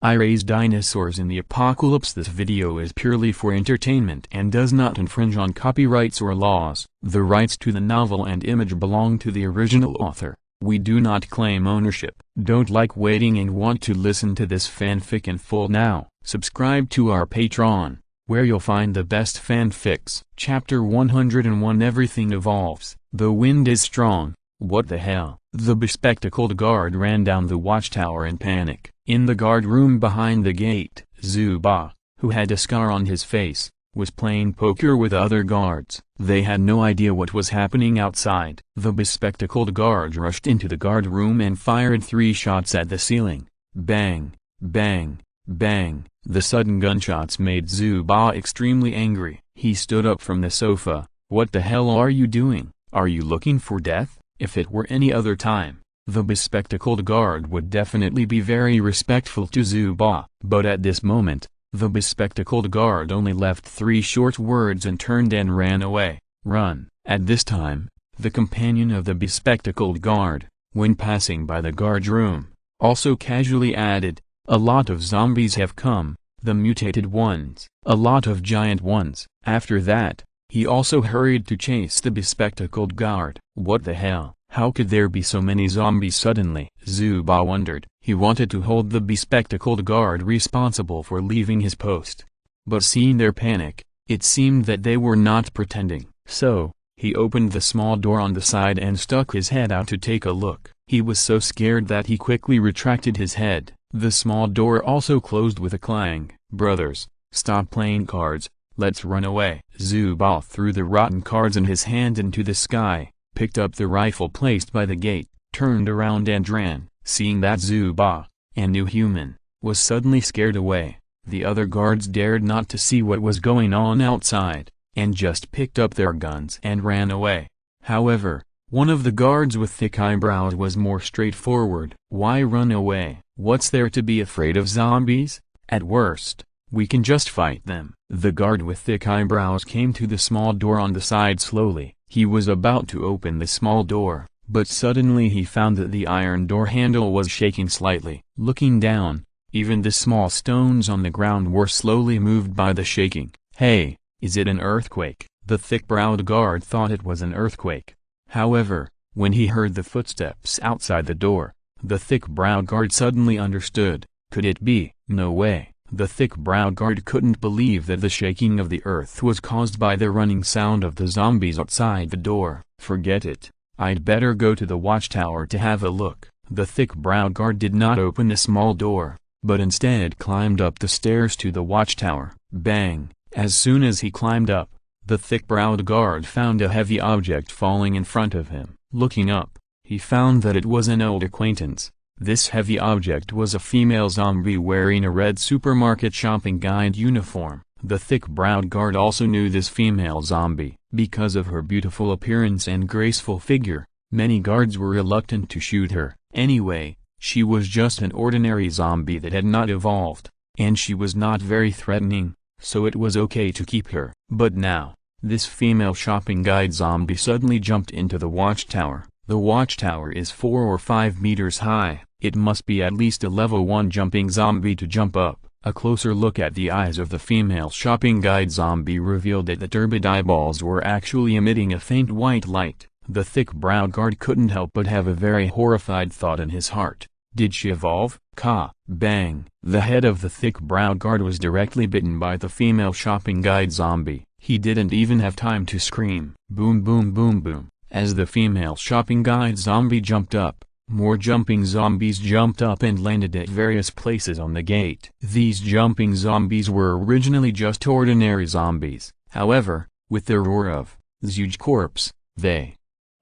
I raise dinosaurs in the apocalypse. This video is purely for entertainment and does not infringe on copyrights or laws. The rights to the novel and image belong to the original author. We do not claim ownership. Don't like waiting and want to listen to this fanfic in full now? Subscribe to our Patreon, where you'll find the best fanfics. Chapter 101 Everything evolves. The wind is strong. What the hell? The bespectacled guard ran down the watchtower in panic. In the guard room behind the gate, Zuba, who had a scar on his face, was playing poker with other guards. They had no idea what was happening outside. The bespectacled guard rushed into the guard room and fired 3 shots at the ceiling. Bang, bang, bang. The sudden gunshots made Zuba extremely angry. He stood up from the sofa. What the hell are you doing? Are you looking for death? If it were any other time, the bespectacled guard would definitely be very respectful to Zuba. But at this moment, the bespectacled guard only left 3 short words and turned and ran away. Run. At this time, the companion of the bespectacled guard, when passing by the guard room, also casually added, "A lot of zombies have come, the mutated ones, a lot of giant ones." After that, he also hurried to chase the bespectacled guard. What the hell? How could there be so many zombies suddenly? Zuba wondered. He wanted to hold the bespectacled guard responsible for leaving his post. But seeing their panic, it seemed that they were not pretending. So, he opened the small door on the side and stuck his head out to take a look. He was so scared that he quickly retracted his head. The small door also closed with a clang. "Brothers, stop playing cards, let's run away." Zuba threw the rotten cards in his hand into the sky, picked up the rifle placed by the gate, turned around and ran. Seeing that Zuba, a new human, was suddenly scared away, the other guards dared not to see what was going on outside, and just picked up their guns and ran away. However, one of the guards with thick eyebrows was more straightforward. "Why run away? What's there to be afraid of zombies? At worst, we can just fight them." The guard with thick eyebrows came to the small door on the side slowly. He was about to open the small door, but suddenly he found that the iron door handle was shaking slightly. Looking down, even the small stones on the ground were slowly moved by the shaking. "Hey, is it an earthquake?" The thick-browed guard thought it was an earthquake. However, when he heard the footsteps outside the door, the thick-browed guard suddenly understood. Could it be? No way. The thick-browed guard couldn't believe that the shaking of the earth was caused by the running sound of the zombies outside the door. "Forget it. I'd better go to the watchtower to have a look." The thick-browed guard did not open the small door, but instead climbed up the stairs to the watchtower. Bang! As soon as he climbed up, the thick-browed guard found a heavy object falling in front of him. Looking up, he found that it was an old acquaintance. This heavy object was a female zombie wearing a red supermarket shopping guide uniform. The thick-browed guard also knew this female zombie. Because of her beautiful appearance and graceful figure, many guards were reluctant to shoot her. Anyway, she was just an ordinary zombie that had not evolved, and she was not very threatening, so it was okay to keep her. But now, this female shopping guide zombie suddenly jumped into the watchtower. The watchtower is 4 or 5 meters high. It must be at least a level 1 jumping zombie to jump up. A closer look at the eyes of the female shopping guide zombie revealed that the turbid eyeballs were actually emitting a faint white light. The thick-browed guard couldn't help but have a very horrified thought in his heart. Did she evolve? Ka! Bang! The head of the thick-browed guard was directly bitten by the female shopping guide zombie. He didn't even have time to scream. Boom boom boom boom. As the female shopping guide zombie jumped up, more jumping zombies jumped up and landed at various places on the gate. These jumping zombies were originally just ordinary zombies. However, with the roar of huge corpse, they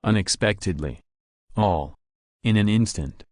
unexpectedly, all in an instant,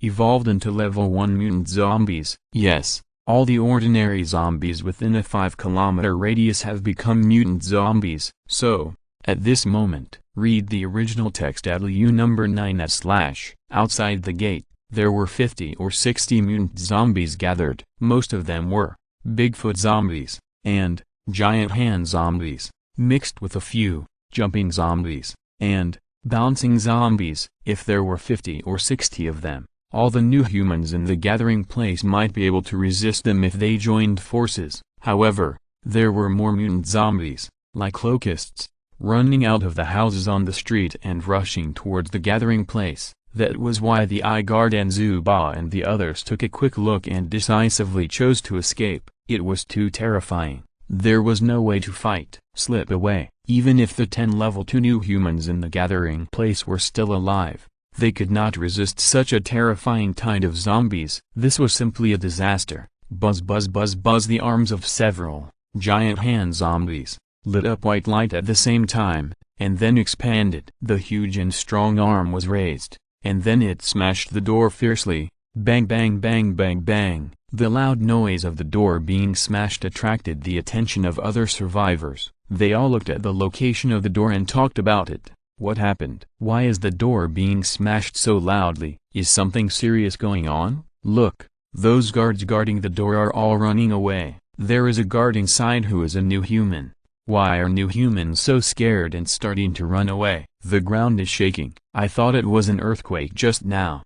evolved into level 1 mutant zombies. Yes, all the ordinary zombies within a 5-kilometer radius have become mutant zombies. So, at this moment, read the original text at LU number 9/. Outside the gate, there were 50 or 60 mutant zombies gathered. Most of them were Bigfoot zombies and giant hand zombies, mixed with a few jumping zombies and bouncing zombies. If there were 50 or 60 of them, All the new humans in the gathering place might be able to resist them if they joined forces. However, there were more mutant zombies, like locusts, running out of the houses on the street and rushing towards the gathering place. That was why the Eye Guard and Zuba and the others took a quick look and decisively chose to escape. It was too terrifying. There was no way to fight, slip away. Even if the 10 level 2 new humans in the gathering place were still alive, they could not resist such a terrifying tide of zombies. This was simply a disaster. Buzz buzz buzz buzz. The arms of several giant hand zombies lit up white light at the same time, and then expanded. The huge and strong arm was raised, and then it smashed the door fiercely. Bang bang bang bang bang. The loud noise of the door being smashed attracted the attention of other survivors. They all looked at the location of the door and talked about it. What happened? Why is the door being smashed so loudly? Is something serious going on? Look, those guards guarding the door are all running away. There is a guard inside who is a new human. Why are new humans so scared and starting to run away? The ground is shaking. I thought it was an earthquake just now.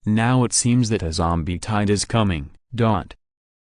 Now it seems that a zombie tide is coming.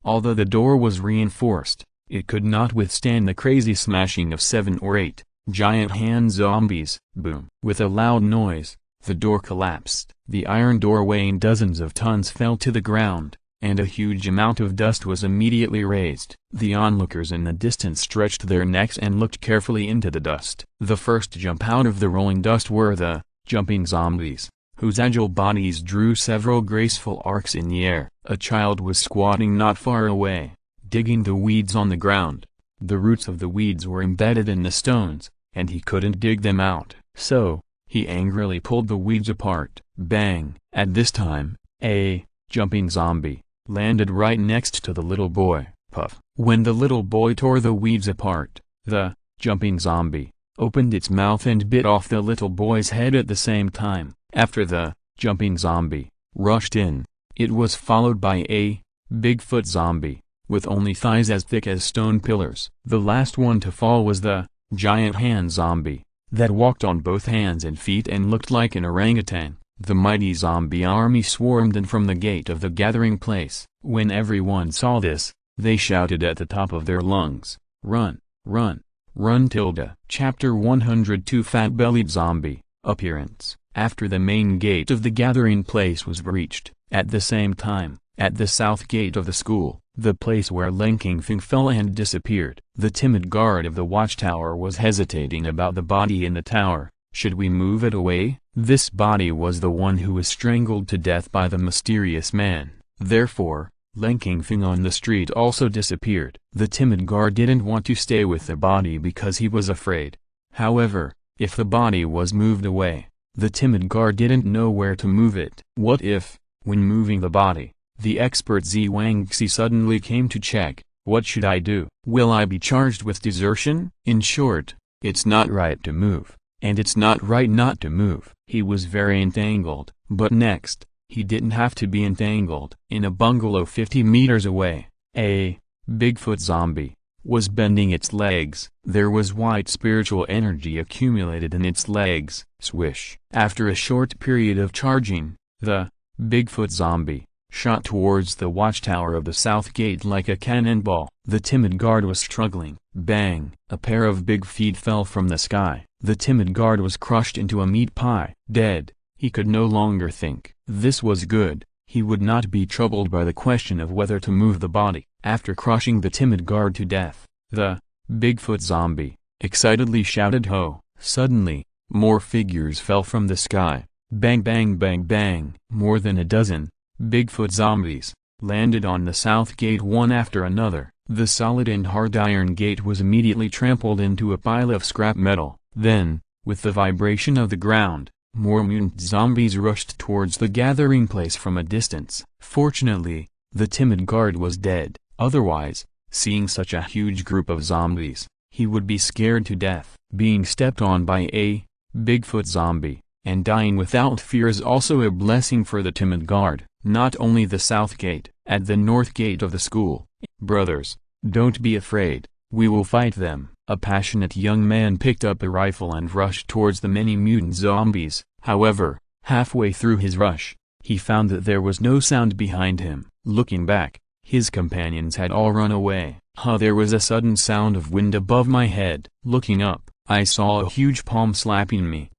Although the door was reinforced, it could not withstand the crazy smashing of 7 or 8 giant hand zombies. Boom. With a loud noise, the door collapsed. The iron door weighing dozens of tons fell to the ground, and a huge amount of dust was immediately raised. The onlookers in the distance stretched their necks and looked carefully into the dust. The first to jump out of the rolling dust were the jumping zombies, whose agile bodies drew several graceful arcs in the air. A child was squatting not far away, digging the weeds on the ground. The roots of the weeds were embedded in the stones, and he couldn't dig them out. So, he angrily pulled the weeds apart. Bang! At this time, a jumping zombie landed right next to the little boy. Puff! When the little boy tore the weeds apart, the jumping zombie opened its mouth and bit off the little boy's head at the same time. After the jumping zombie rushed in, it was followed by a Bigfoot zombie, with only thighs as thick as stone pillars. The last one to fall was the giant hand zombie, that walked on both hands and feet and looked like an orangutan. The mighty zombie army swarmed in from the gate of the gathering place. When everyone saw this, they shouted at the top of their lungs, "Run, run, run!" Chapter 102. Fat-bellied zombie appearance. After the main gate of the gathering place was reached, at the same time, at the south gate of the school, the place where Lin Kong fell and disappeared, the timid guard of the watchtower was hesitating about the body in the tower. Should we move it away? This body was the one who was strangled to death by the mysterious man. Therefore, Lin Kong on the street also disappeared. The timid guard didn't want to stay with the body because he was afraid. However, if the body was moved away, the timid guard didn't know where to move it. What if, when moving the body, the expert Zhuangzi suddenly came to check? What should I do? Will I be charged with desertion? In short, it's not right to move, and it's not right not to move. He was very entangled, but next, he didn't have to be entangled. In a bungalow 50 meters away, a Bigfoot zombie was bending its legs. There was white spiritual energy accumulated in its legs. Swish! After a short period of charging, the Bigfoot zombie shot towards the watchtower of the south gate like a cannonball. The timid guard was struggling. Bang! A pair of big feet fell from the sky. The timid guard was crushed into a meat pie. Dead. He could no longer think. This was good. He would not be troubled by the question of whether to move the body. After crushing the timid guard to death, the Bigfoot zombie excitedly shouted ho! Suddenly, more figures fell from the sky. Bang bang bang bang! More than a dozen Bigfoot zombies landed on the south gate one after another. The solid and hard iron gate was immediately trampled into a pile of scrap metal. Then, with the vibration of the ground, more mutant zombies rushed towards the gathering place from a distance. Fortunately, the timid guard was dead. Otherwise, seeing such a huge group of zombies, he would be scared to death. Being stepped on by a Bigfoot zombie, and dying without fear is also a blessing for the timid guard. Not only the south gate, at the north gate of the school. Brothers, don't be afraid, we will fight them. A passionate young man picked up a rifle and rushed towards the many mutant zombies. However, halfway through his rush, He found that there was no sound behind him. Looking back, his companions had all run away. There was a sudden sound of wind above my head. Looking up, I saw a huge palm slapping me.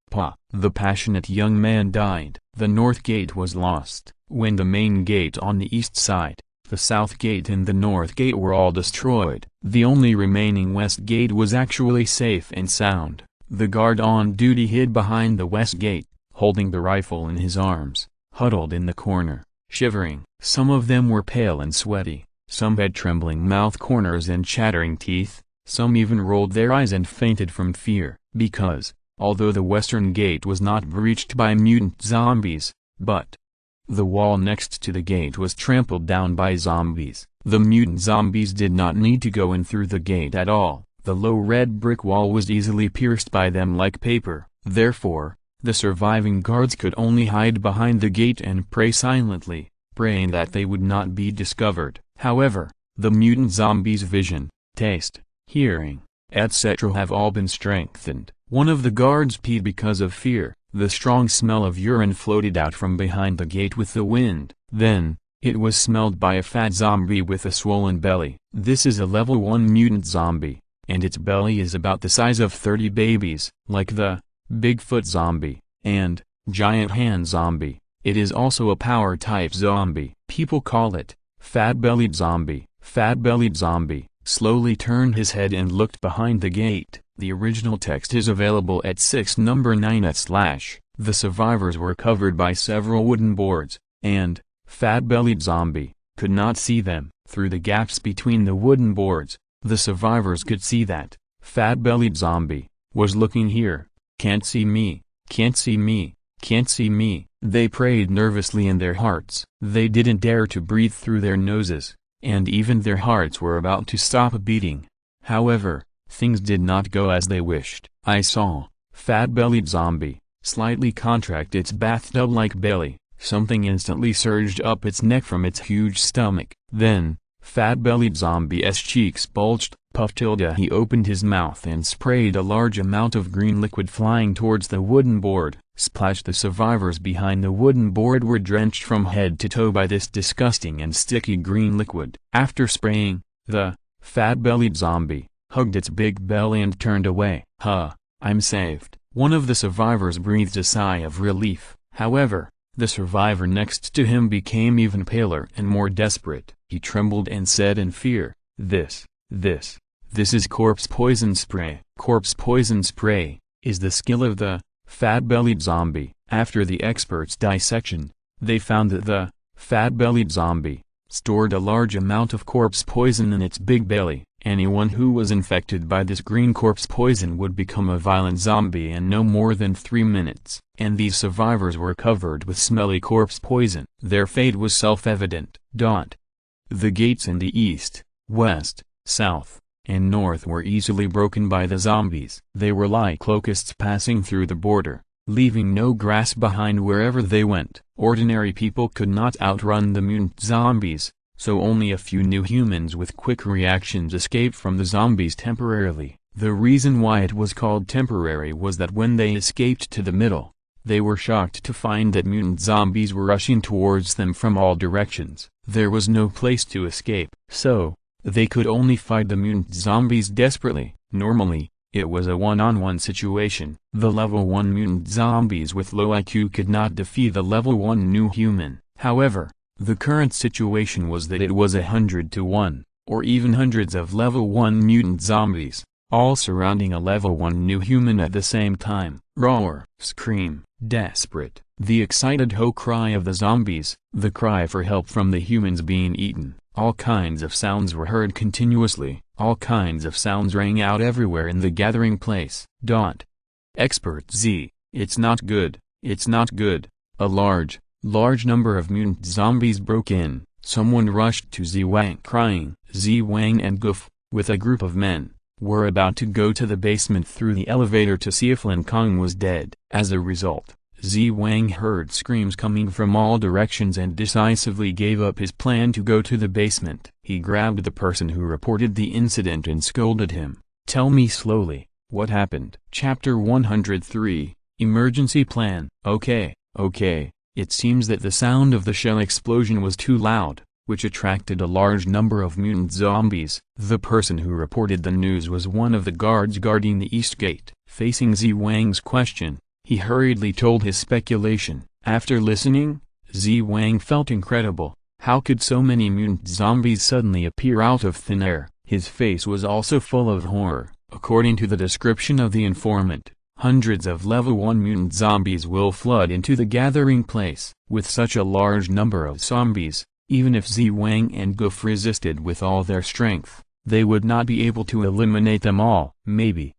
The passionate young man died. The north gate was lost. When the main gate on the east side, the south gate and the north gate were all destroyed, the only remaining west gate was actually safe and sound. The guard on duty hid behind the west gate, holding the rifle in his arms, huddled in the corner, shivering. Some of them were pale and sweaty, some had trembling mouth corners and chattering teeth, some even rolled their eyes and fainted from fear, because, although the western gate was not breached by mutant zombies, but the wall next to the gate was trampled down by zombies. The mutant zombies did not need to go in through the gate at all. The low red brick wall was easily pierced by them like paper. Therefore, the surviving guards could only hide behind the gate and pray silently, praying that they would not be discovered. However, the mutant zombies' vision, taste, hearing, etc. have all been strengthened. One of the guards peed because of fear. The strong smell of urine floated out from behind the gate with the wind. Then, it was smelled by a fat zombie with a swollen belly. This is a level 1 mutant zombie, and its belly is about the size of 30 babies. Like the Bigfoot zombie and giant hand zombie, it is also a power type zombie. People call it fat-bellied zombie. Fat-bellied zombie slowly turned his head and looked behind the gate. The original text is available at 6:9. The survivors were covered by several wooden boards, and fat-bellied zombie could not see them. Through the gaps between the wooden boards, the survivors could see that fat-bellied zombie was looking here. Can't see me, can't see me, can't see me. They prayed nervously in their hearts. They didn't dare to breathe through their noses, and even their hearts were about to stop beating. However, things did not go as they wished. I saw fat-bellied zombie slightly contract its bathtub-like belly. Something instantly surged up its neck from its huge stomach. Then, fat-bellied zombie's cheeks bulged. Puff tilde. He opened his mouth and sprayed a large amount of green liquid flying towards the wooden board. Splash! The survivors behind the wooden board were drenched from head to toe by this disgusting and sticky green liquid. After spraying, the fat-bellied zombie hugged its big belly and turned away. I'm saved. One of the survivors breathed a sigh of relief. However, the survivor next to him became even paler and more desperate. He trembled and said in fear, This is corpse poison spray. Corpse poison spray is the skill of the fat-bellied zombie. After the experts' dissection, they found that the fat-bellied zombie stored a large amount of corpse poison in its big belly. Anyone who was infected by this green corpse poison would become a violent zombie in no more than 3 minutes. And these survivors were covered with smelly corpse poison. Their fate was self-evident. The gates in the east, west, south, and north were easily broken by the zombies. They were like locusts passing through the border, leaving no grass behind wherever they went. Ordinary people could not outrun the mutant zombies, so only a few new humans with quick reactions escaped from the zombies temporarily. The reason why it was called temporary was that when they escaped to the middle, they were shocked to find that mutant zombies were rushing towards them from all directions. There was no place to escape, so they could only fight the mutant zombies desperately. Normally, it was a one-on-one situation. The level 1 mutant zombies with low IQ could not defeat the level 1 new human. However, the current situation was that it was 100 to 1, or even hundreds of level 1 mutant zombies, all surrounding a level 1 new human at the same time. Roar, scream, desperate. The excited ho cry of the zombies, the cry for help from the humans being eaten. All kinds of sounds were heard continuously. All kinds of sounds rang out everywhere in the gathering place. Expert Z, it's not good, it's not good. A large number of mutant zombies broke in. Someone rushed to Z-Wang crying. Z-Wang and Goof, with a group of men, were about to go to the basement through the elevator to see if Lin Kong was dead. As a result, Z-Wang heard screams coming from all directions and decisively gave up his plan to go to the basement. He grabbed the person who reported the incident and scolded him. Tell me slowly, what happened? Chapter 103, Emergency Plan. Okay. It seems that the sound of the shell explosion was too loud, which attracted a large number of mutant zombies. The person who reported the news was one of the guards guarding the east gate. Facing Zi Wang's question, he hurriedly told his speculation. After listening, Zi Wang felt incredible. How could so many mutant zombies suddenly appear out of thin air? His face was also full of horror. According to the description of the informant, hundreds of level 1 mutant zombies will flood into the gathering place. With such a large number of zombies, even if Zi Wang and Goof resisted with all their strength, they would not be able to eliminate them all. Maybe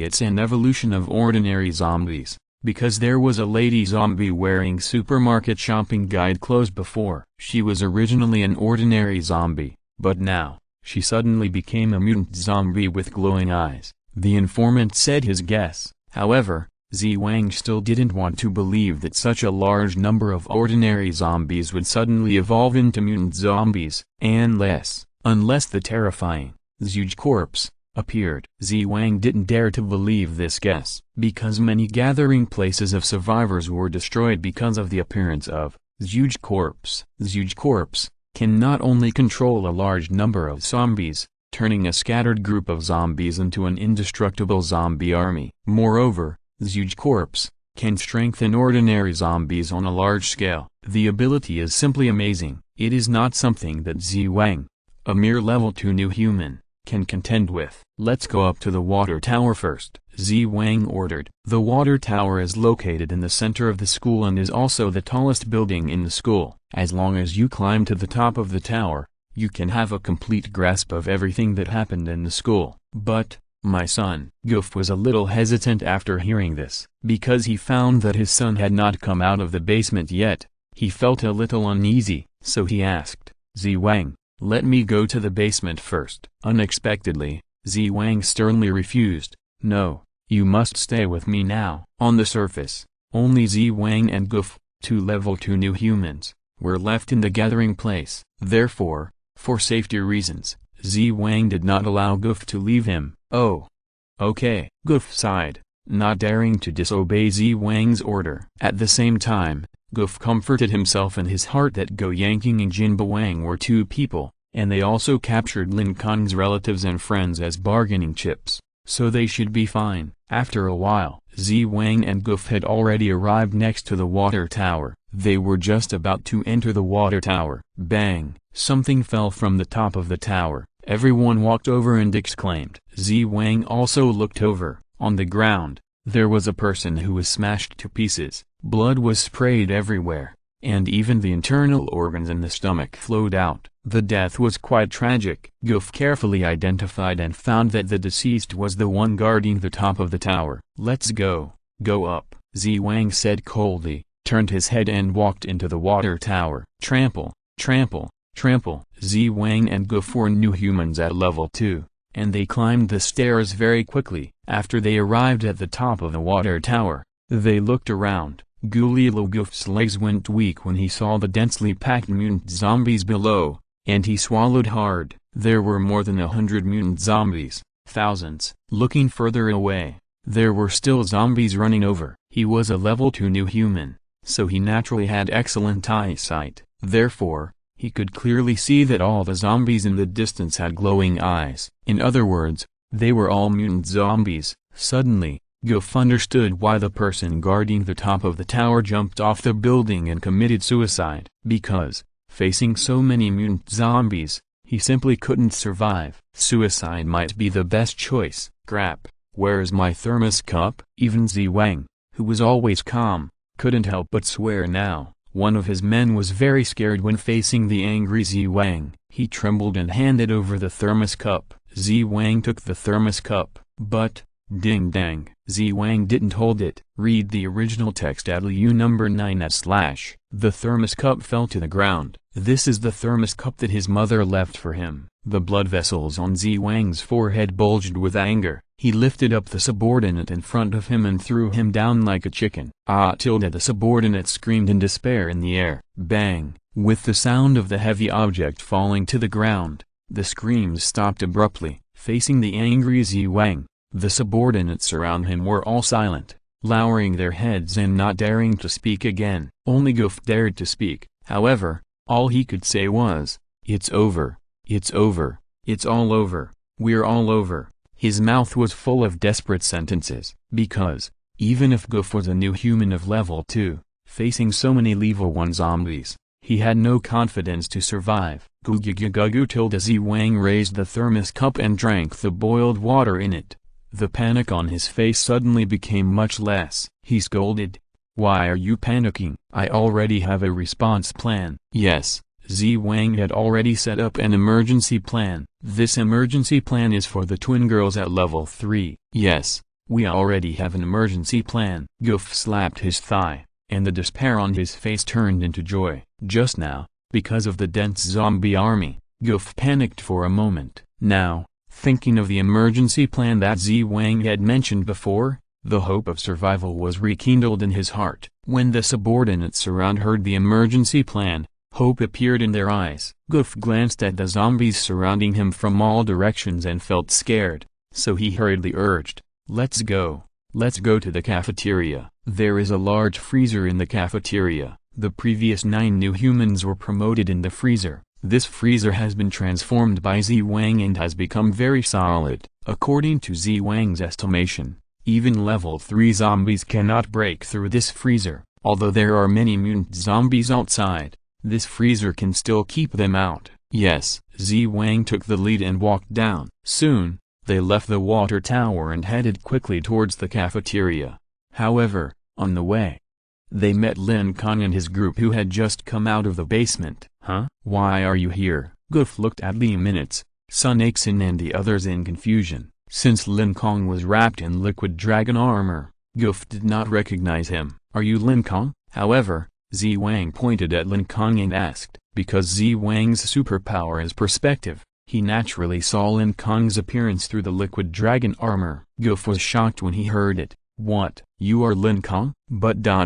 it's an evolution of ordinary zombies, because there was a lady zombie wearing supermarket shopping guide clothes before. She was originally an ordinary zombie, but now, she suddenly became a mutant zombie with glowing eyes. The informant said his guess. However, Zi Wang still didn't want to believe that such a large number of ordinary zombies would suddenly evolve into mutant zombies, unless the terrifying, huge corpse appeared. Zi Wang didn't dare to believe this guess, because many gathering places of survivors were destroyed because of the appearance of huge corpse. Huge corpse can not only control a large number of zombies, turning a scattered group of zombies into an indestructible zombie army. Moreover, huge corpse can strengthen ordinary zombies on a large scale. The ability is simply amazing. It is not something that Zi Wang, a mere level 2 new human, can contend with. Let's go up to the water tower first, Zi Wang ordered. The water tower is located in the center of the school and is also the tallest building in the school. As long as you climb to the top of the tower, you can have a complete grasp of everything that happened in the school. But, my son, Goof was a little hesitant after hearing this. Because he found that his son had not come out of the basement yet, he felt a little uneasy, so he asked, Zi Wang, let me go to the basement first. Unexpectedly, Zi Wang sternly refused. No, you must stay with me now. On the surface, only Zi Wang and Goof, 2 level 2 new humans, were left in the gathering place. Therefore, for safety reasons, Zi Wang did not allow Goof to leave him. Oh. Okay. Goof sighed, not daring to disobey Zi Wang's order. At the same time, Goof comforted himself in his heart that Go Yanking and Jinba Wang were 2 people, and they also captured Lin Kong's relatives and friends as bargaining chips, so they should be fine. After a while, Zi Wang and Goof had already arrived next to the water tower. They were just about to enter the water tower. Bang! Something fell from the top of the tower. Everyone walked over and exclaimed. Zi Wang also looked over. On the ground, there was a person who was smashed to pieces. Blood was sprayed everywhere, and even the internal organs in the stomach flowed out. The death was quite tragic. Goof carefully identified and found that the deceased was the one guarding the top of the tower. Let's go up, Zi Wang said coldly, turned his head and walked into the water tower. Trample, trample, trample. Zi Wang and Goof were new humans at level 2, and they climbed the stairs very quickly. After they arrived at the top of the water tower, they looked around. Gulilo Goof's legs went weak when he saw the densely packed mutant zombies below, and he swallowed hard. There were more than 100 mutant zombies, thousands. Looking further away, there were still zombies running over. He was a level 2 new human, so he naturally had excellent eyesight. Therefore, he could clearly see that all the zombies in the distance had glowing eyes. In other words, they were all mutant zombies. Suddenly, Goof understood why the person guarding the top of the tower jumped off the building and committed suicide. Because, facing so many mutant zombies, he simply couldn't survive. Suicide might be the best choice. Crap, where's my thermos cup? Even Zi Wang, who was always calm, couldn't help but swear now. One of his men was very scared when facing the angry Zi Wang. He trembled and handed over the thermos cup. Zi Wang took the thermos cup, but, ding dang, Zi Wang didn't hold it. Read the original text at LU number 9 / The thermos cup fell to the ground. This is the thermos cup that his mother left for him. The blood vessels on Zi Wang's forehead bulged with anger. He lifted up the subordinate in front of him and threw him down like a chicken. The subordinate screamed in despair in the air. Bang! With the sound of the heavy object falling to the ground, the screams stopped abruptly. Facing the angry Zi Wang, the subordinates around him were all silent, lowering their heads and not daring to speak again. Only Goof dared to speak, however. All he could say was, "It's over, it's over, it's all over, we're all over." His mouth was full of desperate sentences, because, even if Goof was a new human of level 2, facing so many level 1 zombies, he had no confidence to survive. Gugu tilde Z Wang raised the thermos cup and drank the boiled water in it. The panic on his face suddenly became much less. He scolded, "Why are you panicking? I already have a response plan." Yes, Z Wang had already set up an emergency plan. This emergency plan is for the twin girls at level 3. Yes, we already have an emergency plan. Goof slapped his thigh, and the despair on his face turned into joy. Just now, because of the dense zombie army, Goof panicked for a moment. Now, thinking of the emergency plan that Z Wang had mentioned before, the hope of survival was rekindled in his heart. When the subordinates around heard the emergency plan, hope appeared in their eyes. Goof glanced at the zombies surrounding him from all directions and felt scared, so he hurriedly urged, Let's go to the cafeteria. There is a large freezer in the cafeteria. The previous 9 new humans were promoted in the freezer. This freezer has been transformed by Z Wang and has become very solid. According to Z Wang's estimation, even level 3 zombies cannot break through this freezer. Although there are many mutant zombies outside, this freezer can still keep them out. Yes, Z Wang took the lead and walked down. Soon, they left the water tower and headed quickly towards the cafeteria. However, on the way, they met Lin Kong and his group who had just come out of the basement. Huh? Why are you here? Goof looked at Li Minutes, Sun Aixin and the others in confusion. Since Lin Kong was wrapped in liquid dragon armor, Goof did not recognize him. Are you Lin Kong? However, Z Wang pointed at Lin Kong and asked. Because Z Wang's superpower is perspective, he naturally saw Lin Kong's appearance through the liquid dragon armor. Goof was shocked when he heard it. What? You are Lin Kong? But how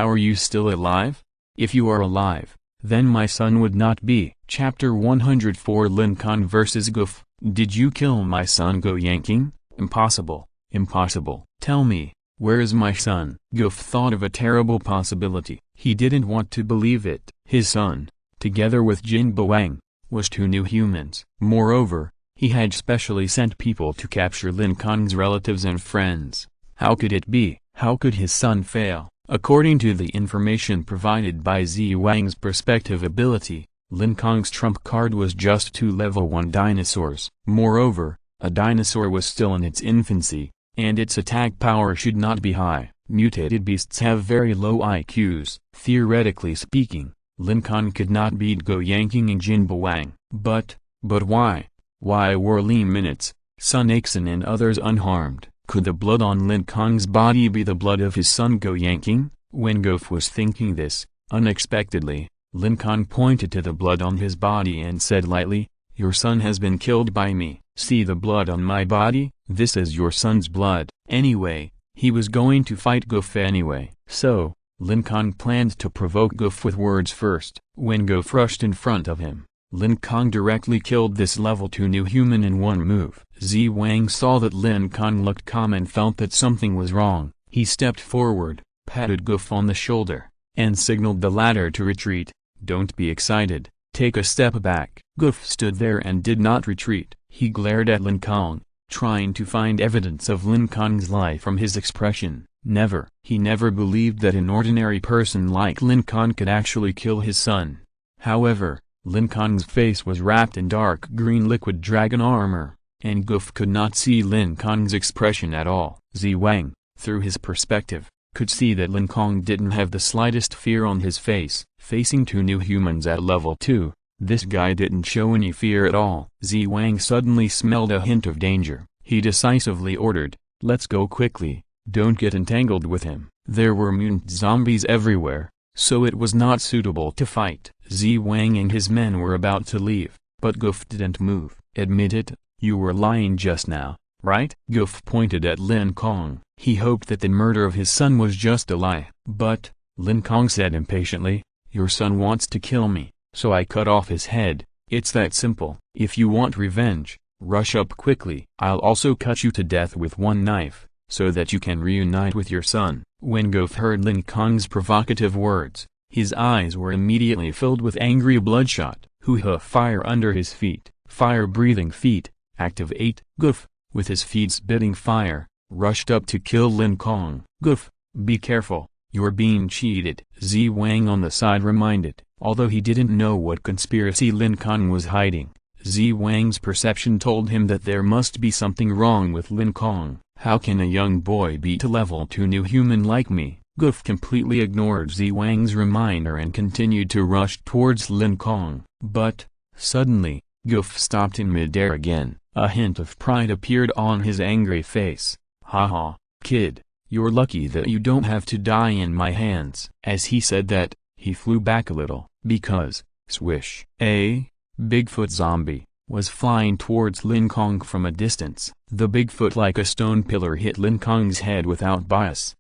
are you still alive? If you are alive, then my son would not be. Chapter 104 Lin Kong vs Goof. Did you kill my son Go Yanking? Impossible. Impossible. Tell me, where is my son? Goof thought of a terrible possibility. He didn't want to believe it. His son, together with Jin Boang, was 2 new humans. Moreover, he had specially sent people to capture Lin Kong's relatives and friends. How could it be? How could his son fail? According to the information provided by Z Wang's perspective ability, Lin Kong's trump card was just 2 level 1 dinosaurs. Moreover, a dinosaur was still in its infancy, and its attack power should not be high. Mutated beasts have very low IQs. Theoretically speaking, Lin Kong could not beat Go Yanking and Jin Boang. But why? Why were Li Minutes, Sun Aixin and others unharmed? Could the blood on Lin Kong's body be the blood of his son Go Yanking? When Goof was thinking this, unexpectedly, Lin Kong pointed to the blood on his body and said lightly, Your son has been killed by me. See the blood on my body? This is your son's blood. Anyway, he was going to fight Goof anyway. So, Lin Kong planned to provoke Goof with words first. When Goof rushed in front of him, Lin Kong directly killed this level 2 new human in one move. Z Wang saw that Lin Kong looked calm and felt that something was wrong. He stepped forward, patted Goof on the shoulder, and signaled the latter to retreat. Don't be excited, take a step back. Goof stood there and did not retreat. He glared at Lin Kong, trying to find evidence of Lin Kong's lie from his expression. Never. He never believed that an ordinary person like Lin Kong could actually kill his son. However, Lin Kong's face was wrapped in dark green liquid dragon armor, and Goof could not see Lin Kong's expression at all. Z Wang, through his perspective, could see that Lin Kong didn't have the slightest fear on his face. Facing 2 new humans at level 2, this guy didn't show any fear at all. Z Wang suddenly smelled a hint of danger. He decisively ordered, Let's go quickly, don't get entangled with him. There were mutant zombies everywhere, so it was not suitable to fight. Z Wang and his men were about to leave, but Goof didn't move. Admit it, you were lying just now, right? Goof pointed at Lin Kong. He hoped that the murder of his son was just a lie. But, Lin Kong said impatiently, Your son wants to kill me, so I cut off his head. It's that simple. If you want revenge, rush up quickly. I'll also cut you to death with one knife. so that you can reunite with your son." When Goff heard Lin Kong's provocative words, his eyes were immediately filled with angry bloodshot. Hoo-ha! Fire under his feet, fire-breathing feet, activate. Goff, with his feet spitting fire, rushed up to kill Lin Kong. "Goff, be careful, you're being cheated," Zi Wang on the side reminded. Although he didn't know what conspiracy Lin Kong was hiding, Zi Wang's perception told him that there must be something wrong with Lin Kong. "How can a young boy beat a level 2 new human like me?" Goff completely ignored Zi Wang's reminder and continued to rush towards Lin Kong. But, suddenly, Goff stopped in midair again. A hint of pride appeared on his angry face. "Haha, kid, you're lucky that you don't have to die in my hands." As he said that, he flew back a little, because, swish, a Bigfoot zombie was flying towards Lin Kong from a distance. The Bigfoot like a stone pillar hit Lin Kong's head without bias.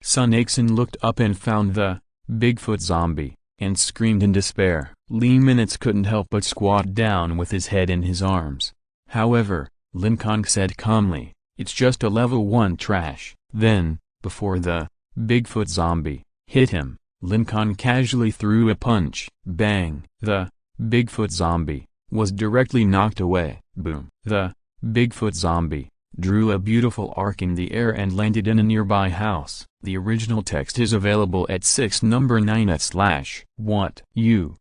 Sun Aixin looked up and found the Bigfoot zombie, and screamed in despair. Lee Minutes couldn't help but squat down with his head in his arms. However, Lin Kong said calmly, "It's just a level 1 trash." Then, before the Bigfoot zombie hit him, Lin Kong casually threw a punch. Bang! The Bigfoot zombie was directly knocked away. Boom! The Bigfoot zombie drew a beautiful arc in the air and landed in a nearby house. The original text is available at 6:9. What? You.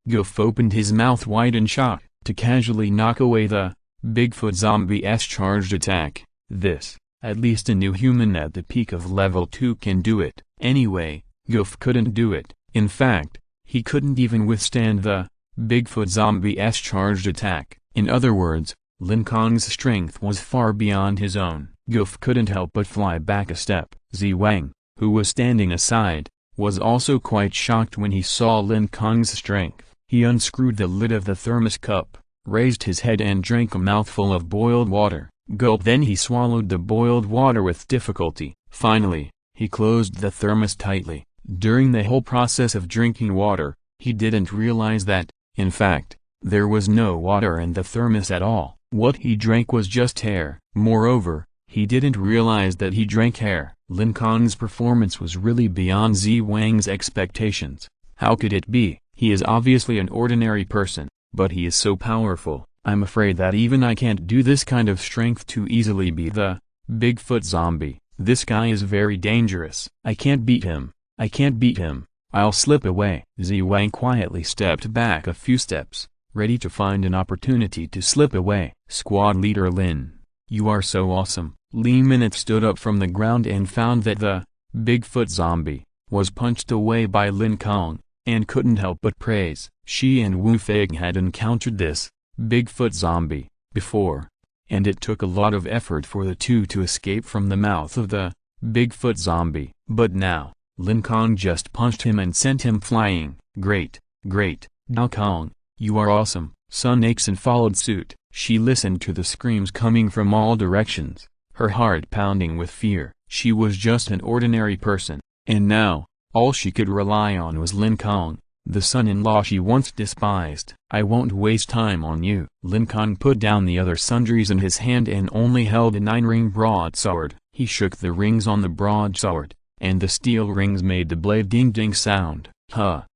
Goff opened his mouth wide in shock, to casually knock away the Bigfoot zombie's charged attack. This, at least a new human at the peak of level 2 can do it. Anyway, Goff couldn't do it. In fact, he couldn't even withstand the Bigfoot zombie's charged attack. In other words, Lin Kong's strength was far beyond his own. Goff couldn't help but fly back a step. Zi Wang, who was standing aside, was also quite shocked when he saw Lin Kong's strength. He unscrewed the lid of the thermos cup, raised his head and drank a mouthful of boiled water. Gulp! Then he swallowed the boiled water with difficulty. Finally, he closed the thermos tightly. During the whole process of drinking water, he didn't realize that, in fact, there was no water in the thermos at all. What he drank was just air. Moreover, he didn't realize that he drank air. Lin Kong's performance was really beyond Zi Wang's expectations. How could it be? He is obviously an ordinary person, but he is so powerful. "I'm afraid that even I can't do this kind of strength too easily," be the Bigfoot zombie. "This guy is very dangerous. I can't beat him. I'll slip away." Zi Wang quietly stepped back a few steps, ready to find an opportunity to slip away. "Squad leader Lin, you are so awesome." Lee Minute stood up from the ground and found that the Bigfoot zombie was punched away by Lin Kong, and couldn't help but praise. She and Wu Feng had encountered this Bigfoot zombie before, and it took a lot of effort for the two to escape from the mouth of the Bigfoot zombie. But now, Lin Kong just punched him and sent him flying. Great, Dao Kong, you are awesome." Sun Aixin followed suit. She listened to the screams coming from all directions, her heart pounding with fear. She was just an ordinary person, and now, all she could rely on was Lin Kong, the son-in-law she once despised. "I won't waste time on you." Lin Kong put down the other sundries in his hand and only held a 9-ring broadsword. He shook the rings on the broadsword, and the steel rings made the blade ding-ding sound.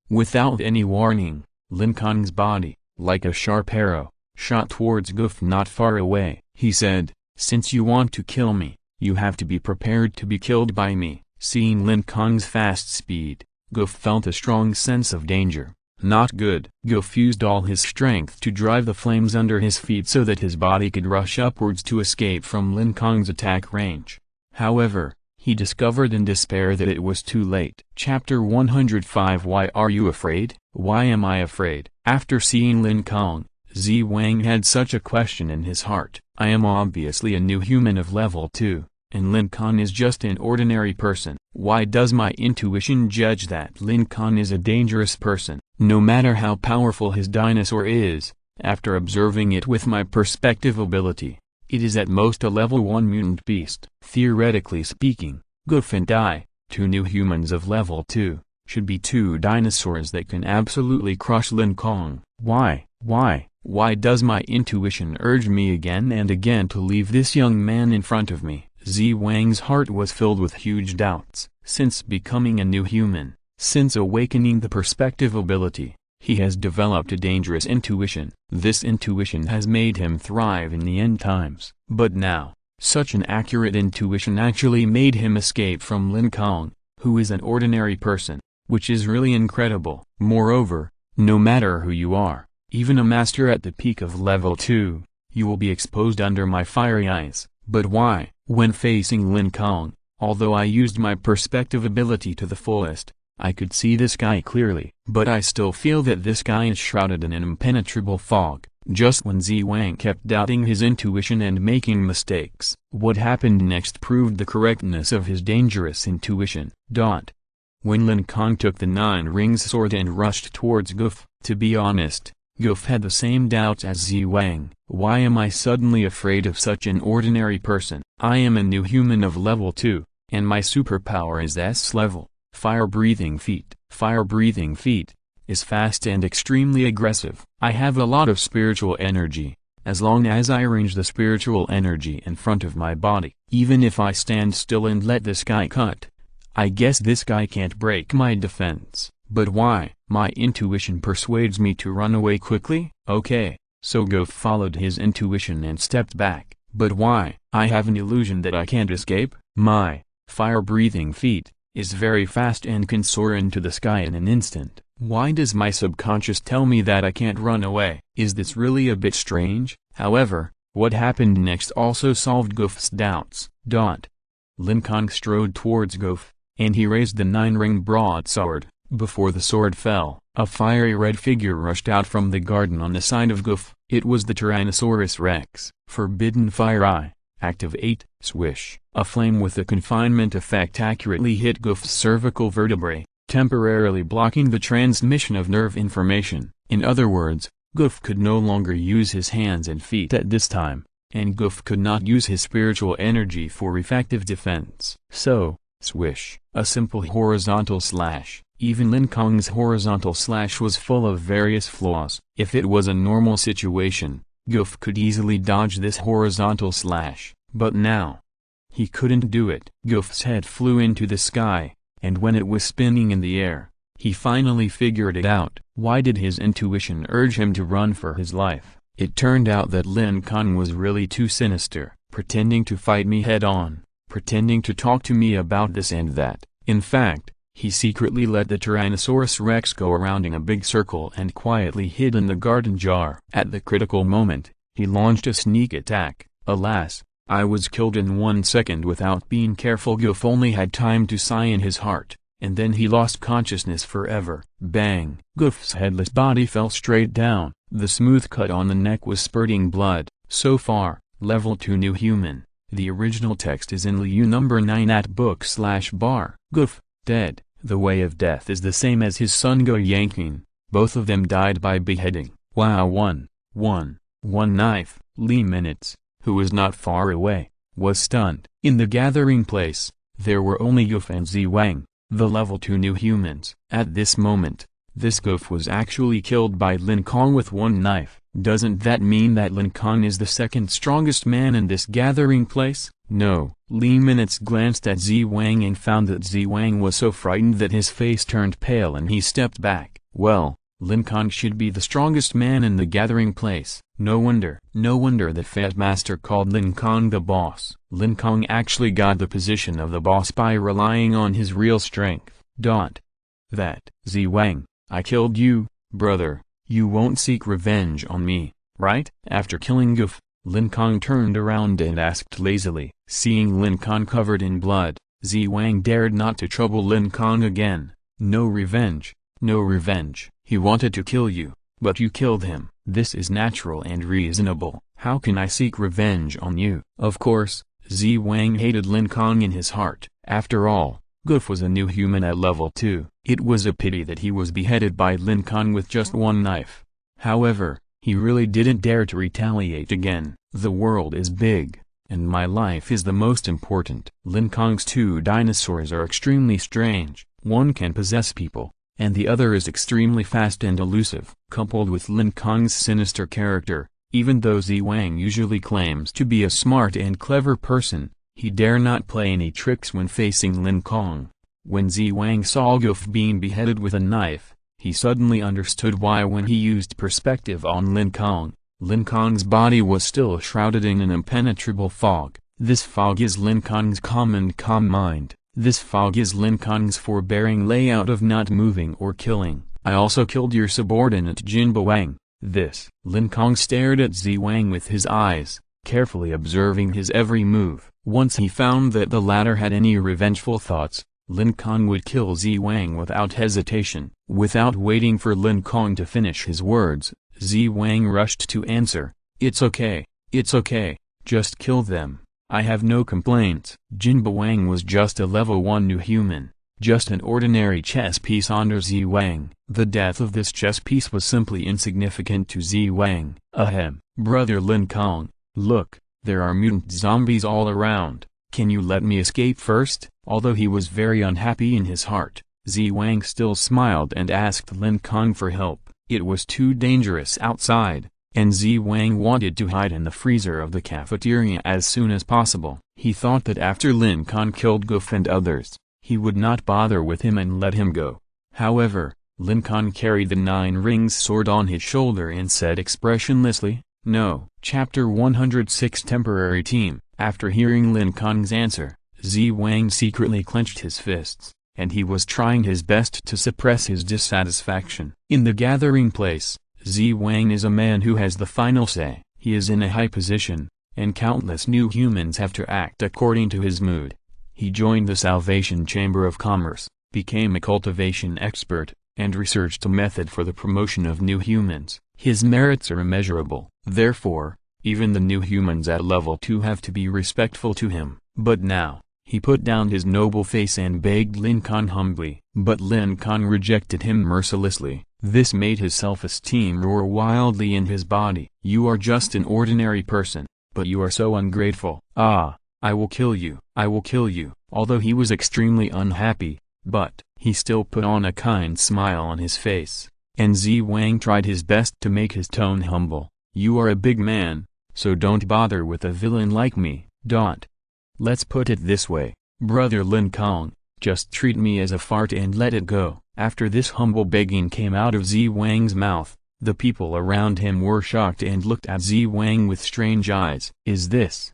Without any warning, Lin Kong's body, like a sharp arrow, shot towards Goff not far away. He said, "Since you want to kill me, you have to be prepared to be killed by me." Seeing Lin Kong's fast speed, Goff felt a strong sense of danger. Not good. Goff used all his strength to drive the flames under his feet so that his body could rush upwards to escape from Lin Kong's attack range. However, he discovered in despair that it was too late. Chapter 105. Why are you afraid? Why am I afraid? After seeing Lin Kong, Zi Wang had such a question in his heart. I am obviously a new human of level 2, and Lin Kong is just an ordinary person. Why does my intuition judge that Lin Kong is a dangerous person? No matter how powerful his dinosaur is, after observing it with my perspective ability, it is at most a level 1 mutant beast. Theoretically speaking, Goff and I, 2 new humans of level 2, should be 2 dinosaurs that can absolutely crush Lin Kong. Why Why does my intuition urge me again and again to leave this young man in front of me? Wang's heart was filled with huge doubts. Since becoming a new human, since awakening the perspective ability, he has developed a dangerous intuition. This intuition has made him thrive in the end times. But now, such an accurate intuition actually made him escape from Lin Kong, who is an ordinary person, which is really incredible. Moreover, no matter who you are, even a master at the peak of level 2, you will be exposed under my fiery eyes. But why? When facing Lin Kong, although I used my perspective ability to the fullest, I could see the sky clearly. But I still feel that this sky is shrouded in an impenetrable fog. Just when Wang kept doubting his intuition and making mistakes, what happened next proved the correctness of his dangerous intuition. When Lin Kong took the 9 rings sword and rushed towards Goof, to be honest, Goof had the same doubts as Wang. Why am I suddenly afraid of such an ordinary person? I am a new human of level 2, and my superpower is S level. Fire-breathing feet. Fire-breathing feet is fast and extremely aggressive. I have a lot of spiritual energy. As long as I arrange the spiritual energy in front of my body, even if I stand still and let this guy cut, I guess this guy can't break my defense. But why? My intuition persuades me to run away quickly? Okay, so Goof followed his intuition and stepped back. But why? I have an illusion that I can't escape. My fire-breathing feet is very fast and can soar into the sky in an instant. Why does my subconscious tell me that I can't run away? Is this really a bit strange? However, what happened next also solved Goof's doubts. Lin Kong strode towards Goof, and he raised the 9-ring broadsword. Before the sword fell, a fiery red figure rushed out from the garden on the side of Goof. It was the Tyrannosaurus Rex. Forbidden Fire Eye. Activate. Swish. A flame with a confinement effect accurately hit Goof's cervical vertebrae, temporarily blocking the transmission of nerve information. In other words, Goof could no longer use his hands and feet at this time, and Goof could not use his spiritual energy for effective defense. So, swish. A simple horizontal slash. Even Lin Kong's horizontal slash was full of various flaws. If it was a normal situation, Goof could easily dodge this horizontal slash, but now, he couldn't do it. Goof's head flew into the sky, and when it was spinning in the air, he finally figured it out. Why did his intuition urge him to run for his life? It turned out that Lin Kong was really too sinister, pretending to fight me head-on, pretending to talk to me about this and that. In fact, he secretly let the Tyrannosaurus Rex go around in a big circle and quietly hid in the garden jar. At the critical moment, he launched a sneak attack. Alas, I was killed in 1 second without being careful. Goof only had time to sigh in his heart, and then he lost consciousness forever. Bang! Goof's headless body fell straight down. The smooth cut on the neck was spurting blood. So far, level 2 new human. The original text is in Liu number 9 at book/bar. Goof, dead. The way of death is the same as his son Go Yanking. Both of them died by beheading. Wow. One knife. Li Minutes, who was not far away, was stunned. In the gathering place, there were only Goof and Wang, the level 2 new humans. At this moment, this Goof was actually killed by Lin Kong with 1 knife. Doesn't that mean that Lin Kong is the second strongest man in this gathering place? No. Li Minutes glanced at Wang and found that Wang was so frightened that his face turned pale and he stepped back. Well, Lin Kong should be the strongest man in the gathering place. No wonder that Fat Master called Lin Kong the boss. Lin Kong actually got the position of the boss by relying on his real strength. That, Wang, I killed you, brother. You won't seek revenge on me, right? After killing Goof, Lin Kong turned around and asked lazily. Seeing Lin Kong covered in blood, Wang dared not to trouble Lin Kong again. No revenge. No revenge. He wanted to kill you, but you killed him. This is natural and reasonable. How can I seek revenge on you? Of course, Wang hated Lin Kong in his heart. After all, Goof was a new human at level 2. It was a pity that he was beheaded by Lin Kong with just 1 knife. However, he really didn't dare to retaliate again. The world is big, and my life is the most important. Lin Kong's 2 dinosaurs are extremely strange. One can possess people, and the other is extremely fast and elusive. Coupled with Lin Kong's sinister character, even though Zi Wang usually claims to be a smart and clever person, he dare not play any tricks when facing Lin Kong. When Zi Wang saw Goff being beheaded with a knife, he suddenly understood why. When he used perspective on Lin Kong's body was still shrouded in an impenetrable fog. This fog is Lin Kong's calm mind. This fog is Lin Kong's forbearing layout of not moving or killing. I also killed your subordinate Jinba Wang. This. Lin Kong stared at Zi Wang with his eyes, carefully observing his every move. Once he found that the latter had any revengeful thoughts, Lin Kong would kill Zi Wang without hesitation. Without waiting for Lin Kong to finish his words, Zi Wang rushed to answer, "It's okay, just kill them. I have no complaints." Jinba Wang was just a level 1 new human, just an ordinary chess piece under Zi Wang. The death of this chess piece was simply insignificant to Zi Wang. "Ahem, brother Lin Kong, look, there are mutant zombies all around. Can you let me escape first?" Although he was very unhappy in his heart, Zi Wang still smiled and asked Lin Kong for help. It was too dangerous outside, and Zi Wang wanted to hide in the freezer of the cafeteria as soon as possible. He thought that after Lin Kong killed Goff and others, he would not bother with him and let him go. However, Lin Kong carried the 9 rings sword on his shoulder and said expressionlessly, "No." Chapter 106 Temporary Team. After hearing Lin Kong's answer, Zi Wang secretly clenched his fists, and he was trying his best to suppress his dissatisfaction. In the gathering place, Zi Wang is a man who has the final say. He is in a high position, and countless new humans have to act according to his mood. He joined the Salvation Chamber of Commerce, became a cultivation expert, and researched a method for the promotion of new humans. His merits are immeasurable. Therefore, even the new humans at level 2 have to be respectful to him. But now, he put down his noble face and begged Lin Kong humbly. But Lin Kong rejected him mercilessly. This made his self-esteem roar wildly in his body. "You are just an ordinary person, but you are so ungrateful. Ah, I will kill you. I will kill you." Although he was extremely unhappy, but he still put on a kind smile on his face, and Zi Wang tried his best to make his tone humble. "You are a big man, so don't bother with a villain like me. Let's put it this way, brother Lin Kong, just treat me as a fart and let it go." After this humble begging came out of Zi Wang's mouth, the people around him were shocked and looked at Zi Wang with strange eyes. Is this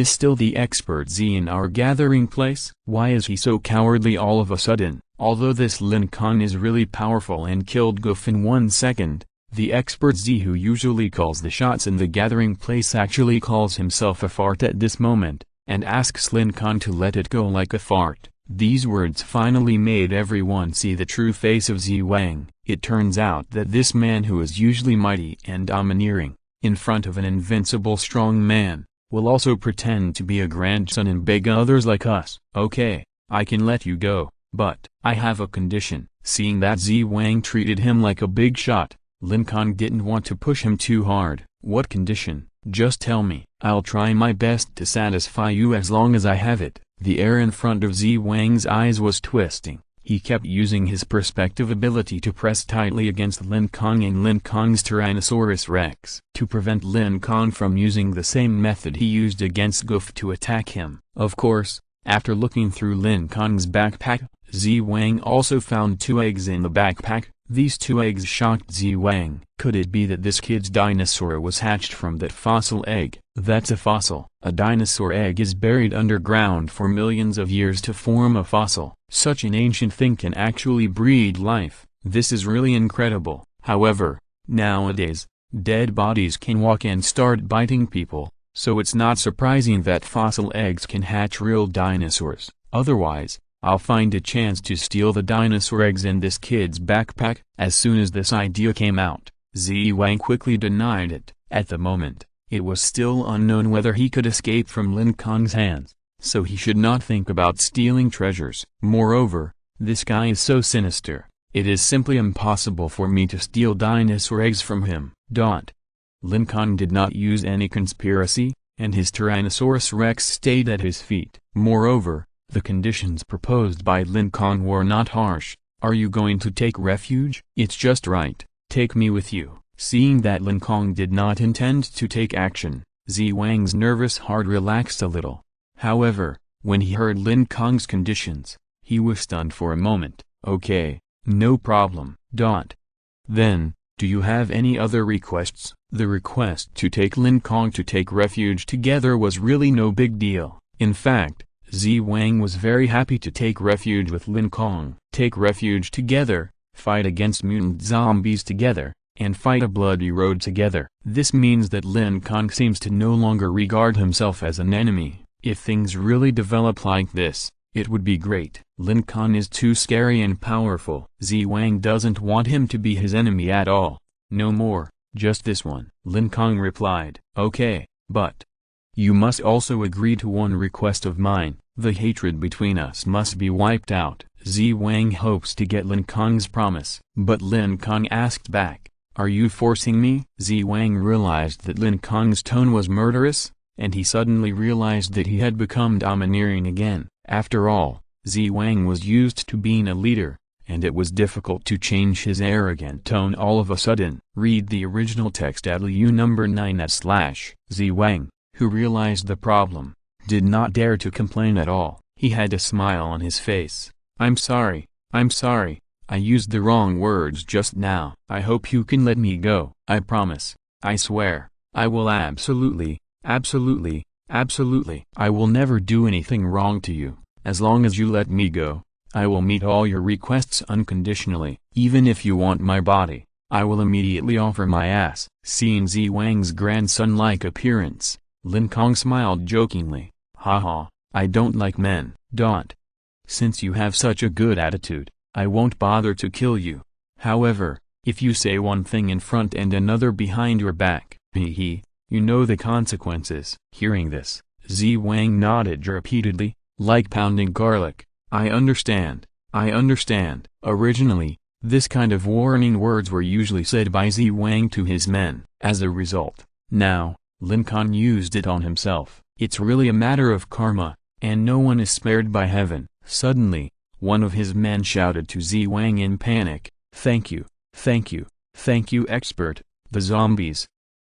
still the expert Zi in our gathering place? Why is he so cowardly all of a sudden? Although this Lin Kong is really powerful and killed Goff in 1 second, the expert Zi who usually calls the shots in the gathering place actually calls himself a fart at this moment, and asks Lin Kong to let it go like a fart. These words finally made everyone see the true face of Zi Wang. It turns out that this man who is usually mighty and domineering, in front of an invincible strong man, will also pretend to be a grandson and beg others like us. "Okay, I can let you go, but I have a condition." Seeing that Zi Wang treated him like a big shot, Lin Kong didn't want to push him too hard. "What condition? Just tell me. I'll try my best to satisfy you as long as I have it." The air in front of Zi Wang's eyes was twisting. He kept using his perspective ability to press tightly against Lin Kong and Lin Kong's Tyrannosaurus Rex to prevent Lin Kong from using the same method he used against Goff to attack him. Of course, after looking through Lin Kong's backpack, Zi Wang also found 2 eggs in the backpack. These 2 eggs shocked Zi Wang. Could it be that this kid's dinosaur was hatched from that fossil egg? That's a fossil. A dinosaur egg is buried underground for millions of years to form a fossil. Such an ancient thing can actually breed life. This is really incredible. However, nowadays, dead bodies can walk and start biting people, so it's not surprising that fossil eggs can hatch real dinosaurs. Otherwise, I'll find a chance to steal the dinosaur eggs in this kid's backpack. As soon as this idea came out, Zi Wang quickly denied it. At the moment, it was still unknown whether he could escape from Lin Kong's hands, so he should not think about stealing treasures. Moreover, this guy is so sinister, it is simply impossible for me to steal dinosaur eggs from him. Lin Kong did not use any conspiracy, and his Tyrannosaurus Rex stayed at his feet. Moreover, the conditions proposed by Lin Kong were not harsh. Are you going to take refuge? It's just right, take me with you. Seeing that Lin Kong did not intend to take action, Zi Wang's nervous heart relaxed a little. However, when he heard Lin Kong's conditions, he was stunned for a moment. Okay, no problem. Then, do you have any other requests? The request to take Lin Kong to take refuge together was really no big deal. In fact, Zi Wang was very happy to take refuge with Lin Kong. Take refuge together, fight against mutant zombies together, and fight a bloody road together. This means that Lin Kong seems to no longer regard himself as an enemy. If things really develop like this, it would be great. Lin Kong is too scary and powerful. Zi Wang doesn't want him to be his enemy at all. No more, just this one. Lin Kong replied, okay, but you must also agree to one request of mine. The hatred between us must be wiped out. Zi Wang hopes to get Lin Kong's promise. But Lin Kong asked back, are you forcing me? Zi Wang realized that Lin Kong's tone was murderous, and he suddenly realized that he had become domineering again. After all, Zi Wang was used to being a leader, and it was difficult to change his arrogant tone all of a sudden. Read the original text at LU number 9/. Zi Wang, who realized the problem, did not dare to complain at all. He had a smile on his face. I'm sorry, I used the wrong words just now. I hope you can let me go. I promise, I swear, I will absolutely, I will never do anything wrong to you. As long as you let me go, I will meet all your requests unconditionally. Even if you want my body, I will immediately offer my ass. Seeing Zi Wang's grandson-like appearance, Lin Kong smiled jokingly. Haha, I don't like men. Since you have such a good attitude, I won't bother to kill you. However, if you say one thing in front and another behind your back, you know the consequences. Hearing this, Zi Wang nodded repeatedly, like pounding garlic. I understand. Originally, this kind of warning words were usually said by Zi Wang to his men. As a result, now, Lin Kong used it on himself. It's really a matter of karma, and no one is spared by heaven. Suddenly, one of his men shouted to Zi Wang in panic, thank you, expert. The zombies.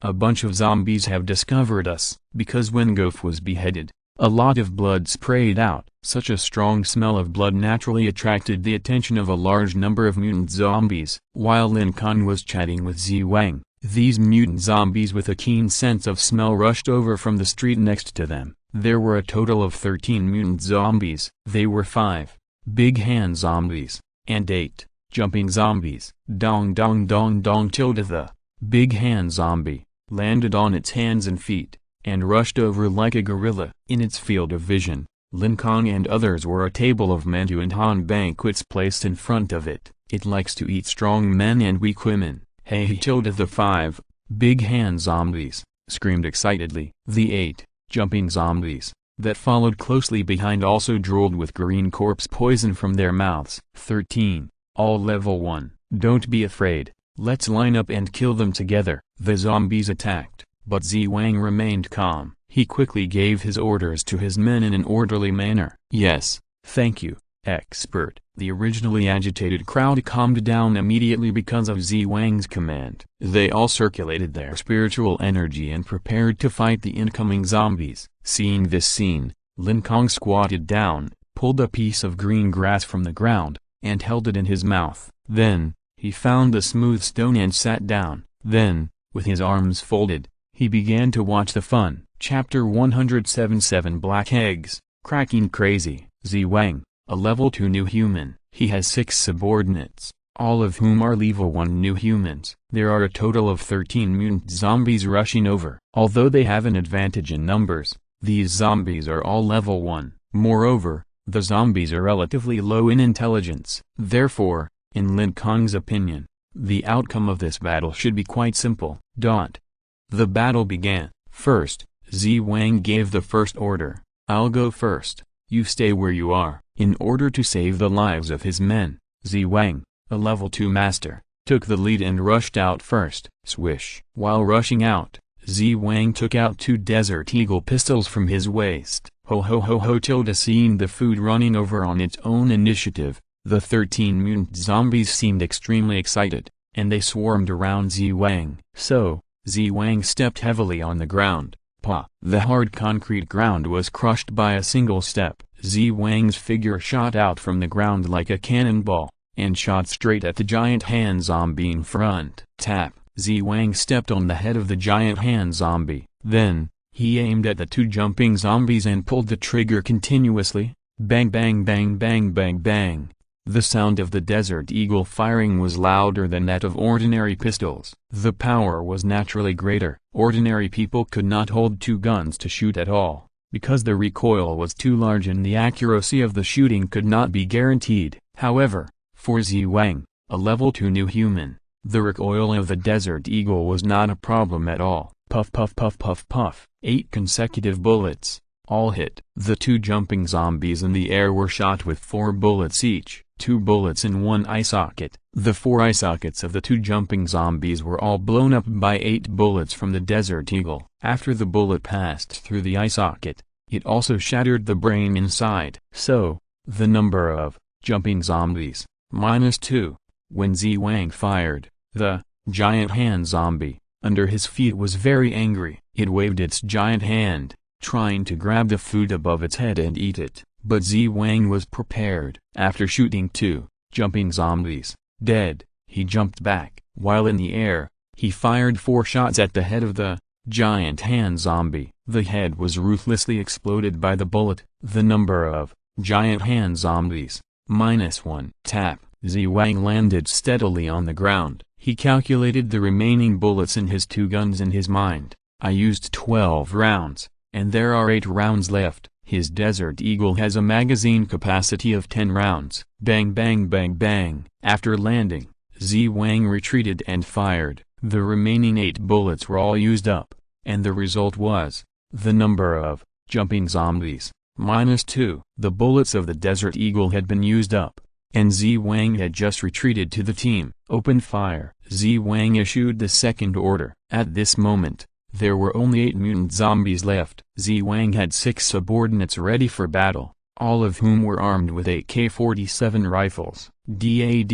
A bunch of zombies have discovered us. Because when Goff was beheaded, a lot of blood sprayed out. Such a strong smell of blood naturally attracted the attention of a large number of mutant zombies. While Lin Kong was chatting with Zi Wang, these mutant zombies with a keen sense of smell rushed over from the street next to them. There were a total of 13 mutant zombies. They were 5 big hand zombies, and 8 jumping zombies. Dong. The big hand zombie landed on its hands and feet, and rushed over like a gorilla. In its field of vision, Lin Kong and others were a table of mandu and han banquets placed in front of it. It likes to eat strong men and weak women. Hey. The 5 big hand zombies screamed excitedly. The 8 jumping zombies that followed closely behind also drooled with green corpse poison from their mouths. 13, all level 1. Don't be afraid, let's line up and kill them together. The zombies attacked, but Zi Wang remained calm. He quickly gave his orders to his men in an orderly manner. Yes, thank you, expert. The originally agitated crowd calmed down immediately because of Zi Wang's command. They all circulated their spiritual energy and prepared to fight the incoming zombies. Seeing this scene, Lin Kong squatted down, pulled a piece of green grass from the ground, and held it in his mouth. Then, he found a smooth stone and sat down. Then, with his arms folded, he began to watch the fun. Chapter 177 Black Eggs, Cracking Crazy. Zi Wang, a level 2 new human. He has 6 subordinates, all of whom are level 1 new humans. There are a total of 13 mutant zombies rushing over. Although they have an advantage in numbers, these zombies are all level 1. Moreover, the zombies are relatively low in intelligence. Therefore, in Lin Kong's opinion, the outcome of this battle should be quite simple. The battle began. First, Zi Wang gave the first order. I'll go first, you stay where you are. In order to save the lives of his men, Zi Wang, a level 2 master, took the lead and rushed out first. Swish. While rushing out, Zi Wang took out 2 Desert Eagle pistols from his waist. Seeing the food running over on its own initiative, The 13 mutant zombies seemed extremely excited, and they swarmed around Ziwang. So, Ziwang stepped heavily on the ground. Pa! The hard concrete ground was crushed by a single step. Ziwang's figure shot out from the ground like a cannonball, and shot straight at the giant hand zombie in front. Tap! Ziwang stepped on the head of the giant hand zombie. Then, he aimed at the two jumping zombies and pulled the trigger continuously. Bang bang bang bang bang bang. The sound of the Desert Eagle firing was louder than that of ordinary pistols. The power was naturally greater. Ordinary people could not hold two guns to shoot at all, because the recoil was too large and the accuracy of the shooting could not be guaranteed. However, for Ziwang, a level 2 new human, the recoil of the Desert Eagle was not a problem at all. Puff puff puff puff puff. 8 consecutive bullets, all hit. The two jumping zombies in the air were shot with 4 bullets each, 2 bullets in one eye socket. The 4 eye sockets of the two jumping zombies were all blown up by 8 bullets from the Desert Eagle. After the bullet passed through the eye socket, it also shattered the brain inside. So, the number of jumping zombies, -2. When Ziwang fired, the giant hand zombie, under his feet was very angry. It waved its giant hand, trying to grab the food above its head and eat it. But Ziwang was prepared. After shooting 2 jumping zombies dead, he jumped back. While in the air, he fired 4 shots at the head of the giant hand zombie. The head was ruthlessly exploded by the bullet. The number of giant hand zombies, -1. Tap! Ziwang landed steadily on the ground. He calculated the remaining bullets in his 2 guns in his mind. I used 12 rounds, and there are 8 rounds left. His Desert Eagle has a magazine capacity of 10 rounds. Bang bang bang bang. After landing, Ziwang retreated and fired. The remaining 8 bullets were all used up, and the result was, the number of jumping zombies, -2. The bullets of the Desert Eagle had been used up, and Ziwang had just retreated to the team. Open fire. Ziwang issued the second order. At this moment, there were only 8 mutant zombies left. Ziwang had 6 subordinates ready for battle, all of whom were armed with AK-47 rifles. Da.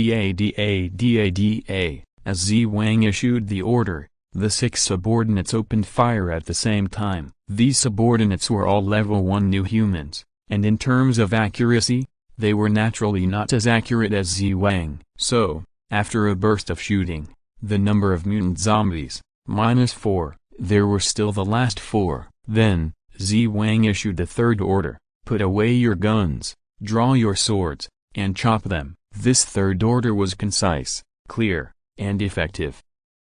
As Ziwang issued the order, the 6 subordinates opened fire at the same time. These subordinates were all level 1 new humans, and in terms of accuracy, they were naturally not as accurate as Ziwang. So, after a burst of shooting, the number of mutant zombies, -4, there were still the last 4. Then, Ziwang issued the third order: put away your guns, draw your swords, and chop them. This third order was concise, clear, and effective.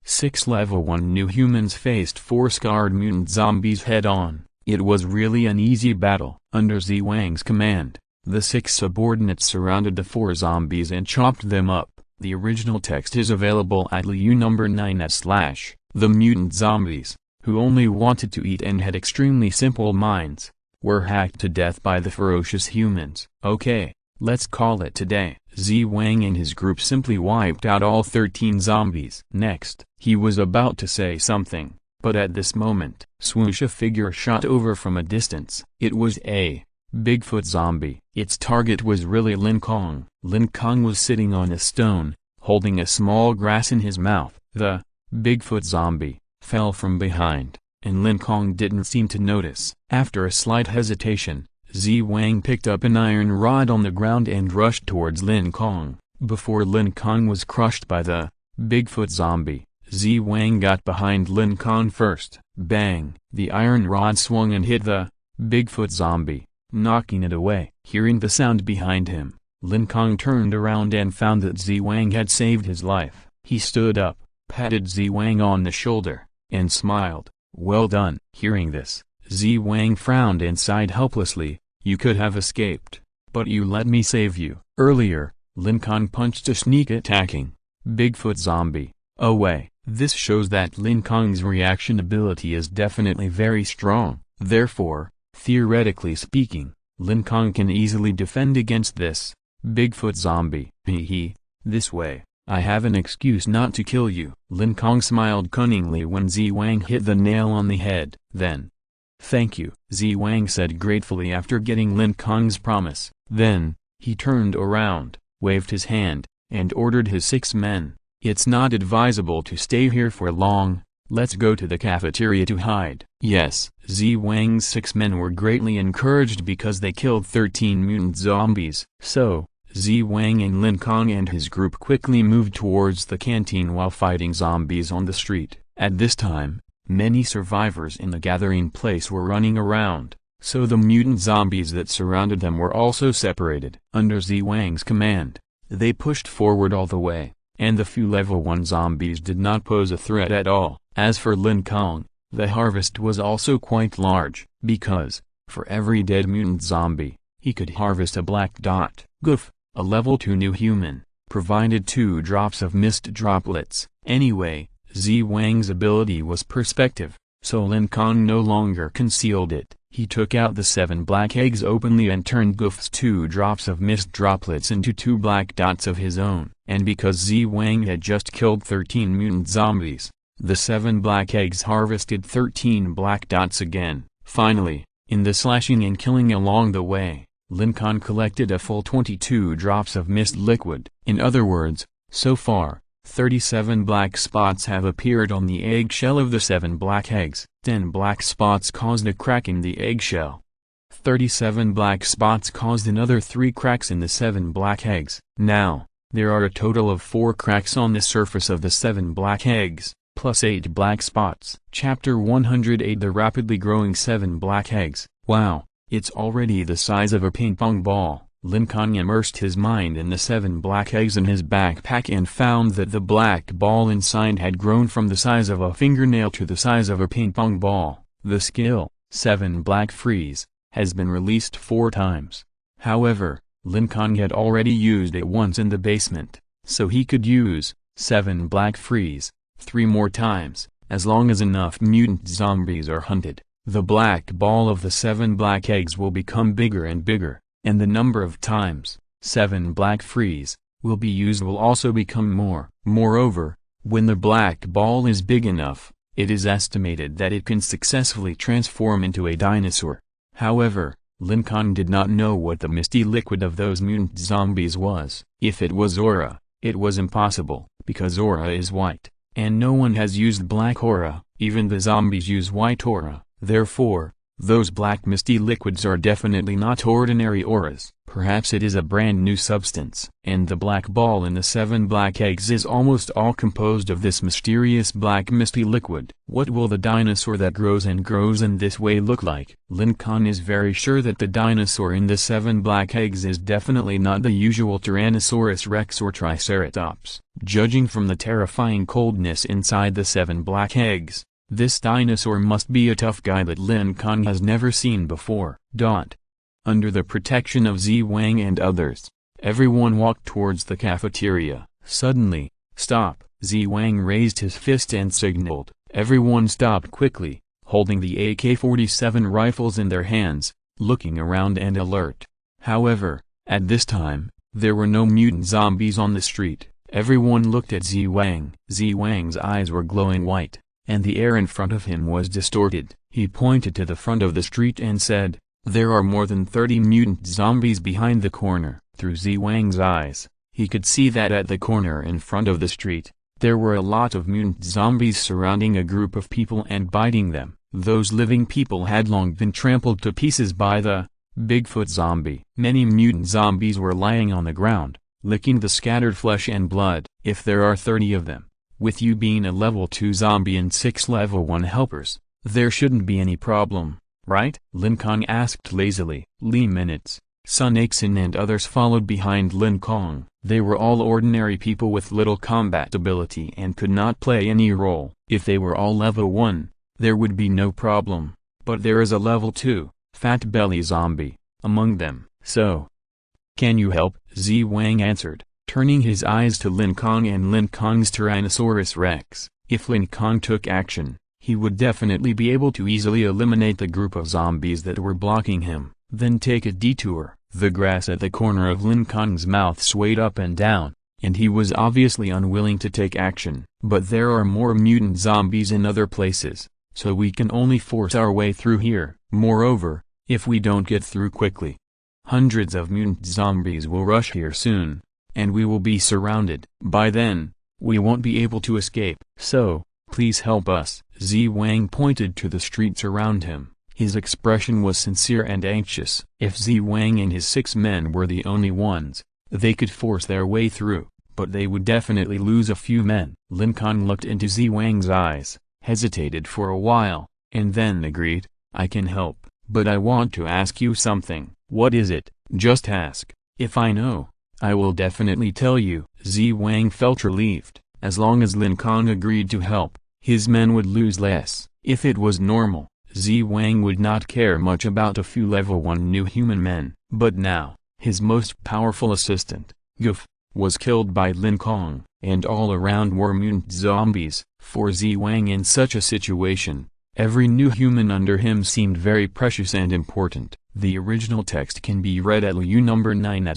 6 level 1 new humans faced 4 scarred mutant zombies head-on. It was really an easy battle. Under Ziwang's command, the 6 subordinates surrounded the 4 zombies and chopped them up. The original text is available at Liu number 9/. The mutant zombies, who only wanted to eat and had extremely simple minds, were hacked to death by the ferocious humans. Okay, let's call it today. Ziwang and his group simply wiped out all 13 zombies. Next, he was about to say something, but at this moment, swoosh, a figure shot over from a distance. It was a Bigfoot zombie. Its target was really Lin Kong. Lin Kong was sitting on a stone, holding a small grass in his mouth. The Bigfoot zombie fell from behind, and Lin Kong didn't seem to notice. After a slight hesitation, Ziwang picked up an iron rod on the ground and rushed towards Lin Kong. Before Lin Kong was crushed by the Bigfoot zombie, Ziwang got behind Lin Kong first. Bang! The iron rod swung and hit the Bigfoot zombie, knocking it away. Hearing the sound behind him, Lin Kong turned around and found that Ziwang had saved his life. He stood up, patted Ziwang on the shoulder, and smiled. Well done. Hearing this, Ziwang frowned and sighed helplessly. You could have escaped, but you let me save you. Earlier, Lin Kong punched a sneak-attacking Bigfoot zombie away. This shows that Lin Kong's reaction ability is definitely very strong. Therefore, theoretically speaking, Lin Kong can easily defend against this Bigfoot zombie. This way, I have an excuse not to kill you. Lin Kong smiled cunningly when Ziwang hit the nail on the head. Then, thank you, Ziwang said gratefully after getting Lin Kong's promise. Then, he turned around, waved his hand, and ordered his 6 men, "It's not advisable to stay here for long, let's go to the cafeteria to hide." Yes, Zi Wang's 6 men were greatly encouraged because they killed 13 mutant zombies. So, Zi Wang and Lin Kong and his group quickly moved towards the canteen while fighting zombies on the street. At this time, many survivors in the gathering place were running around, so the mutant zombies that surrounded them were also separated. Under Zi Wang's command, they pushed forward all the way, and the few level 1 zombies did not pose a threat at all. As for Lin Kong, the harvest was also quite large, because, for every dead mutant zombie, he could harvest a black dot. Goof, a level 2 new human, provided 2 drops of mist droplets. Anyway, Zi Wang's ability was perspective, so Lin Kong no longer concealed it. He took out the 7 black eggs openly and turned Goof's 2 drops of mist droplets into 2 black dots of his own. And because Zi Wang had just killed 13 mutant zombies, the 7 black eggs harvested 13 black dots again. Finally, in the slashing and killing along the way, Lin Kong collected a full 22 drops of mist liquid. In other words, so far, 37 black spots have appeared on the eggshell of the 7 black eggs. 10 black spots caused a crack in the eggshell. 37 black spots caused another 3 cracks in the 7 black eggs. Now, there are a total of 4 cracks on the surface of the 7 black eggs, plus 8 black spots. Chapter 108 The rapidly growing 7 black eggs. Wow, it's already the size of a ping-pong ball. Lin Kong immersed his mind in the 7 black eggs in his backpack and found that the black ball inside had grown from the size of a fingernail to the size of a ping-pong ball. The skill, 7 black freeze, has been released 4 times. However, Lin Kong had already used it once in the basement, so he could use 7 black freeze 3 more times, as long as enough mutant zombies are hunted. The black ball of the 7 black eggs will become bigger and bigger, and the number of times 7 black freeze will be used will also become more. Moreover, when the black ball is big enough, it is estimated that it can successfully transform into a dinosaur. However, Lin Kong did not know what the misty liquid of those mutant zombies was. If it was aura, it was impossible, because aura is white, and no one has used black aura. Even the zombies use white aura. Therefore, those black misty liquids are definitely not ordinary auras. Perhaps it is a brand new substance. And the black ball in the 7 black eggs is almost all composed of this mysterious black misty liquid. What will the dinosaur that grows and grows in this way look like? Lin Kong is very sure that the dinosaur in the 7 black eggs is definitely not the usual Tyrannosaurus rex or Triceratops. Judging from the terrifying coldness inside the 7 black eggs, this dinosaur must be a tough guy that Lin Kong has never seen before. Under the protection of Zi Wang and others, everyone walked towards the cafeteria. Suddenly, "Stop!" Zi Wang raised his fist and signaled. Everyone stopped quickly, holding the AK-47 rifles in their hands, looking around and alert. However, at this time, there were no mutant zombies on the street. Everyone looked at Zi Wang. Zi Wang's eyes were glowing white, and the air in front of him was distorted. He pointed to the front of the street and said, "There are more than 30 mutant zombies behind the corner." Through Zi Wang's eyes, he could see that at the corner in front of the street, there were a lot of mutant zombies surrounding a group of people and biting them. Those living people had long been trampled to pieces by the Bigfoot zombie. Many mutant zombies were lying on the ground, licking the scattered flesh and blood. If there are 30 of them, with you being a level 2 zombie and 6 level 1 helpers, there shouldn't be any problem, right? Lin Kong asked lazily. Li Minutes, Sun Aixin and others followed behind Lin Kong. They were all ordinary people with little combat ability and could not play any role. If they were all level 1, there would be no problem, but there is a level 2, fat belly zombie, among them. So, can you help? Zi Wang answered, turning his eyes to Lin Kong and Lin Kong's Tyrannosaurus rex. If Lin Kong took action, he would definitely be able to easily eliminate the group of zombies that were blocking him. Then take a detour. The grass at the corner of Lin Kong's mouth swayed up and down, and he was obviously unwilling to take action. But there are more mutant zombies in other places, so we can only force our way through here. Moreover, if we don't get through quickly, hundreds of mutant zombies will rush here soon, and we will be surrounded. By then, we won't be able to escape. So, please help us." Zi Wang pointed to the streets around him. His expression was sincere and anxious. If Zi Wang and his 6 men were the only ones, they could force their way through, but they would definitely lose a few men. Lin Kong looked into Zi Wang's eyes, hesitated for a while, and then agreed, "I can help, but I want to ask you something." "What is it?" "Just ask. If I know, I will definitely tell you." Zi Wang felt relieved. As long as Lin Kong agreed to help, his men would lose less. If it was normal, Zi Wang would not care much about a few level 1 new human men. But now, his most powerful assistant, Goof, was killed by Lin Kong, and all around were mutant zombies. For Zi Wang in such a situation, every new human under him seemed very precious and important. The original text can be read at LU number 9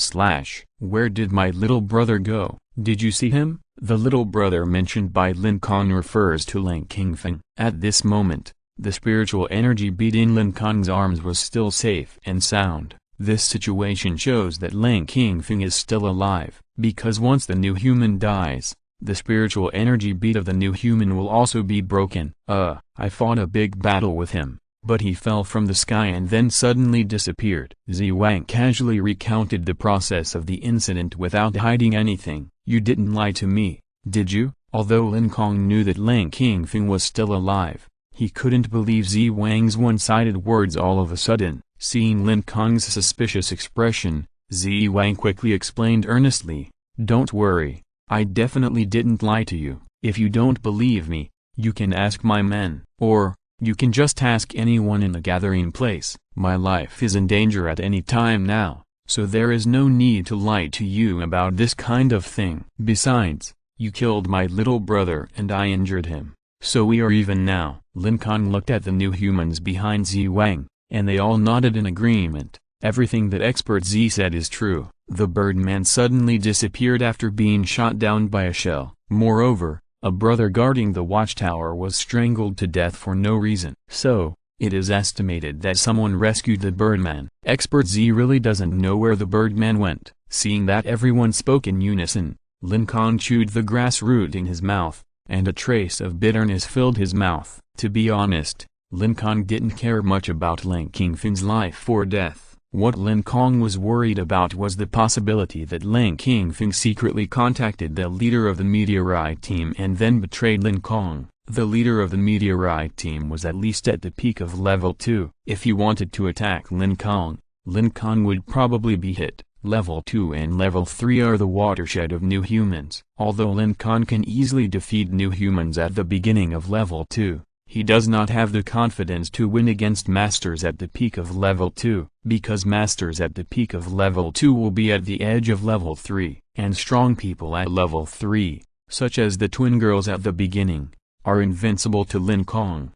/ "Where did my little brother go? Did you see him?" The little brother mentioned by Lin Kong refers to Lin Kingfeng. At this moment, the spiritual energy beat in Lin Kong's arms was still safe and sound. This situation shows that Lin Kingfeng is still alive, because once the new human dies, the spiritual energy beat of the new human will also be broken. I fought a big battle with him, but he fell from the sky and then suddenly disappeared." Zi Wang casually recounted the process of the incident without hiding anything. "You didn't lie to me, did you?" Although Lin Kong knew that Lin Kingfeng was still alive, he couldn't believe Zi Wang's one-sided words all of a sudden. Seeing Lin Kong's suspicious expression, Zi Wang quickly explained earnestly, "Don't worry, I definitely didn't lie to you. If you don't believe me, you can ask my men, or you can just ask anyone in the gathering place. My life is in danger at any time now, so there is no need to lie to you about this kind of thing. Besides, you killed my little brother and I injured him, so we are even now." Lin Kong looked at the new humans behind Zi Wang, and they all nodded in agreement. Everything that expert Zi said is true. The Birdman suddenly disappeared after being shot down by a shell. Moreover, a brother guarding the watchtower was strangled to death for no reason. So, it is estimated that someone rescued the Birdman. Expert Z really doesn't know where the Birdman went. Seeing that everyone spoke in unison, Lin Kong chewed the grass root in his mouth, and a trace of bitterness filled his mouth. To be honest, Lin Kong didn't care much about Lin Kingfeng's life or death. What Lin Kong was worried about was the possibility that Lin Kingfeng secretly contacted the leader of the meteorite team and then betrayed Lin Kong. The leader of the meteorite team was at least at the peak of level 2. If he wanted to attack Lin Kong would probably be hit. Level 2 and level 3 are the watershed of new humans. Although Lin Kong can easily defeat new humans at the beginning of level 2, he does not have the confidence to win against masters at the peak of level 2, because masters at the peak of level 2 will be at the edge of level 3, and strong people at level 3, such as the twin girls at the beginning, are invincible to Lin Kong.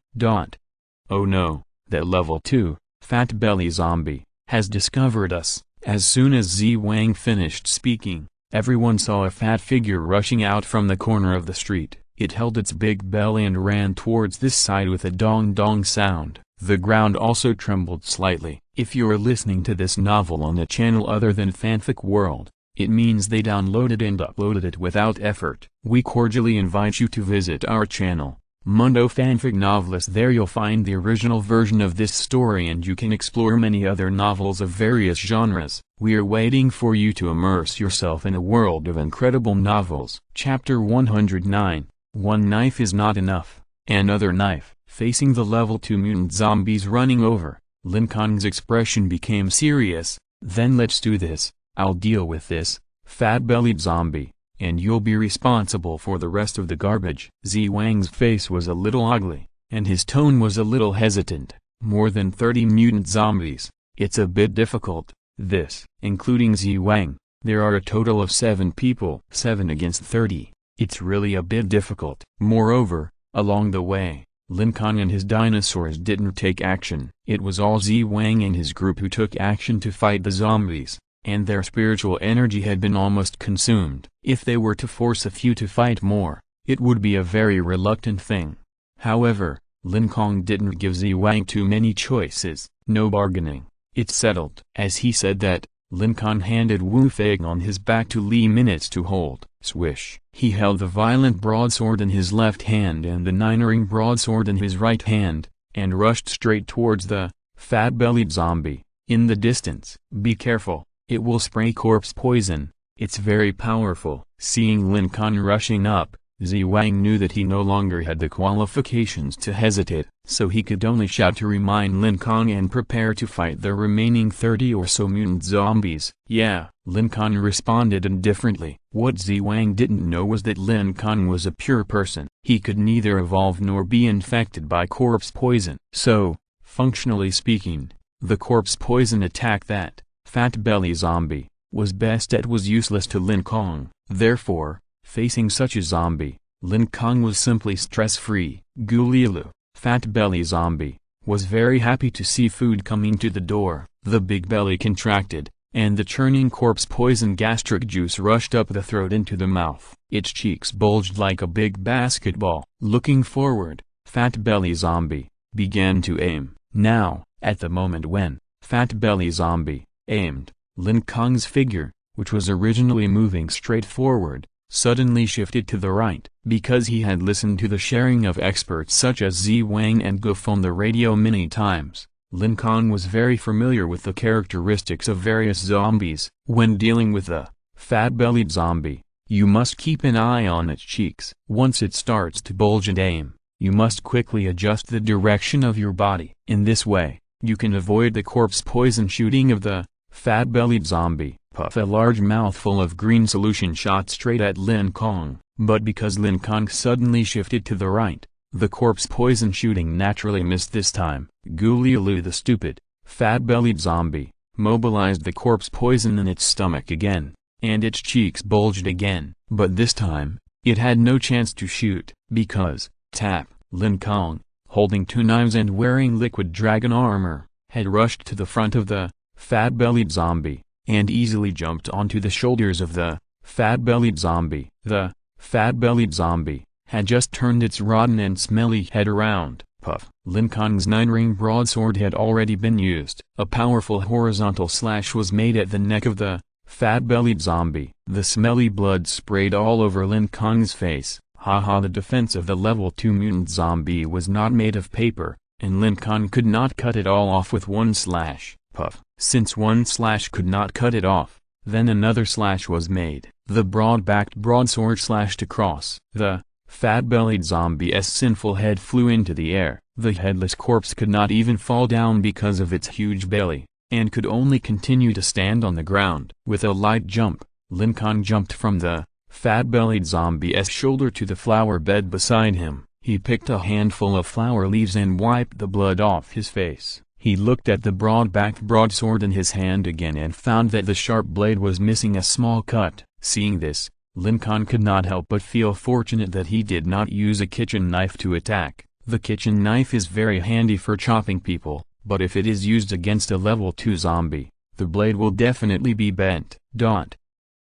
Oh no, that level 2, Fat Belly Zombie, has discovered us. As soon as Zi Wang finished speaking, everyone saw a fat figure rushing out from the corner of the street. It held its big belly and ran towards this side with a dong-dong sound. The ground also trembled slightly. If you are listening to this novel on a channel other than Fanfic World, it means they downloaded and uploaded it without effort. We cordially invite you to visit our channel, Mundo Fanfic Novelist. There you'll find the original version of this story and you can explore many other novels of various genres. We are waiting for you to immerse yourself in a world of incredible novels. Chapter 109. One knife is not enough. Another knife. Facing the level 2 mutant zombies running over, Lin Kong's expression became serious. Then let's do this. I'll deal with this fat-bellied zombie, and you'll be responsible for the rest of the garbage. Zi Wang's face was a little ugly, and his tone was a little hesitant. More than 30 mutant zombies. It's a bit difficult, this. Including Zi Wang, there are a total of 7 people. 7 against 30. It's really a bit difficult. Moreover, along the way, Lin Kong and his dinosaurs didn't take action. It was all Zi Wang and his group who took action to fight the zombies, and their spiritual energy had been almost consumed. If they were to force a few to fight more, it would be a very reluctant thing. However, Lin Kong didn't give Zi Wang too many choices. No bargaining. It's settled. As he said that, Lin Kong handed Wu Feng on his back to Li Minutes to hold. Swish! He held the violent broadsword in his left hand and the nine-ring broadsword in his right hand, and rushed straight towards the fat-bellied zombie. In the distance, "Be careful, it will spray corpse poison, it's very powerful." Seeing Lin Kong rushing up, Zi Wang knew that he no longer had the qualifications to hesitate, so he could only shout to remind Lin Kong and prepare to fight the remaining 30 or so mutant zombies. "Yeah," Lin Kong responded indifferently. What Zi Wang didn't know was that Lin Kong was a pure person. He could neither evolve nor be infected by corpse poison. So, functionally speaking, the corpse poison attack that fat belly zombie was best at was useless to Lin Kong. Therefore, facing such a zombie, Lin Kong was simply stress-free. Gulielu, fat belly zombie, was very happy to see food coming to the door. The big belly contracted, and the churning corpse poison gastric juice rushed up the throat into the mouth. Its cheeks bulged like a big basketball. Looking forward, fat belly zombie began to aim. Now, at the moment when fat belly zombie aimed, Lin Kong's figure, which was originally moving straight forward, suddenly shifted to the right. Because he had listened to the sharing of experts such as Zi Wang and Goof on the radio many times, Lin Kong was very familiar with the characteristics of various zombies. When dealing with a fat-bellied zombie, you must keep an eye on its cheeks. Once it starts to bulge and aim, you must quickly adjust the direction of your body. In this way, you can avoid the corpse poison shooting of the fat-bellied zombie. Puff! A large mouthful of green solution shot straight at Lin Kong, but because Lin Kong suddenly shifted to the right, the corpse poison shooting naturally missed this time. Gulielu, the stupid, fat-bellied zombie, mobilized the corpse poison in its stomach again, and its cheeks bulged again. But this time, it had no chance to shoot, because, tap, Lin Kong, holding two knives and wearing liquid dragon armor, had rushed to the front of the fat-bellied zombie, and easily jumped onto the shoulders of the fat-bellied zombie. The fat-bellied zombie had just turned its rotten and smelly head around. Puff! Lin Kong's nine-ring broadsword had already been used. A powerful horizontal slash was made at the neck of the fat-bellied zombie. The smelly blood sprayed all over Lin Kong's face. Haha! The defense of the level 2 mutant zombie was not made of paper, and Lin Kong could not cut it all off with one slash. Puff! Since one slash could not cut it off, then another slash was made. The broad-backed broadsword slashed across. The fat-bellied zombie's sinful head flew into the air. The headless corpse could not even fall down because of its huge belly, and could only continue to stand on the ground. With a light jump, Lin Kong jumped from the fat-bellied zombie's shoulder to the flower bed beside him. He picked a handful of flower leaves and wiped the blood off his face. He looked at the broad-backed broadsword in his hand again and found that the sharp blade was missing a small cut. Seeing this, Lin Kong could not help but feel fortunate that he did not use a kitchen knife to attack. The kitchen knife is very handy for chopping people, but if it is used against a level 2 zombie, the blade will definitely be bent.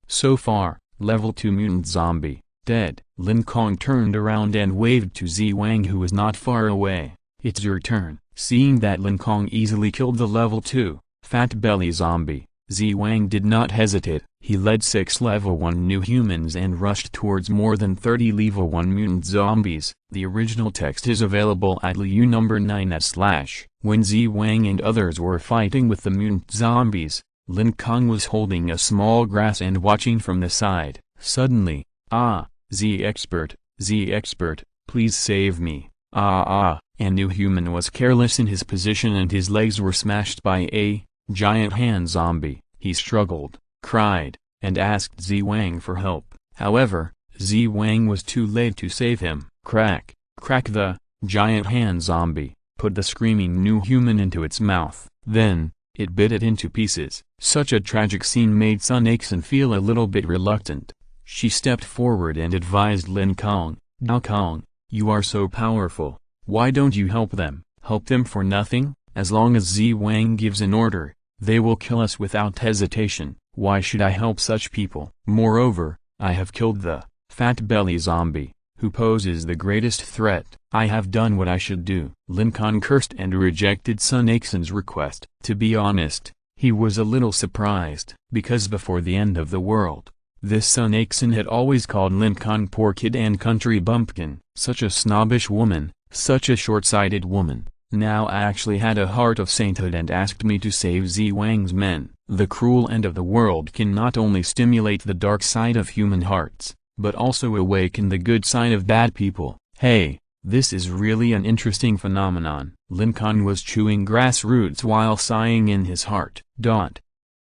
So far, level 2 mutant zombie, dead. Lin Kong turned around and waved to Zi Wang, who was not far away. "It's your turn." Seeing that Lin Kong easily killed the level 2 fat belly zombie, Zi Wang did not hesitate. He led 6 level 1 new humans and rushed towards more than 30 level 1 mutant zombies. The original text is available at LU number 9/. When Zi Wang and others were fighting with the mutant zombies, Lin Kong was holding a small grass and watching from the side. Suddenly, "Ah, Z expert, please save me, a new human was careless in his position and his legs were smashed by a giant hand zombie. He struggled, cried, and asked Zi Wang for help. However, Zi Wang was too late to save him. Crack, crack! The giant hand zombie put the screaming new human into its mouth. Then, it bit it into pieces. Such a tragic scene made Sun Aixin feel a little bit reluctant. She stepped forward and advised Lin Kong, "Dao Kong, you are so powerful. Why don't you help them?" "Help them for nothing? As long as Zi Wang gives an order, they will kill us without hesitation. Why should I help such people? Moreover, I have killed the fat belly zombie, who poses the greatest threat. I have done what I should do." Lin Kong cursed and rejected Sun Aixin's request. To be honest, He was a little surprised, because before the end of the world, this Sun Axon had always called Lin Kong poor kid and country bumpkin. Such a snobbish woman, such a short-sighted woman, now actually had a heart of sainthood and asked me to save Wang's men. The cruel end of the world can not only stimulate the dark side of human hearts, but also awaken the good side of bad people. Hey, this is really an interesting phenomenon. Lin Kong was chewing grass roots while sighing in his heart.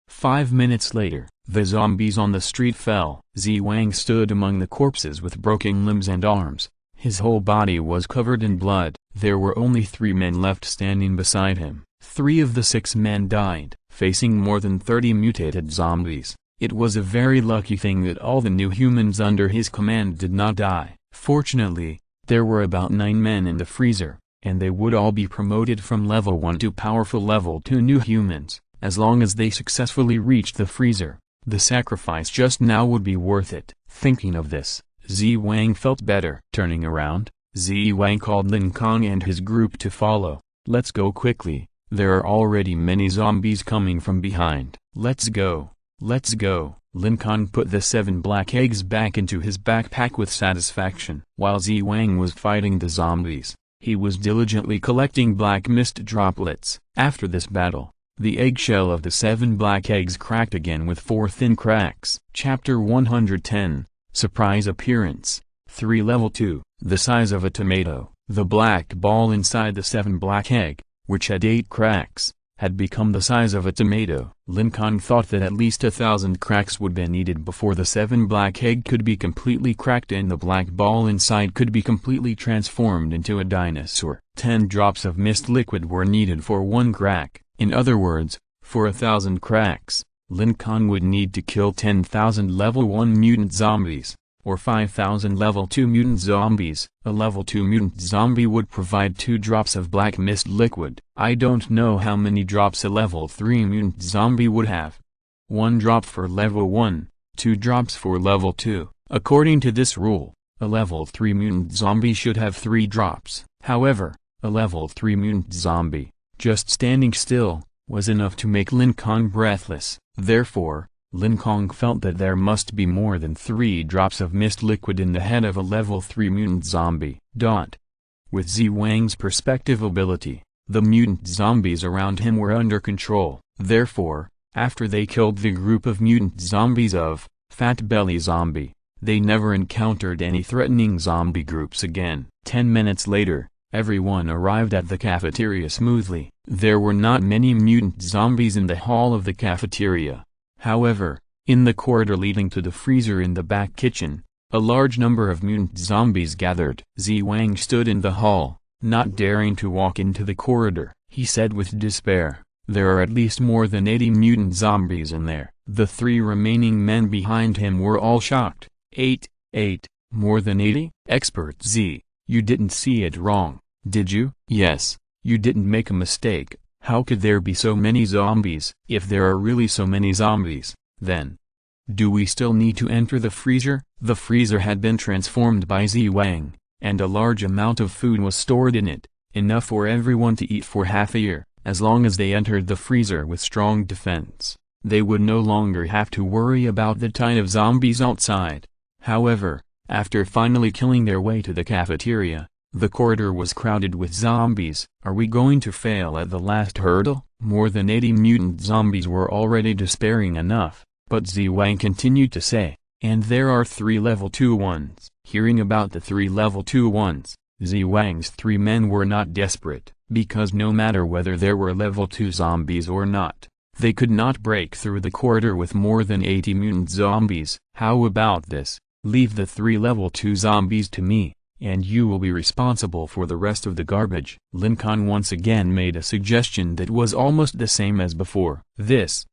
5 minutes later, the zombies on the street fell. Wang stood among the corpses with broken limbs and arms. His whole body was covered in blood. There were only 3 men left standing beside him. 3 of the 6 men died, facing more than 30 mutated zombies. It was a very lucky thing that all the new humans under his command did not die. Fortunately, there were about 9 men in the freezer, and they would all be promoted from level 1 to powerful level 2 new humans, as long as they successfully reached the freezer. The sacrifice just now would be worth it. Thinking of this, Wang felt better. Turning around, Wang called Lin Kong and his group to follow. Let's go quickly, there are already many zombies coming from behind. Let's go. Let's go. Lin Kong put the 7 black eggs back into his backpack with satisfaction. While Wang was fighting the zombies, he was diligently collecting black mist droplets. After this battle, the eggshell of the 7 black eggs cracked again with 4 thin cracks. Chapter 110, Surprise Appearance. 3 Level 2, the size of a tomato. The black ball inside the 7 black egg, which had 8 cracks, had become the size of a tomato. Lin Kong thought that at least 1,000 cracks would be needed before the 7 black egg could be completely cracked and the black ball inside could be completely transformed into a dinosaur. 10 drops of mist liquid were needed for 1 crack. In other words, for 1,000 cracks, Lin Kong would need to kill 10,000 level 1 mutant zombies, or 5,000 level 2 mutant zombies. A level 2 mutant zombie would provide 2 drops of black mist liquid. I don't know how many drops a level 3 mutant zombie would have. 1 drop for level 1, 2 drops for level 2. According to this rule, a level 3 mutant zombie should have 3 drops. However, a level 3 mutant zombie, just standing still, was enough to make Lin Kong breathless. Therefore, Lin Kong felt that there must be more than 3 drops of mist liquid in the head of a level 3 mutant zombie. With Wang's perspective ability, the mutant zombies around him were under control. Therefore, after they killed the group of mutant zombies of Fat Belly Zombie, they never encountered any threatening zombie groups again. 10 minutes later, everyone arrived at the cafeteria smoothly. There were not many mutant zombies in the hall of the cafeteria. However, in the corridor leading to the freezer in the back kitchen, a large number of mutant zombies gathered. Wang stood in the hall, not daring to walk into the corridor. He said with despair, "There are at least more than 80 mutant zombies in there." The 3 remaining men behind him were all shocked. Eight, more than 80? Expert Z, you didn't see it wrong, did you? Yes, you didn't make a mistake. How could there be so many zombies? If there are really so many zombies, then do we still need to enter the freezer? The freezer had been transformed by Wang, and a large amount of food was stored in it, enough for everyone to eat for half a year. As long as they entered the freezer with strong defense, they would no longer have to worry about the tide of zombies outside. However, after finally killing their way to the cafeteria, the corridor was crowded with zombies. Are we going to fail at the last hurdle? More than 80 mutant zombies were already despairing enough, but Wang continued to say, "And there are 3 level 2 ones." Hearing about the 3 level 2 ones, Wang's 3 men were not desperate, because no matter whether there were level 2 zombies or not, they could not break through the corridor with more than 80 mutant zombies. How about this? Leave the 3 level 2 zombies to me, and you will be responsible for the rest of the garbage. Lin Kong once again made a suggestion that was almost the same as before. This.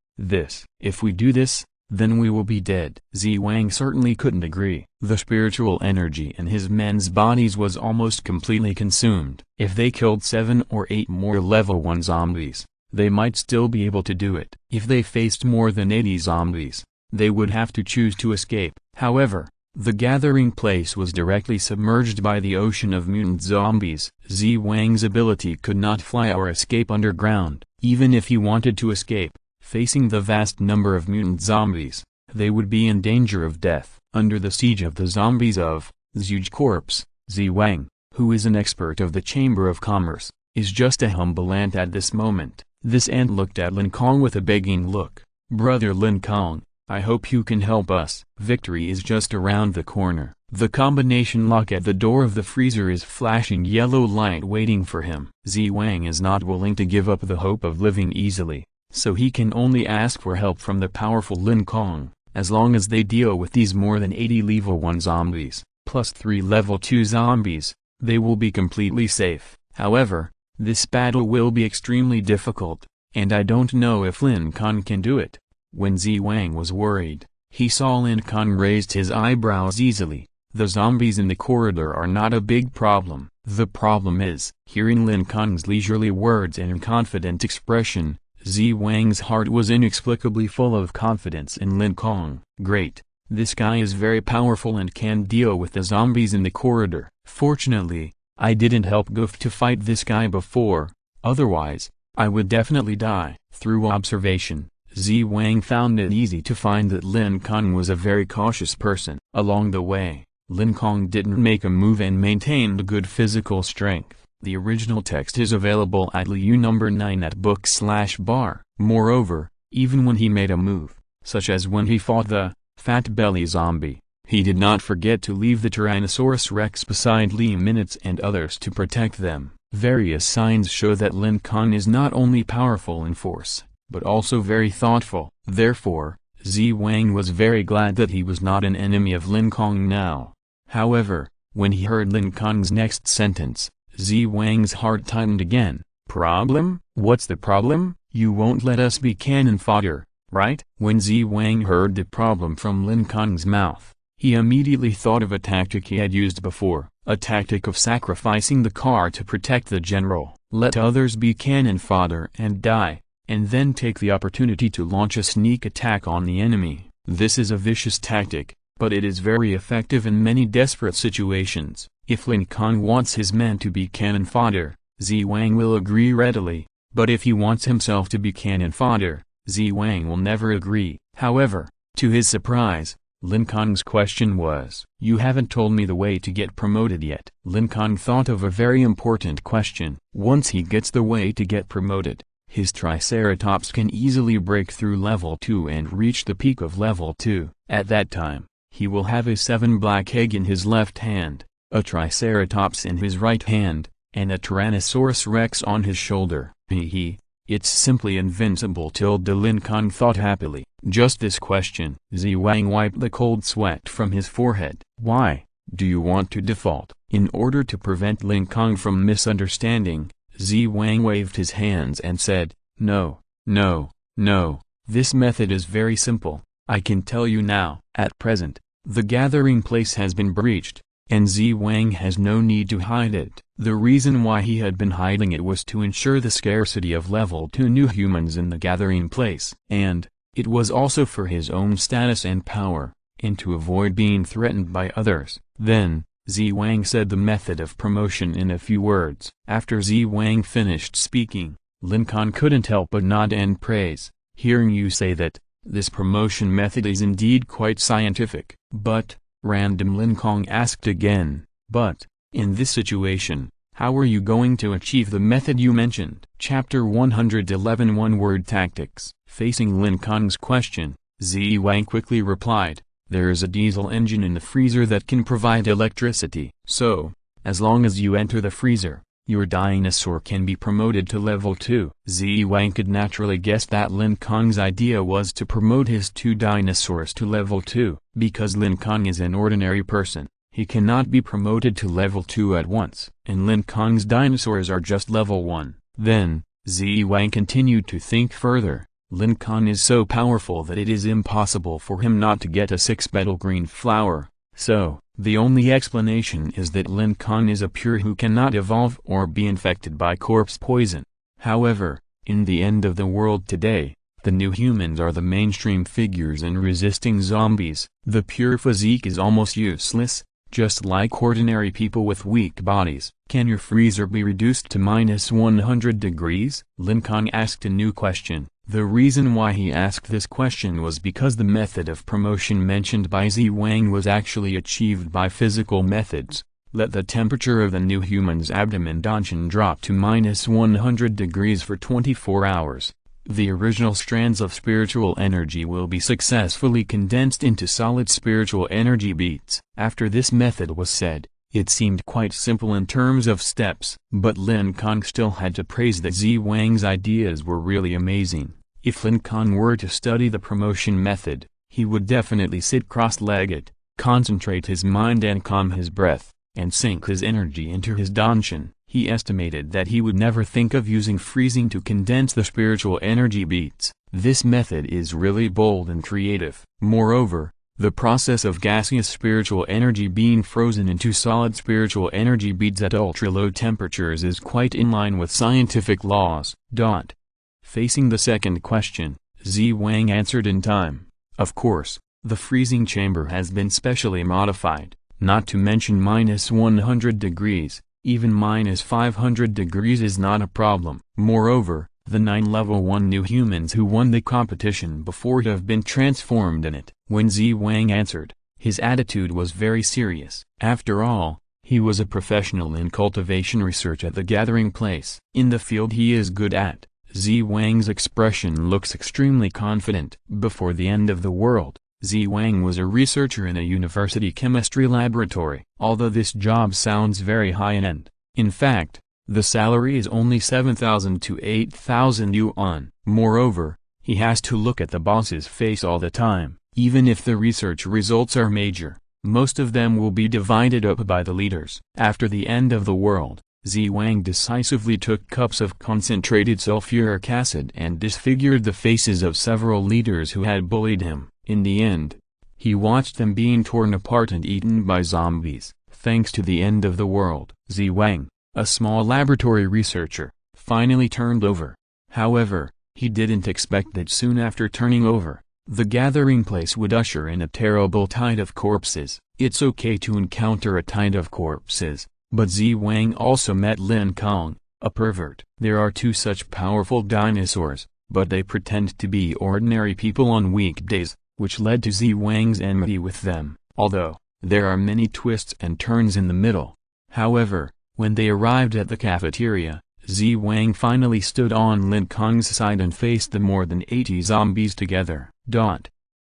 If we do this, then we will be dead. Wang certainly couldn't agree. The spiritual energy in his men's bodies was almost completely consumed. If they killed 7 or 8 more level 1 zombies, they might still be able to do it. If they faced more than 80 zombies, they would have to choose to escape. However, the gathering place was directly submerged by the ocean of mutant zombies. Wang's ability could not fly or escape underground. Even if he wanted to escape, Facing the vast number of mutant zombies, they would be in danger of death. Under the siege of the zombies of Zhuge Corpse, Zi Wang, who is an expert of the Chamber of Commerce, is just a humble ant at this moment. This ant looked at Lin Kong with a begging look. "Brother Lin Kong, I hope you can help us. Victory is just around the corner." The combination lock at the door of the freezer is flashing yellow light waiting for him. Zi Wang is not willing to give up the hope of living easily, so he can only ask for help from the powerful Lin Kong. As long as they deal with these more than 80 level 1 zombies, plus 3 level 2 zombies, they will be completely safe. However, this battle will be extremely difficult, and I don't know if Lin Kong can do it. When Zi Wang was worried, he saw Lin Kong raised his eyebrows easily. The zombies in the corridor are not a big problem. The problem is, hearing Lin Kong's leisurely words and confident expression, Zi Wang's heart was inexplicably full of confidence in Lin Kong. Great, this guy is very powerful and can deal with the zombies in the corridor. Fortunately, I didn't help Goof to fight this guy before, otherwise, I would definitely die. Through observation, Zi Wang found it easy to find that Lin Kong was a very cautious person. Along the way, Lin Kong didn't make a move and maintained good physical strength. The original text is available at Liu number 9 at book/bar. Moreover, even when he made a move, such as when he fought the fat belly zombie, he did not forget to leave the Tyrannosaurus Rex beside Li Minutes and others to protect them. Various signs show that Lin Kong is not only powerful in force, but also very thoughtful. Therefore, Zi Wang was very glad that he was not an enemy of Lin Kong now. However, when he heard Lin Kong's next sentence, Zi Wang's heart tightened again. "Problem? What's the problem? You won't let us be cannon fodder, right?" When Zi Wang heard the problem from Lin Kong's mouth, he immediately thought of a tactic he had used before, a tactic of sacrificing the car to protect the general. Let others be cannon fodder and die, and then take the opportunity to launch a sneak attack on the enemy. This is a vicious tactic, but it is very effective in many desperate situations. If Lin Kong wants his men to be cannon fodder, Zi Wang will agree readily, but if he wants himself to be cannon fodder, Zi Wang will never agree. However, to his surprise, Lin Kong's question was, "You haven't told me the way to get promoted yet." Lin Kong thought of a very important question. Once he gets the way to get promoted, his Triceratops can easily break through level 2 and reach the peak of level 2. At that time, he will have a 7 black egg in his left hand, a Triceratops in his right hand, and a Tyrannosaurus Rex on his shoulder. It's simply invincible. Lin Kong thought happily. Just this question. Zi Wang wiped the cold sweat from his forehead. "Why, do you want to default?" In order to prevent Lin Kong from misunderstanding, Zi Wang waved his hands and said, "No, no, no, this method is very simple, I can tell you now." At present, the gathering place has been breached, and Zi Wang has no need to hide it. The reason why he had been hiding it was to ensure the scarcity of level 2 new humans in the gathering place. And, it was also for his own status and power, and to avoid being threatened by others. Then, Zi Wang said the method of promotion in a few words. After Zi Wang finished speaking, Lin Kong couldn't help but nod and praise. "Hearing you say that, this promotion method is indeed quite scientific." "But," random Lin Kong asked again, "but, in this situation, how are you going to achieve the method you mentioned?" Chapter 111 One-Word Tactics. Facing Lin Kong's question, Zi Wang quickly replied, "There is a diesel engine in the freezer that can provide electricity. So, as long as you enter the freezer, your dinosaur can be promoted to level 2. Zi Wang could naturally guess that Lin Kong's idea was to promote his 2 dinosaurs to level 2. Because Lin Kong is an ordinary person, he cannot be promoted to level 2 at once. And Lin Kong's dinosaurs are just level 1. Then, Zi Wang continued to think further. Lin Kong is so powerful that it is impossible for him not to get a 6-petal green flower. So, the only explanation is that Lin Kong is a pure who cannot evolve or be infected by corpse poison. However, in the end of the world today, the new humans are the mainstream figures in resisting zombies. The pure physique is almost useless, just like ordinary people with weak bodies. Can your freezer be reduced to -100 degrees? Lin Kong asked a new question. The reason why he asked this question was because the method of promotion mentioned by Zi Wang was actually achieved by physical methods. Let the temperature of the new human's abdomen Danshan drop to -100 degrees for 24 hours. The original strands of spiritual energy will be successfully condensed into solid spiritual energy beats. After this method was said, it seemed quite simple in terms of steps, but Lin Kong still had to praise that Zi Wang's ideas were really amazing. If Lin Kong were to study the promotion method, he would definitely sit cross-legged, concentrate his mind and calm his breath, and sink his energy into his Danshan. He estimated that he would never think of using freezing to condense the spiritual energy beats. This method is really bold and creative. Moreover, the process of gaseous spiritual energy being frozen into solid spiritual energy beads at ultra-low temperatures is quite in line with scientific laws. Facing the second question, Zi Wang answered in time. Of course, the freezing chamber has been specially modified, not to mention -100 degrees. Even -500 degrees is not a problem. Moreover, the 9 level 1 new humans who won the competition before have been transformed in it. When Zi Wang answered, his attitude was very serious. After all, he was a professional in cultivation research at the gathering place. In the field he is good at, Zi Wang's expression looks extremely confident. Before the end of the world, Zi Wang was a researcher in a university chemistry laboratory. Although this job sounds very high-end, in fact, the salary is only 7,000 to 8,000 yuan. Moreover, he has to look at the boss's face all the time. Even if the research results are major, most of them will be divided up by the leaders. After the end of the world, Zi Wang decisively took cups of concentrated sulfuric acid and disfigured the faces of several leaders who had bullied him. In the end, he watched them being torn apart and eaten by zombies. Thanks to the end of the world, Zi Wang, a small laboratory researcher, finally turned over. However, he didn't expect that soon after turning over, the gathering place would usher in a terrible tide of corpses. It's okay to encounter a tide of corpses, but Zi Wang also met Lin Kong, a pervert. There are 2 such powerful dinosaurs, but they pretend to be ordinary people on weekdays, which led to Zi Wang's enmity with them, although there are many twists and turns in the middle. However, when they arrived at the cafeteria, Zi Wang finally stood on Lin Kong's side and faced the more than 80 zombies together.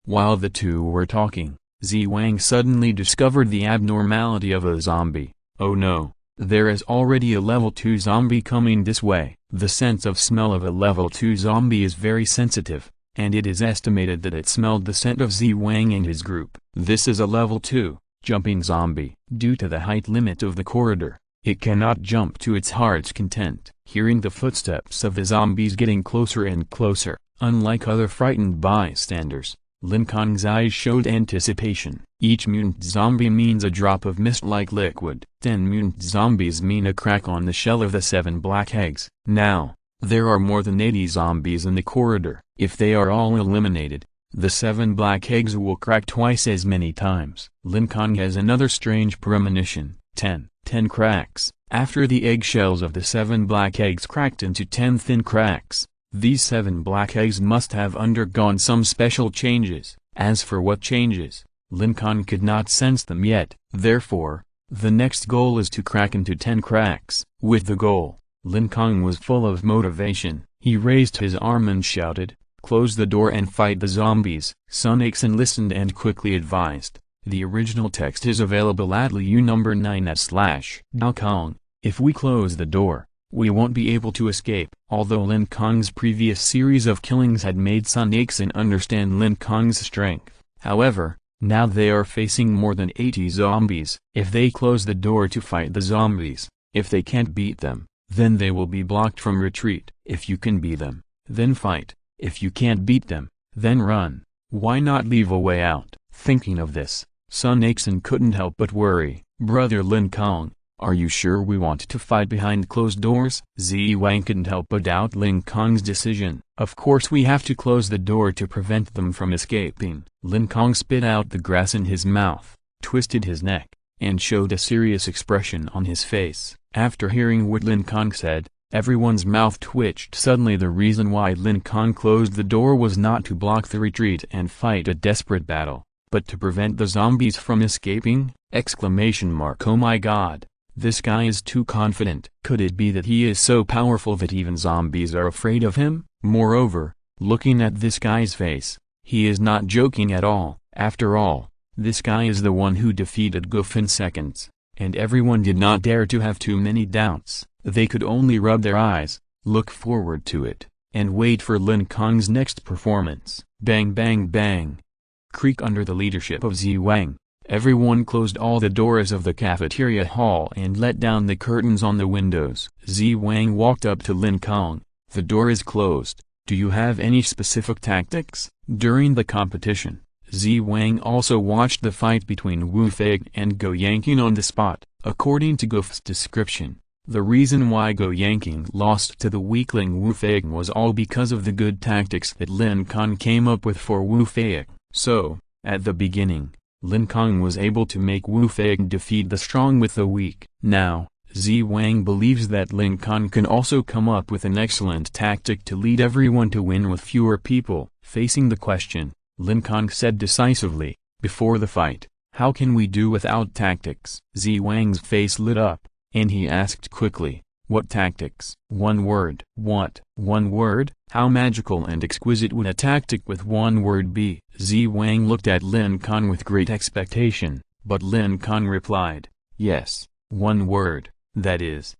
While the two were talking, Zi Wang suddenly discovered the abnormality of a zombie. Oh no, there is already a level 2 zombie coming this way. The sense of smell of a level 2 zombie is very sensitive, and it is estimated that it smelled the scent of Zi Wang and his group. This is a level 2, jumping zombie. Due to the height limit of the corridor, it cannot jump to its heart's content. Hearing the footsteps of the zombies getting closer and closer, unlike other frightened bystanders, Lin Kong's eyes showed anticipation. Each mutant zombie means a drop of mist-like liquid. 10 mutant zombies mean a crack on the shell of the 7 black eggs. Now, there are more than 80 zombies in the corridor. If they are all eliminated, the 7 black eggs will crack twice as many times. Lin Kong has another strange premonition. 10 cracks. After the eggshells of the 7 black eggs cracked into 10 thin cracks, these 7 black eggs must have undergone some special changes. As for what changes, Lin Kong could not sense them yet. Therefore, the next goal is to crack into 10 cracks. With the goal, Lin Kong was full of motivation. He raised his arm and shouted, "Close the door and fight the zombies." Sun Ixin listened and quickly advised. The original text is available at Liu number 9/. If we close the door, we won't be able to escape. Although Lin Kong's previous series of killings had made Sun Ixin understand Lin Kong's strength, however, now they are facing more than 80 zombies. If they close the door to fight the zombies, if they can't beat them, then they will be blocked from retreat. If you can beat them, then fight. If you can't beat them, then run. Why not leave a way out? Thinking of this, Sun Ixin couldn't help but worry. Brother Lin Kong, are you sure we want to fight behind closed doors? Zi Wang couldn't help but doubt Lin Kong's decision. Of course we have to close the door to prevent them from escaping. Lin Kong spit out the grass in his mouth, twisted his neck, and showed a serious expression on his face. After hearing what Lin Kong said, everyone's mouth twitched. Suddenly the reason why Lin Kong closed the door was not to block the retreat and fight a desperate battle, but to prevent the zombies from escaping! Oh my god, this guy is too confident. Could it be that he is so powerful that even zombies are afraid of him? Moreover, looking at this guy's face, he is not joking at all. After all, this guy is the one who defeated Goof in seconds, and everyone did not dare to have too many doubts. They could only rub their eyes, look forward to it, and wait for Lin Kong's next performance. Bang bang bang. Creak. Under the leadership of Zi Wang, everyone closed all the doors of the cafeteria hall and let down the curtains on the windows. Zi Wang walked up to Lin Kong. The door is closed. Do you have any specific tactics? During the competition, Zi Wang also watched the fight between Wu Fei and Go Yanqing on the spot. According to Goof's description, the reason why Go Yanqing lost to the weakling Wu Fei was all because of the good tactics that Lin Kong came up with for Wu Fei. So, at the beginning, Lin Kong was able to make Wu Fei defeat the strong with the weak. Now, Zi Wang believes that Lin Kong can also come up with an excellent tactic to lead everyone to win with fewer people. Facing the question, Lin Kong said decisively, before the fight, "How can we do without tactics?" Zi Wang's face lit up, and he asked quickly, "What tactics?" "One word." "What? One word? How magical and exquisite would a tactic with one word be?" Zi Wang looked at Lin Kong with great expectation, but Lin Kong replied, "Yes, one word, that is,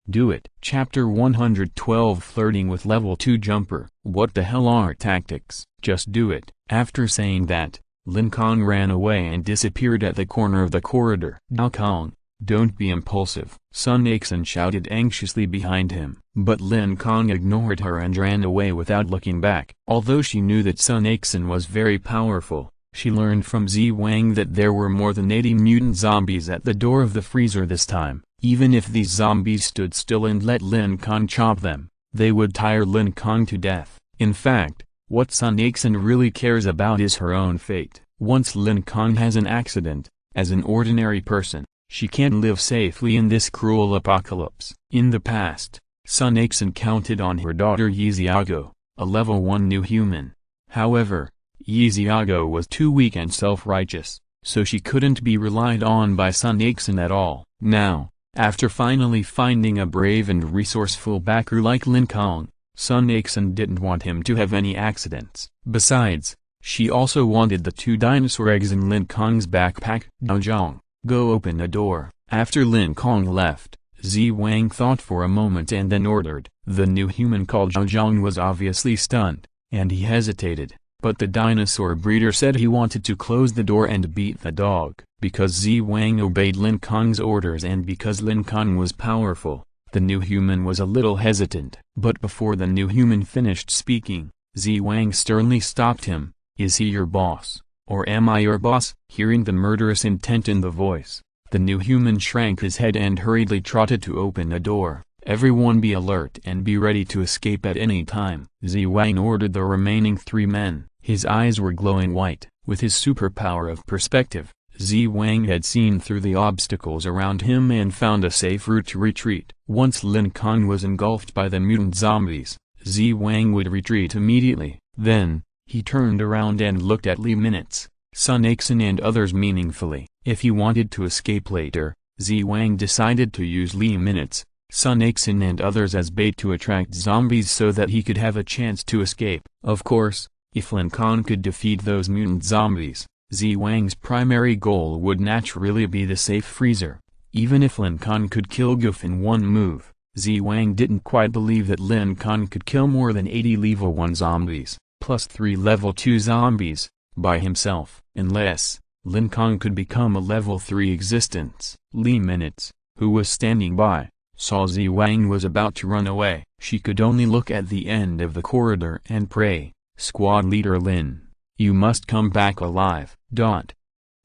do it." Chapter 112 Flirting with Level 2 Jumper. What the hell are tactics? Just do it. After saying that, Lin Kong ran away and disappeared at the corner of the corridor. "Now Kong, don't be impulsive," Sun Yixin shouted anxiously behind him. But Lin Kong ignored her and ran away without looking back. Although she knew that Sun Yixin was very powerful, she learned from Zi Wang that there were more than 80 mutant zombies at the door of the freezer this time. Even if these zombies stood still and let Lin Kong chop them, they would tire Lin Kong to death. In fact, what Sun Yixin really cares about is her own fate. Once Lin Kong has an accident, as an ordinary person, she can't live safely in this cruel apocalypse. In the past, Sun Yixin counted on her daughter Yixiago, a level 1 new human. However, Yixiago was too weak and self-righteous, so she couldn't be relied on by Sun Yixin at all. Now, after finally finding a brave and resourceful backer like Lin Kong, Sun Yixin didn't want him to have any accidents. Besides, she also wanted the 2 dinosaur eggs in Lin Kong's backpack. "Zhang, go open a door." After Lin Kong left, Zi Wang thought for a moment and then ordered. The new human called Zhang was obviously stunned, and he hesitated, but the dinosaur breeder said he wanted to close the door and beat the dog. Because Zi Wang obeyed Lin Kong's orders and because Lin Kong was powerful, the new human was a little hesitant. But before the new human finished speaking, Zi Wang sternly stopped him. "Is he your boss, or am I your boss?" Hearing the murderous intent in the voice, the new human shrank his head and hurriedly trotted to open a door. "Everyone be alert and be ready to escape at any time." Zi Wang ordered the remaining 3 men. His eyes were glowing white. With his superpower of perspective, Zi Wang had seen through the obstacles around him and found a safe route to retreat. Once Lin Kong was engulfed by the mutant zombies, Zi Wang would retreat immediately. Then, he turned around and looked at Li Minutes, Sun Yixin and others meaningfully. If he wanted to escape later, Zi Wang decided to use Li Minutes, Sun Yixin and others as bait to attract zombies so that he could have a chance to escape. Of course, if Lin Kong could defeat those mutant zombies, Zi Wang's primary goal would naturally be the safe freezer. Even if Lin Kong could kill Goof in one move, Zi Wang didn't quite believe that Lin Kong could kill more than 80 level 1 zombies, plus 3 level 2 zombies, by himself. Unless, Lin Kong could become a level 3 existence. Li Minutes, who was standing by, saw Zi Wang was about to run away. She could only look at the end of the corridor and pray, "Squad leader Lin, you must come back alive."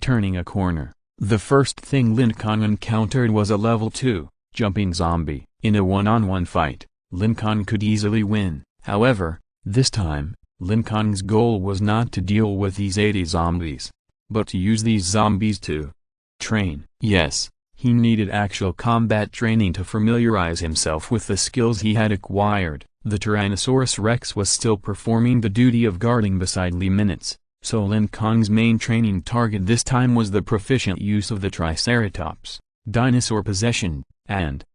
Turning a corner, the first thing Lin Kong encountered was a level 2, jumping zombie. In a one-on-one fight, Lin Kong could easily win. However, this time, Lin Kong's goal was not to deal with these 80 zombies, but to use these zombies to Train. Yes, he needed actual combat training to familiarize himself with the skills he had acquired. The Tyrannosaurus Rex was still performing the duty of guarding beside Li Minutes, so Lin Kong's main training target this time was the proficient use of the Triceratops, dinosaur possession, and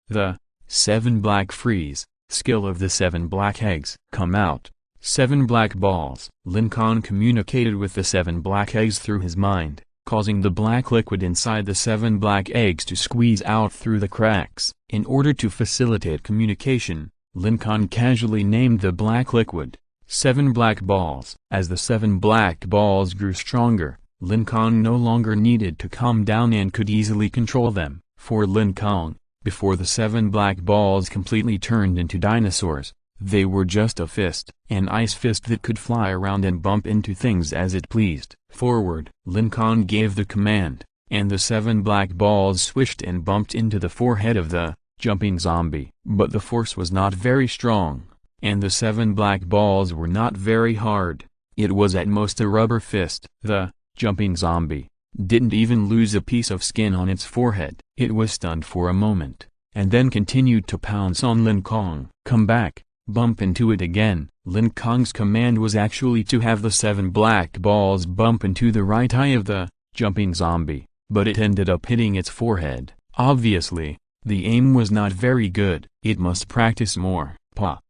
the 7 black freeze, skill of the 7 black eggs. Come out, 7 black balls. Lin Kong communicated with the 7 black eggs through his mind, causing the black liquid inside the 7 black eggs to squeeze out through the cracks. In order to facilitate communication, Lin Kong casually named the black liquid 7 black balls. As the 7 black balls grew stronger, Lin Kong no longer needed to calm down and could easily control them. For Lin Kong, before the 7 black balls completely turned into dinosaurs, they were just a fist, an ice fist that could fly around and bump into things as it pleased. Forward. Lin Kong gave the command, and the 7 black balls swished and bumped into the forehead of the jumping zombie. But the force was not very strong, and the 7 black balls were not very hard. It was at most a rubber fist. The jumping zombie didn't even lose a piece of skin on its forehead. It was stunned for a moment, and then continued to pounce on Lin Kong. Come back, bump into it again. Lin Kong's command was actually to have the 7 black balls bump into the right eye of the jumping zombie, but it ended up hitting its forehead. Obviously, the aim was not very good. It must practice more.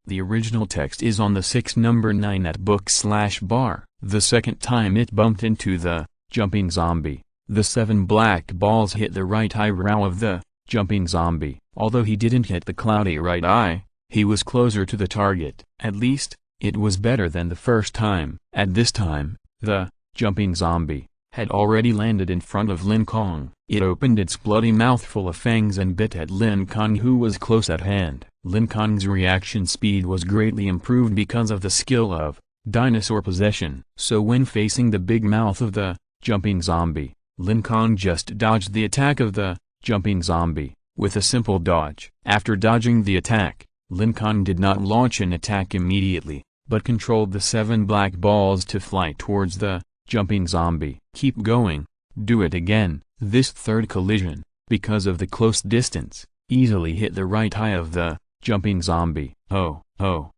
The original text is on the 6 number 9 at book/bar. The second time it bumped into the jumping zombie, the 7 black balls hit the right eyebrow of the jumping zombie. Although he didn't hit the cloudy right eye, he was closer to the target. At least, it was better than the first time. At this time, the jumping zombie had already landed in front of Lin Kong. It opened its bloody mouth full of fangs and bit at Lin Kong, who was close at hand. Lin Kong's reaction speed was greatly improved because of the skill of dinosaur possession. So when facing the big mouth of the jumping zombie, Lin Kong just dodged the attack of the jumping zombie with a simple dodge. After dodging the attack, Lin Kong did not launch an attack immediately, but controlled the 7 black balls to fly towards the jumping zombie. Keep going. Do it again. This third collision, because of the close distance, easily hit the right eye of the jumping zombie. Oh,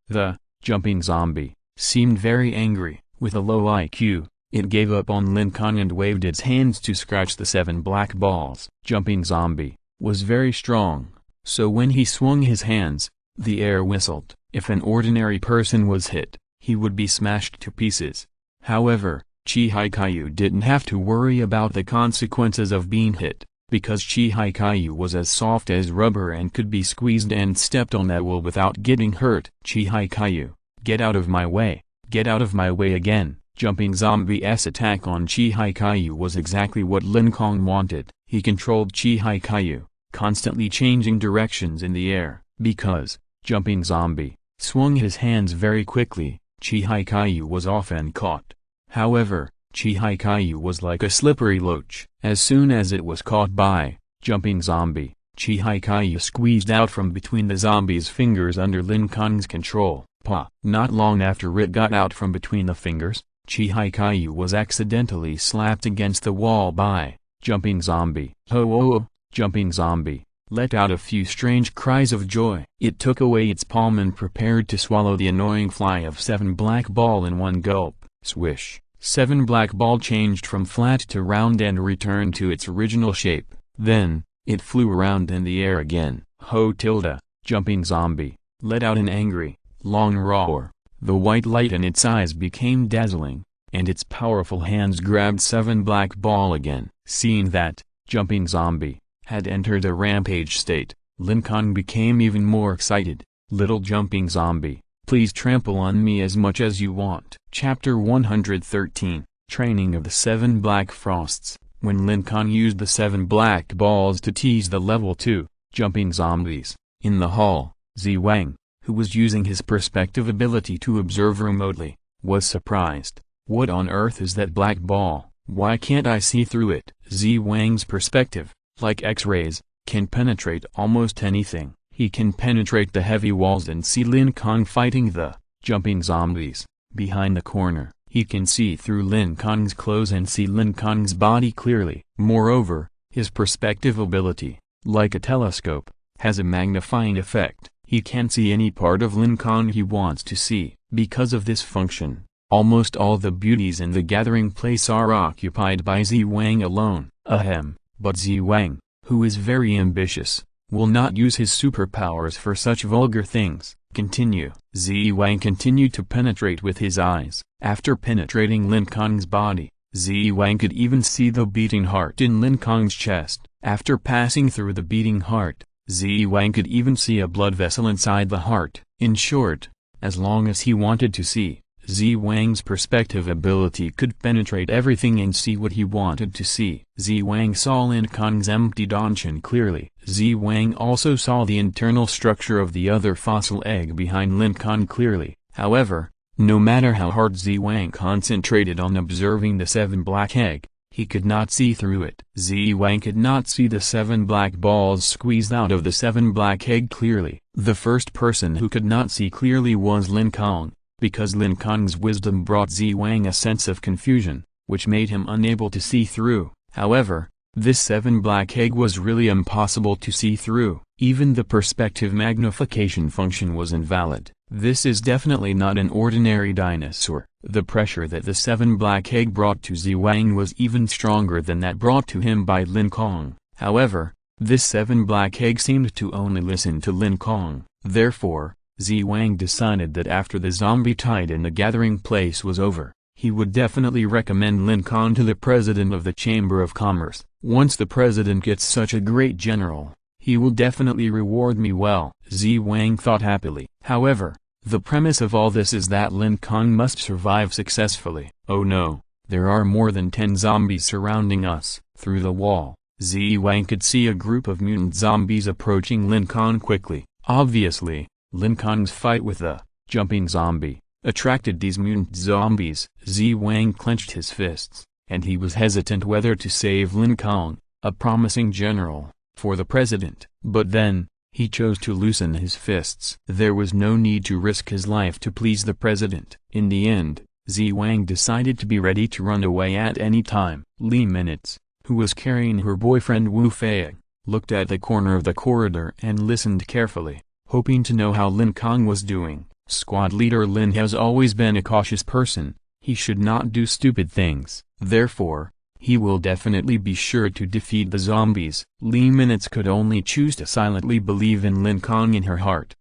the jumping zombie seemed very angry. With a low IQ, it gave up on Lin Kong and waved its hands to scratch the 7 black balls. Jumping zombie was very strong, so when he swung his hands, the air whistled. If an ordinary person was hit, he would be smashed to pieces. However, Chi-Caillou didn't have to worry about the consequences of being hit, because Chi-Caillou was as soft as rubber and could be squeezed and stepped on at will without getting hurt. Chi-Caillou, get out of my way, get out of my way again. Jumping zombie's attack on Chi-Caillou was exactly what Lin Kong wanted. He controlled Chi-Caillou, constantly changing directions in the air, because jumping zombie swung his hands very quickly. Chi-Caillou was often caught. However, Chi-Caillou was like a slippery loach. As soon as it was caught by jumping zombie, Chi-Caillou squeezed out from between the zombie's fingers under Lin Kong's control. Not long after it got out from between the fingers, Chi-Caillou was accidentally slapped against the wall by jumping zombie. Jumping zombie let out a few strange cries of joy. It took away its palm and prepared to swallow the annoying fly of 7 black ball in one gulp. Swish. 7 black ball changed from flat to round and returned to its original shape. Then, it flew around in the air again. Jumping zombie let out an angry, long roar. The white light in its eyes became dazzling, and its powerful hands grabbed 7 black ball again. Seeing that jumping zombie had entered a rampage state, Lin Kong became even more excited. Little jumping zombie, please trample on me as much as you want. Chapter 113, Training of the 7 Black Frosts. When Lin Kong used the 7 black balls to tease the level 2 jumping zombies, in the hall, Zi Wang, who was using his perspective ability to observe remotely, was surprised. What on earth is that black ball? Why can't I see through it? Zi Wang's perspective, like X-rays, can penetrate almost anything. He can penetrate the heavy walls and see Lin Kong fighting the jumping zombies. Behind the corner, he can see through Lin Kong's clothes and see Lin Kong's body clearly. Moreover, His perspective ability, like a telescope, has a magnifying effect. He can see any part of Lin Kong he wants to see. Because of this function, almost all the beauties in the gathering place are occupied by Zi Wang alone. But Zi Wang, who is very ambitious, will not use his superpowers for such vulgar things. Continue. Zi Wang continued to penetrate with his eyes. After penetrating Lin Kong's body, Zi Wang could even see the beating heart in Lin Kong's chest. After passing through the beating heart, Zi Wang could even see a blood vessel inside the heart. In short, as long as he wanted to see, Zi Wang's perspective ability could penetrate everything and see what he wanted to see. Zi Wang saw Lin Kong's empty donjon clearly. Zi Wang also saw the internal structure of the other fossil egg behind Lin Kong clearly. However, no matter how hard Zi Wang concentrated on observing the 7 black egg, he could not see through it. Zi Wang could not see the 7 black balls squeezed out of the 7 black egg clearly. The first person who could not see clearly was Lin Kong, because Lin Kong's wisdom brought Zi Wang a sense of confusion, which made him unable to see through. However, this 7 black egg was really impossible to see through. Even the perspective magnification function was invalid. This is definitely not an ordinary dinosaur. The pressure that the 7 black egg brought to Zi Wang was even stronger than that brought to him by Lin Kong. However, this 7 black egg seemed to only listen to Lin Kong. Therefore, Zi Wang decided that after the zombie tide in the gathering place was over, he would definitely recommend Lin Kong to the president of the Chamber of Commerce. Once the president gets such a great general, he will definitely reward me well, Zi Wang thought happily. However, the premise of all this is that Lin Kong must survive successfully. Oh no, there are more than 10 zombies surrounding us. Through the wall, Zi Wang could see a group of mutant zombies approaching Lin Kong quickly. Obviously, Lin Kong's fight with the jumping zombie attracted these mutant zombies. Zi Wang clenched his fists, and he was hesitant whether to save Lin Kong, a promising general, for the president. But then, he chose to loosen his fists. There was no need to risk his life to please the president. In the end, Zi Wang decided to be ready to run away at any time. Li Minutes, who was carrying her boyfriend Wu Fei, looked at the corner of the corridor and listened carefully, hoping to know how Lin Kong was doing. Squad leader Lin has always been a cautious person. He should not do stupid things. Therefore, he will definitely be sure to defeat the zombies. Li Minutes could only choose to silently believe in Lin Kong in her heart.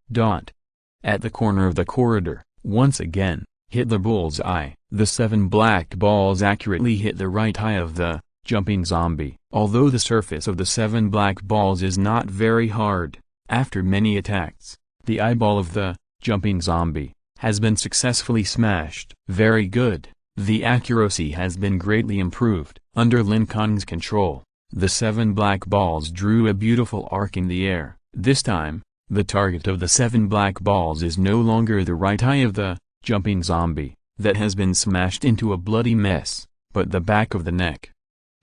At the corner of the corridor, once again, hit the bullseye. The 7 black balls accurately hit the right eye of the jumping zombie. Although the surface of the 7 black balls is not very hard, after many attacks, the eyeball of the jumping zombie has been successfully smashed. Very good. The accuracy has been greatly improved. Under Lin Kong's control, the 7 black balls drew a beautiful arc in the air. This time, the target of the 7 black balls is no longer the right eye of the jumping zombie, that has been smashed into a bloody mess, but the back of the neck.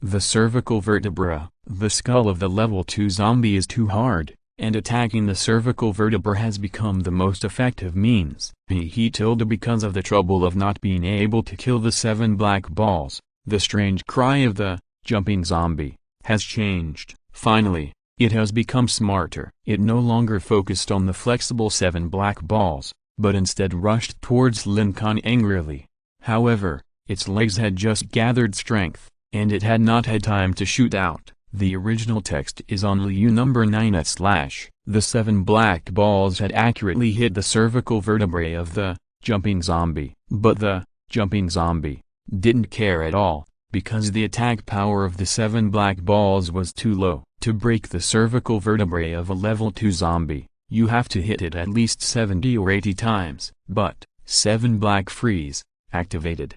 The cervical vertebra, the skull of the level 2 zombie is too hard, and attacking the cervical vertebra has become the most effective means. Because of the trouble of not being able to kill the 7 black balls, the strange cry of the jumping zombie has changed. Finally, it has become smarter. It no longer focused on the flexible 7 black balls, but instead rushed towards Lin Kong angrily. However, its legs had just gathered strength, and it had not had time to shoot out. The original text is on Liu number 9/. The 7 black balls had accurately hit the cervical vertebrae of the jumping zombie. But the jumping zombie didn't care at all, because the attack power of the 7 black balls was too low. To break the cervical vertebrae of a level 2 zombie, you have to hit it at least 70 or 80 times. But 7 black freeze activated.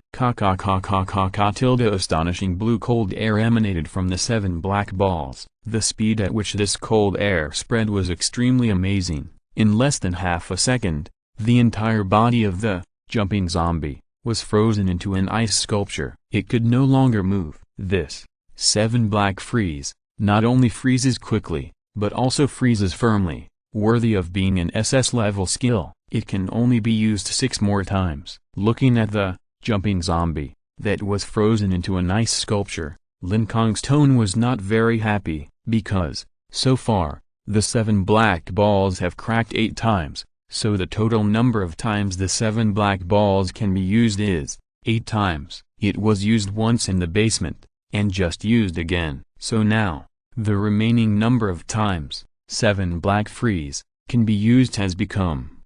Astonishing blue cold air emanated from the 7 black balls. The speed at which this cold air spread was extremely amazing. In less than half a second, the entire body of the jumping zombie was frozen into an ice sculpture. It could no longer move. This 7 black freeze not only freezes quickly, but also freezes firmly, worthy of being an SS level skill. It can only be used 6 more times. Looking at the jumping zombie that was frozen into an ice sculpture, Lin Kong's tone was not very happy, because, so far, the 7 black balls have cracked 8 times, so the total number of times the 7 black balls can be used is 8 times. It was used once in the basement, and just used again, so now, the remaining number of times, 7 black freeze, can be used has become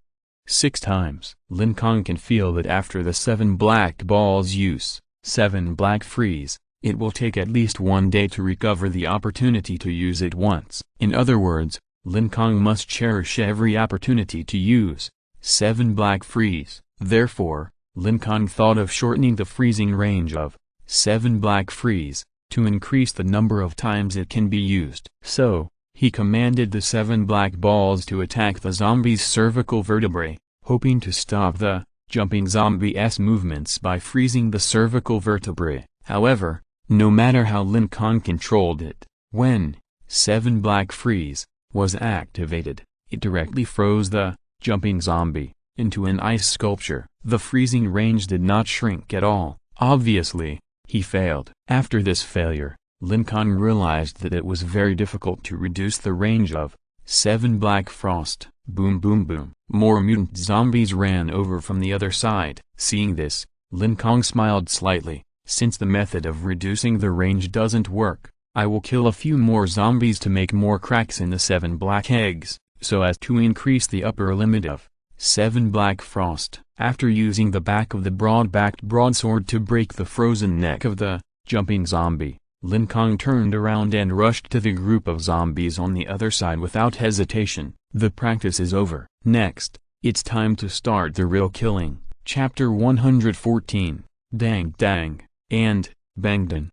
6 times. Lin Kong can feel that after the 7 black balls use, 7 black freeze, it will take at least 1 day to recover the opportunity to use it once. In other words, Lin Kong must cherish every opportunity to use 7 black freeze. Therefore, Lin Kong thought of shortening the freezing range of 7 black freeze, to increase the number of times it can be used. So, he commanded the 7 black balls to attack the zombie's cervical vertebrae, hoping to stop the jumping zombie's movements by freezing the cervical vertebrae. However, no matter how Lin Kong controlled it, when 7 black freeze was activated, it directly froze the jumping zombie into an ice sculpture. The freezing range did not shrink at all. Obviously, he failed. After this failure, Lin Kong realized that it was very difficult to reduce the range of 7 black frost. Boom boom boom. More mutant zombies ran over from the other side. Seeing this, Lin Kong smiled slightly. Since the method of reducing the range doesn't work, I will kill a few more zombies to make more cracks in the 7 black eggs, so as to increase the upper limit of 7 black frost. After using the back of the broad-backed broadsword to break the frozen neck of the jumping zombie, Lin Kong turned around and rushed to the group of zombies on the other side without hesitation. The practice is over. Next, it's time to start the real killing. Chapter 114. Dang dang, and, bangdan.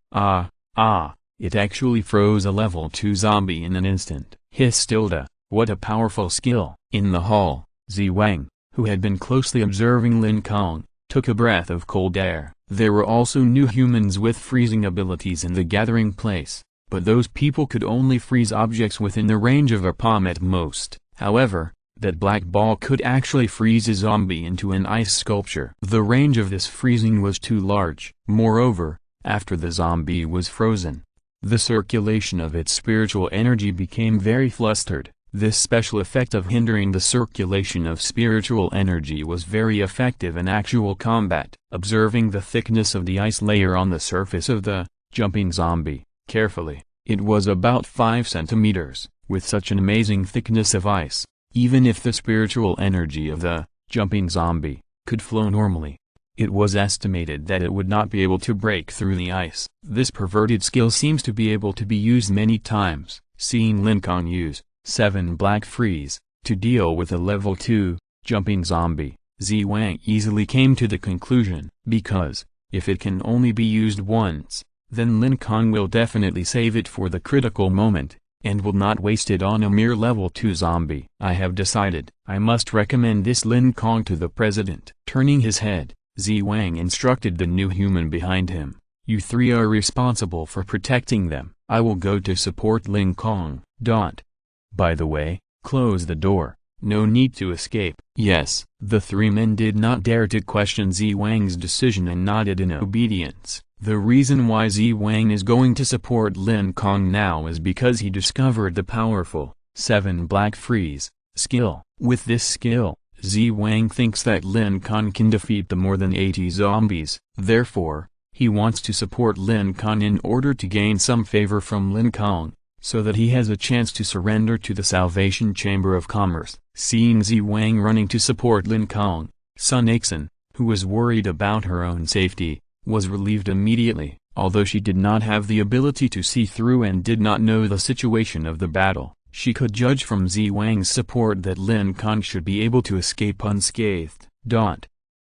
It actually froze a level 2 zombie in an instant. Hiss tilde, what a powerful skill. In the hall, Zi Wang, who had been closely observing Lin Kong, took a breath of cold air. There were also new humans with freezing abilities in the gathering place, but those people could only freeze objects within the range of a palm at most. However, that black ball could actually freeze a zombie into an ice sculpture. The range of this freezing was too large. Moreover, after the zombie was frozen, the circulation of its spiritual energy became very flustered. This special effect of hindering the circulation of spiritual energy was very effective in actual combat. Observing the thickness of the ice layer on the surface of the jumping zombie carefully, it was about 5 centimeters. With such an amazing thickness of ice, even if the spiritual energy of the jumping zombie could flow normally, it was estimated that it would not be able to break through the ice. This perverted skill seems to be able to be used many times. Seeing Lin Kong use 7 black freeze to deal with a level 2 jumping zombie, Zi Wang easily came to the conclusion, because, if it can only be used once, then Lin Kong will definitely save it for the critical moment, and will not waste it on a mere level 2 zombie. I have decided, I must recommend this Lin Kong to the president. Turning his head, Zi Wang instructed the new human behind him, you 3 are responsible for protecting them. I will go to support Lin Kong. By the way, close the door, no need to escape. Yes. The 3 men did not dare to question Zi Wang's decision and nodded in obedience. The reason why Zi Wang is going to support Lin Kong now is because he discovered the powerful 7 black freeze skill. With this skill, Zi Wang thinks that Lin Kong can defeat the more than 80 zombies. Therefore, he wants to support Lin Kong in order to gain some favor from Lin Kong, so that he has a chance to surrender to the Salvation Chamber of Commerce. Seeing Zi Wang running to support Lin Kong, Sun Aixin, who was worried about her own safety, was relieved immediately. Although she did not have the ability to see through and did not know the situation of the battle, she could judge from Zi Wang's support that Lin Kong should be able to escape unscathed.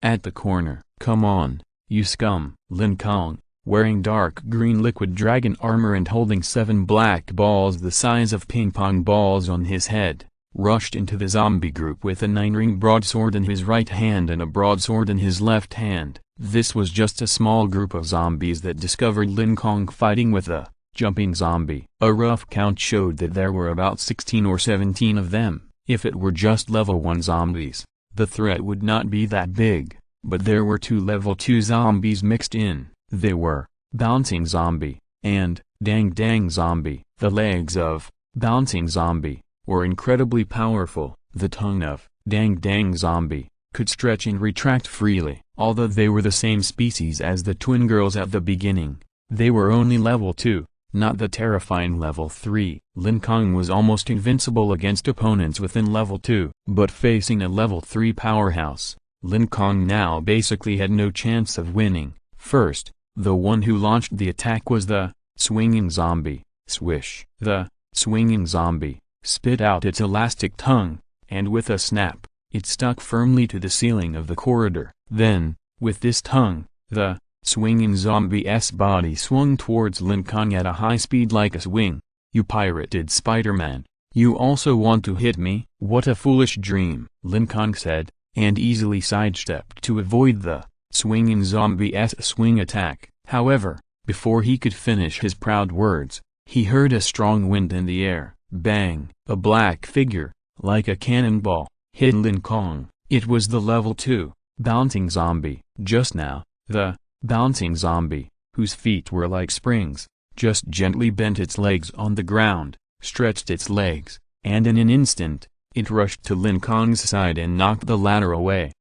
At the corner, come on, you scum. Lin Kong, wearing dark green liquid dragon armor and holding 7 black balls the size of ping-pong balls on his head, rushed into the zombie group with a 9-ring broadsword in his right hand and a broadsword in his left hand. This was just a small group of zombies that discovered Lin Kong fighting with a jumping zombie. A rough count showed that there were about 16 or 17 of them. If it were just level 1 zombies, the threat would not be that big, but there were 2 level 2 zombies mixed in. They were Bouncing Zombie and dang dang zombie. The legs of bouncing zombie were incredibly powerful. The tongue of dang dang zombie could stretch and retract freely. Although they were the same species as the twin girls at the beginning, they were only level 2, not the terrifying level 3. Lin Kong was almost invincible against opponents within level 2. But facing a level 3 powerhouse, Lin Kong now basically had no chance of winning. First, the one who launched the attack was the swinging zombie. Swish! The swinging zombie spit out its elastic tongue, and with a snap, it stuck firmly to the ceiling of the corridor. Then, with this tongue, the swinging zombie's body swung towards Lin Kong at a high speed like a swing. "You pirated Spider-Man, you also want to hit me?" "What a foolish dream," Lin Kong said, and easily sidestepped to avoid the swinging zombie's swing attack. However, before he could finish his proud words, he heard a strong wind in the air. Bang! A black figure, like a cannonball, hit Lin Kong. It was the level 2 bouncing zombie. Just now, the bouncing zombie, whose feet were like springs, just gently bent its legs on the ground, stretched its legs, and in an instant, it rushed to Lin Kong's side and knocked the latter away.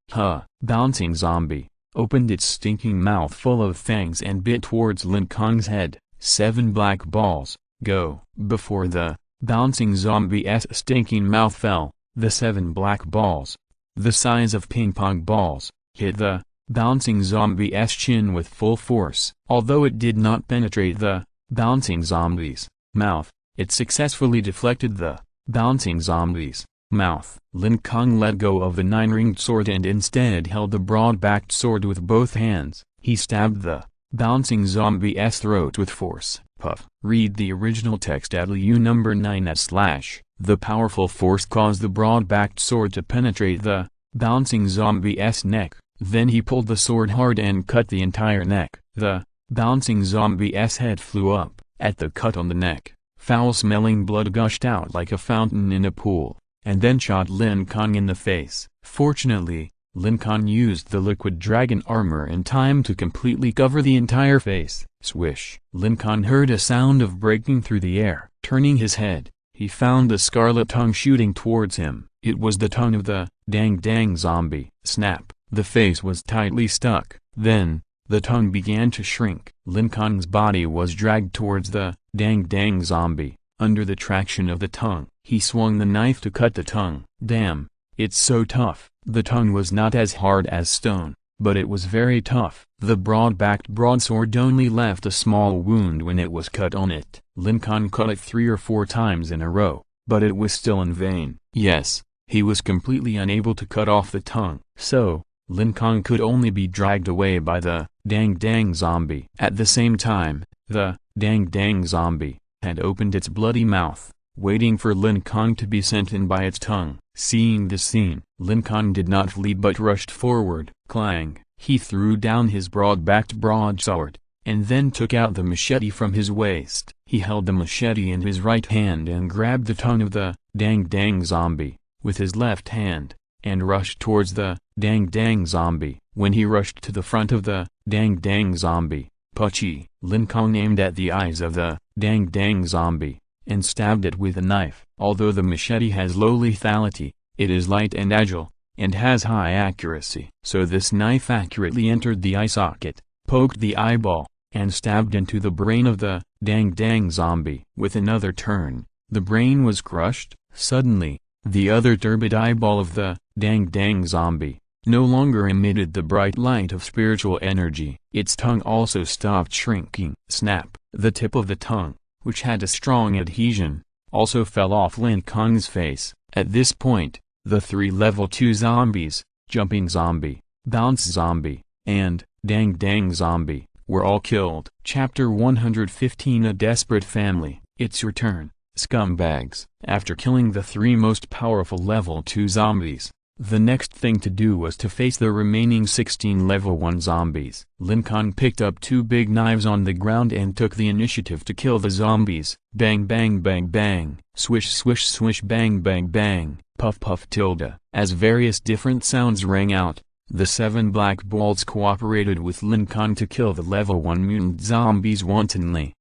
Bouncing zombie opened its stinking mouth full of fangs and bit towards Lin Kong's head. 7 black balls, go! Before the bouncing zombie's stinking mouth fell, the 7 black balls, the size of ping-pong balls, hit the bouncing zombie's chin with full force. Although it did not penetrate the bouncing zombie's mouth, it successfully deflected the bouncing zombie's mouth. Lin Kong let go of the 9-ringed sword and instead held the broad-backed sword with both hands. He stabbed the bouncing zombie's throat with force. Puff. Read the original text at LU number 9/. The powerful force caused the broad-backed sword to penetrate the bouncing zombie's neck. Then he pulled the sword hard and cut the entire neck. The bouncing zombie's head flew up. At the cut on the neck, foul-smelling blood gushed out like a fountain in a pool, and then shot Lin Kong in the face. Fortunately, Lin Kong used the liquid dragon armor in time to completely cover the entire face. Swish! Lin Kong heard a sound of breaking through the air. Turning his head, he found the scarlet tongue shooting towards him. It was the tongue of the dang dang zombie. Snap! The face was tightly stuck. Then, the tongue began to shrink. Lin Kong's body was dragged towards the dang dang zombie. Under the traction of the tongue, he swung the knife to cut the tongue. Damn, it's so tough. The tongue was not as hard as stone, but it was very tough. The broad-backed broadsword only left a small wound when it was cut on it. Lin Kong cut it 3 or 4 times in a row, but it was still in vain. Yes, he was completely unable to cut off the tongue. So, Lin Kong could only be dragged away by the dang dang zombie. At the same time, the dang dang zombie had opened its bloody mouth, waiting for Lin Kong to be sent in by its tongue. Seeing this scene, Lin Kong did not flee but rushed forward. Clang! He threw down his broad-backed broadsword, and then took out the machete from his waist. He held the machete in his right hand and grabbed the tongue of the dang dang zombie with his left hand, and rushed towards the dang dang zombie. When he rushed to the front of the dang dang zombie, Puchy! Lin Kong aimed at the eyes of the dang dang zombie, and stabbed it with a knife. Although the machete has low lethality, it is light and agile, and has high accuracy. So this knife accurately entered the eye socket, poked the eyeball, and stabbed into the brain of the dang dang zombie. With another turn, the brain was crushed. Suddenly, the other turbid eyeball of the dang dang zombie no longer emitted the bright light of spiritual energy. Its tongue also stopped shrinking. Snap! The tip of the tongue, which had a strong adhesion, also fell off Lin Kong's face. At this point, the 3 level 2 zombies, jumping zombie, bounce zombie, and dang dang zombie, were all killed. Chapter 115 A Desperate Family. It's your turn, scumbags. After killing the 3 most powerful level 2 zombies, the next thing to do was to face the remaining 16 level 1 zombies. Lin Kong picked up 2 big knives on the ground and took the initiative to kill the zombies. Bang bang bang bang, swish swish swish bang bang bang, puff puff tilde. As various different sounds rang out, The 7 black balls cooperated with Lin Kong to kill the level 1 mutant zombies wantonly.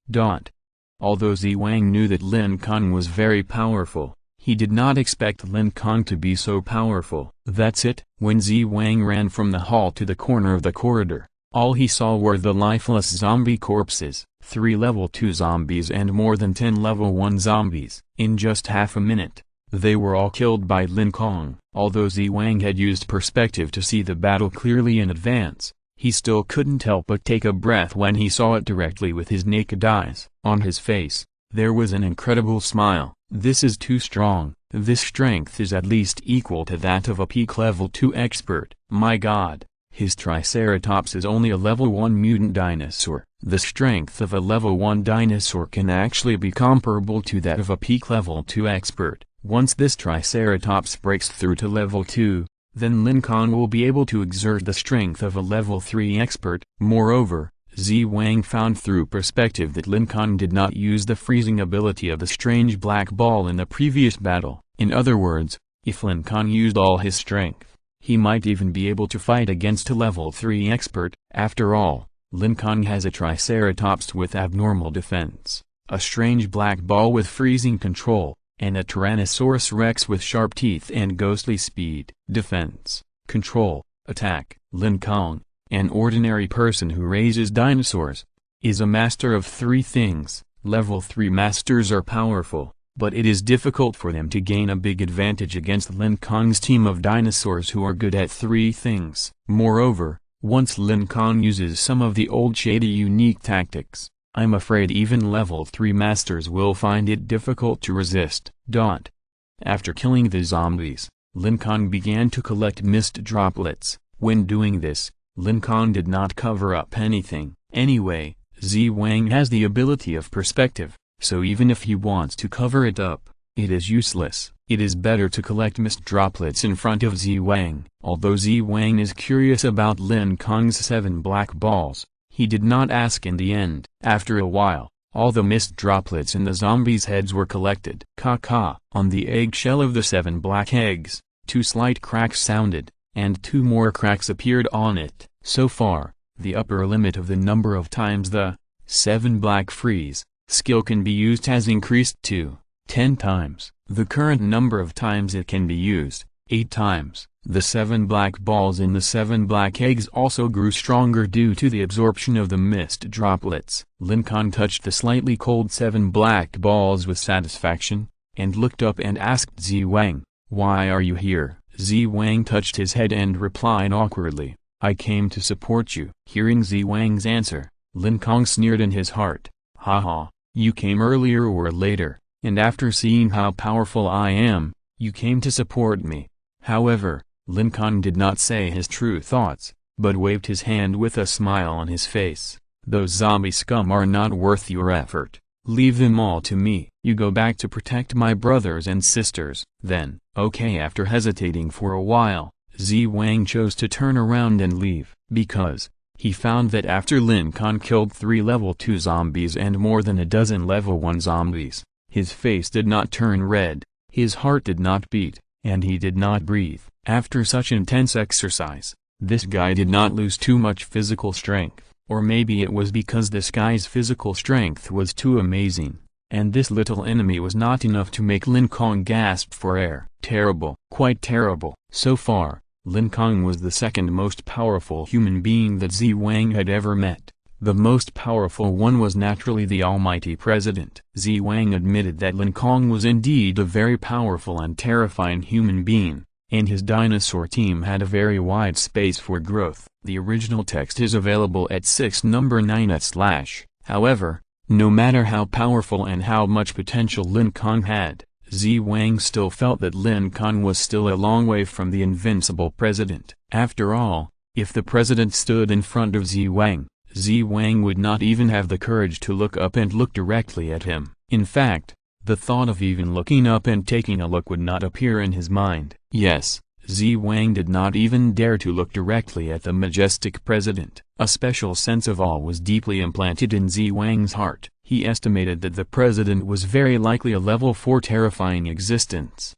Although Zi Wang knew that Lin Kong was very powerful, he did not expect Lin Kong to be so powerful. That's it. When Zi Wang ran from the hall to the corner of the corridor, all he saw were the lifeless zombie corpses, 3 level 2 zombies and more than 10 level 1 zombies. In just half a minute, they were all killed by Lin Kong. Although Zi Wang had used perspective to see the battle clearly in advance, he still couldn't help but take a breath when he saw it directly with his naked eyes. On his face, there was an incredible smile. This is too strong. This strength is at least equal to that of a peak level 2 expert. My god, his Triceratops is only a level 1 mutant dinosaur. The strength of a level 1 dinosaur can actually be comparable to that of a peak level 2 expert. Once this Triceratops breaks through to level 2, then Lin Kong will be able to exert the strength of a level 3 expert. Moreover, Zi Wang found through perspective that Lin Kong did not use the freezing ability of the strange black ball in the previous battle. In other words, if Lin Kong used all his strength, he might even be able to fight against a level 3 expert. After all, Lin Kong has a Triceratops with abnormal defense, a strange black ball with freezing control, and a Tyrannosaurus Rex with sharp teeth and ghostly speed. Defense, control, attack. Lin Kong, an ordinary person who raises dinosaurs, is a master of 3 things. Level 3 masters are powerful, but it is difficult for them to gain a big advantage against Lin Kong's team of dinosaurs who are good at 3 things. Moreover, once Lin Kong uses some of the old shady unique tactics, I'm afraid even level 3 masters will find it difficult to resist. After killing the zombies, Lin Kong began to collect mist droplets. When doing this, Lin Kong did not cover up anything. Anyway, Zi Wang has the ability of perspective, so even if he wants to cover it up, it is useless. It is better to collect mist droplets in front of Zi Wang. Although Zi Wang is curious about Lin Kong's 7 black balls, he did not ask in the end. After a while, all the mist droplets in the zombies' heads were collected. On the eggshell of the 7 black eggs, 2 slight cracks sounded, and 2 more cracks appeared on it. So far, the upper limit of the number of times the 7 black freeze skill can be used has increased to 10 times. The current number of times it can be used, 8 times. The 7 black balls in the 7 black eggs also grew stronger due to the absorption of the mist droplets. Lin Kong touched the slightly cold 7 black balls with satisfaction, and looked up and asked Zi Wang, "Why are you here?" Zi Wang touched his head and replied awkwardly, "I came to support you." Hearing Zi Wang's answer, Lin Kong sneered in his heart, "Haha, you came earlier or later, and after seeing how powerful I am, you came to support me." However, Lin Kong did not say his true thoughts, but waved his hand with a smile on his face. "Those zombie scum are not worth your effort. Leave them all to me. You go back to protect my brothers and sisters." Then, okay, after hesitating for a while, Zi Wang chose to turn around and leave, because he found that after Lin Kong killed 3 level 2 zombies and more than a dozen level 1 zombies, his face did not turn red, his heart did not beat, and he did not breathe. After such intense exercise, this guy did not lose too much physical strength, or maybe it was because this guy's physical strength was too amazing, and this little enemy was not enough to make Lin Kong gasp for air. Terrible, quite terrible. So far, Lin Kong was the second most powerful human being that Zi Wang had ever met. The most powerful one was naturally the almighty president. Zi Wang admitted that Lin Kong was indeed a very powerful and terrifying human being, and his dinosaur team had a very wide space for growth. The original text is available at 6:9. However, no matter how powerful and how much potential Lin Kong had, Zi Wang still felt that Lin Kong was still a long way from the invincible president. After all, if the president stood in front of Zi Wang would not even have the courage to look up and look directly at him. In fact, the thought of even looking up and taking a look would not appear in his mind. Yes, Zi Wang did not even dare to look directly at the majestic president. A special sense of awe was deeply implanted in Zi Wang's heart. He estimated that the president was very likely a level 4 terrifying existence.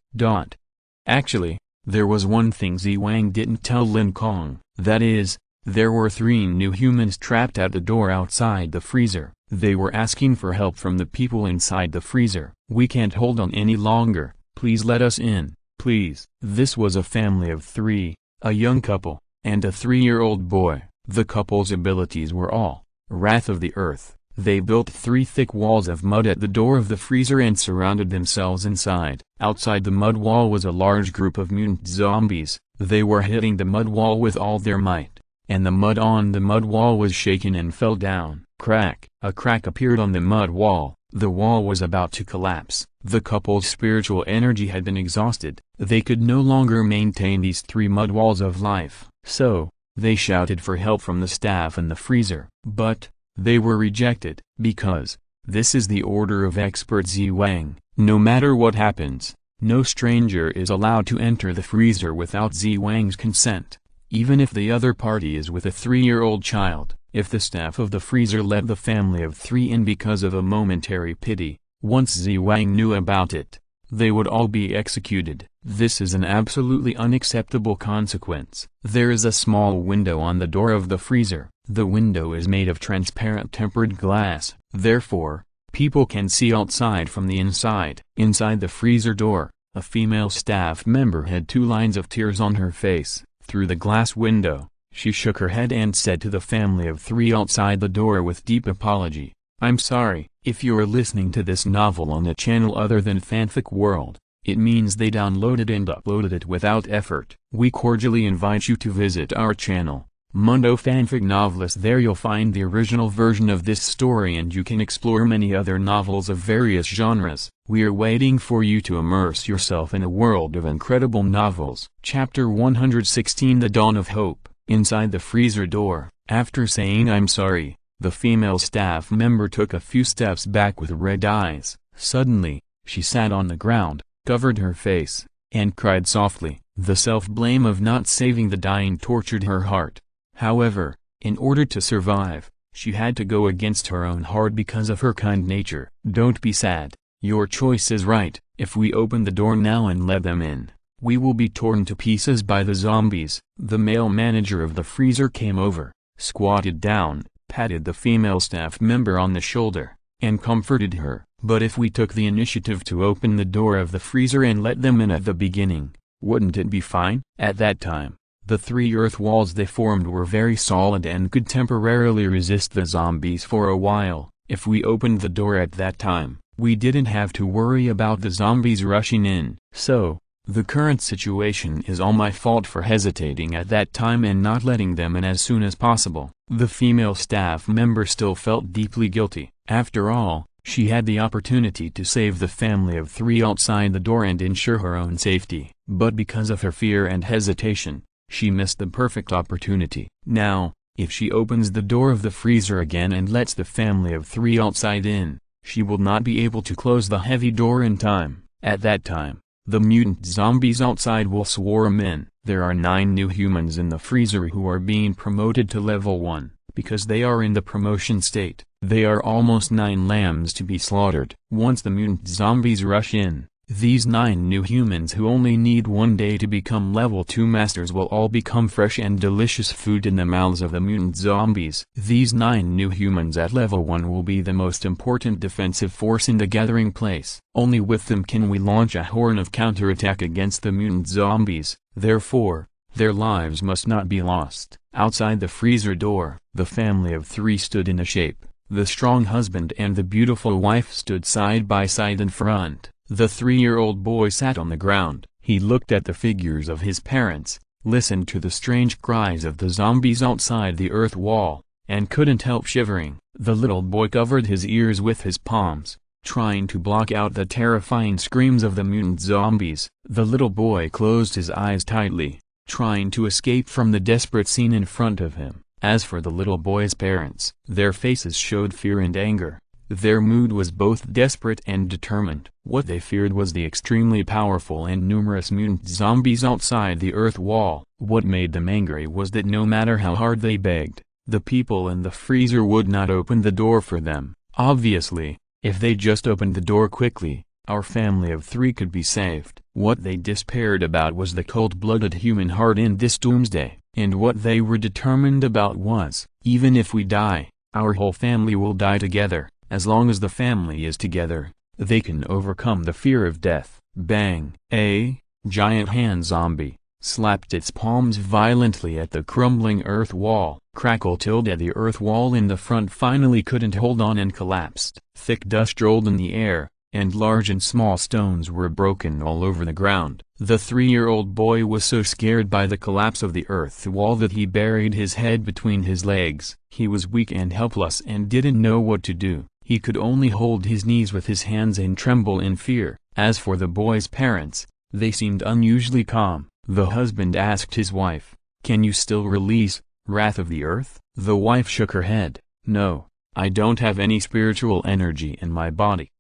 Actually, There was one thing Wang didn't tell Lin Kong, that is, there were 3 new humans trapped at the door outside the freezer. They were asking for help from the people inside the freezer. "We can't hold on any longer, please let us in, please." This was a family of 3, a young couple, and a 3-year-old boy. The couple's abilities were all wrath of the earth. They built 3 thick walls of mud at the door of the freezer and surrounded themselves inside. Outside the mud wall was a large group of mutant zombies. They were hitting the mud wall with all their might, and the mud on the mud wall was shaken and fell down. Crack! A crack appeared on the mud wall. The wall was about to collapse. The couple's spiritual energy had been exhausted. They could no longer maintain these 3 mud walls of life. So, they shouted for help from the staff in the freezer. But they were rejected, because this is the order of expert Wang. No matter what happens, no stranger is allowed to enter the freezer without Wang's consent, even if the other party is with a 3-year-old child. If the staff of the freezer let the family of 3 in because of a momentary pity, once Wang knew about it, they would all be executed. This is an absolutely unacceptable consequence. There is a small window on the door of the freezer. The window is made of transparent tempered glass, therefore, people can see outside from the inside. Inside the freezer door, a female staff member had 2 lines of tears on her face. Through the glass window, she shook her head and said to the family of 3 outside the door with deep apology, "I'm sorry." If you are listening to this novel on a channel other than Fanfic World, it means they downloaded and uploaded it without effort. We cordially invite you to visit our channel, Mundo Fanfic Novelist. There you'll find the original version of this story and you can explore many other novels of various genres. We are waiting for you to immerse yourself in a world of incredible novels. Chapter 116 The Dawn of Hope. Inside the freezer door, after saying "I'm sorry," the female staff member took a few steps back with red eyes. Suddenly, she sat on the ground, covered her face, and cried softly. The self-blame of not saving the dying tortured her heart. However, in order to survive, she had to go against her own heart because of her kind nature. "Don't be sad, your choice is right. If we open the door now and let them in, we will be torn to pieces by the zombies." The male manager of the freezer came over, squatted down, patted the female staff member on the shoulder, and comforted her. "But if we took the initiative to open the door of the freezer and let them in at the beginning, wouldn't it be fine?" At that time, the 3 earth walls they formed were very solid and could temporarily resist the zombies for a while. If we opened the door at that time, we didn't have to worry about the zombies rushing in. So, the current situation is all my fault for hesitating at that time and not letting them in as soon as possible. The female staff member still felt deeply guilty. After all, she had the opportunity to save the family of 3 outside the door and ensure her own safety. But because of her fear and hesitation, she missed the perfect opportunity. Now, if she opens the door of the freezer again and lets the family of 3 outside in, she will not be able to close the heavy door in time. At that time, the mutant zombies outside will swarm in. There are 9 new humans in the freezer who are being promoted to level 1, because they are in the promotion state. They are almost 9 lambs to be slaughtered. Once the mutant zombies rush in, these 9 new humans who only need 1 day to become level 2 masters will all become fresh and delicious food in the mouths of the mutant zombies. These 9 new humans at level 1 will be the most important defensive force in the gathering place. Only with them can we launch a horn of counterattack against the mutant zombies. Therefore, their lives must not be lost. Outside the freezer door, the family of 3 stood in a shape. The strong husband and the beautiful wife stood side by side in front. The 3-year-old boy sat on the ground. He looked at the figures of his parents, listened to the strange cries of the zombies outside the earth wall, and couldn't help shivering. The little boy covered his ears with his palms, trying to block out the terrifying screams of the mutant zombies. The little boy closed his eyes tightly, trying to escape from the desperate scene in front of him. As for the little boy's parents, their faces showed fear and anger. Their mood was both desperate and determined. What they feared was the extremely powerful and numerous mutant zombies outside the earth wall. What made them angry was that no matter how hard they begged, the people in the freezer would not open the door for them. Obviously, if they just opened the door quickly, Our family of 3 could be saved. What they despaired about was the cold-blooded human heart in this doomsday, and what they were determined about was, even if we die, our whole family will die together. As long as the family is together, they can overcome the fear of death. Bang! A giant hand zombie slapped its palms violently at the crumbling earth wall. Crackle tilde the earth wall in the front finally couldn't hold on and collapsed. Thick dust rolled in the air, and large and small stones were broken all over the ground. The 3-year-old boy was so scared by the collapse of the earth wall that he buried his head between his legs. He was weak and helpless and didn't know what to do. He could only hold his knees with his hands and tremble in fear. As for the boy's parents, they seemed unusually calm. The husband asked his wife, "Can you still release wrath of the earth?" The wife shook her head. "No, I don't have any spiritual energy in my body."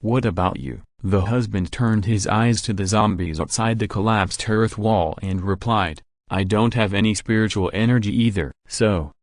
"What about you?" The husband turned his eyes to the zombies outside the collapsed earth wall and replied, "I don't have any spiritual energy either. So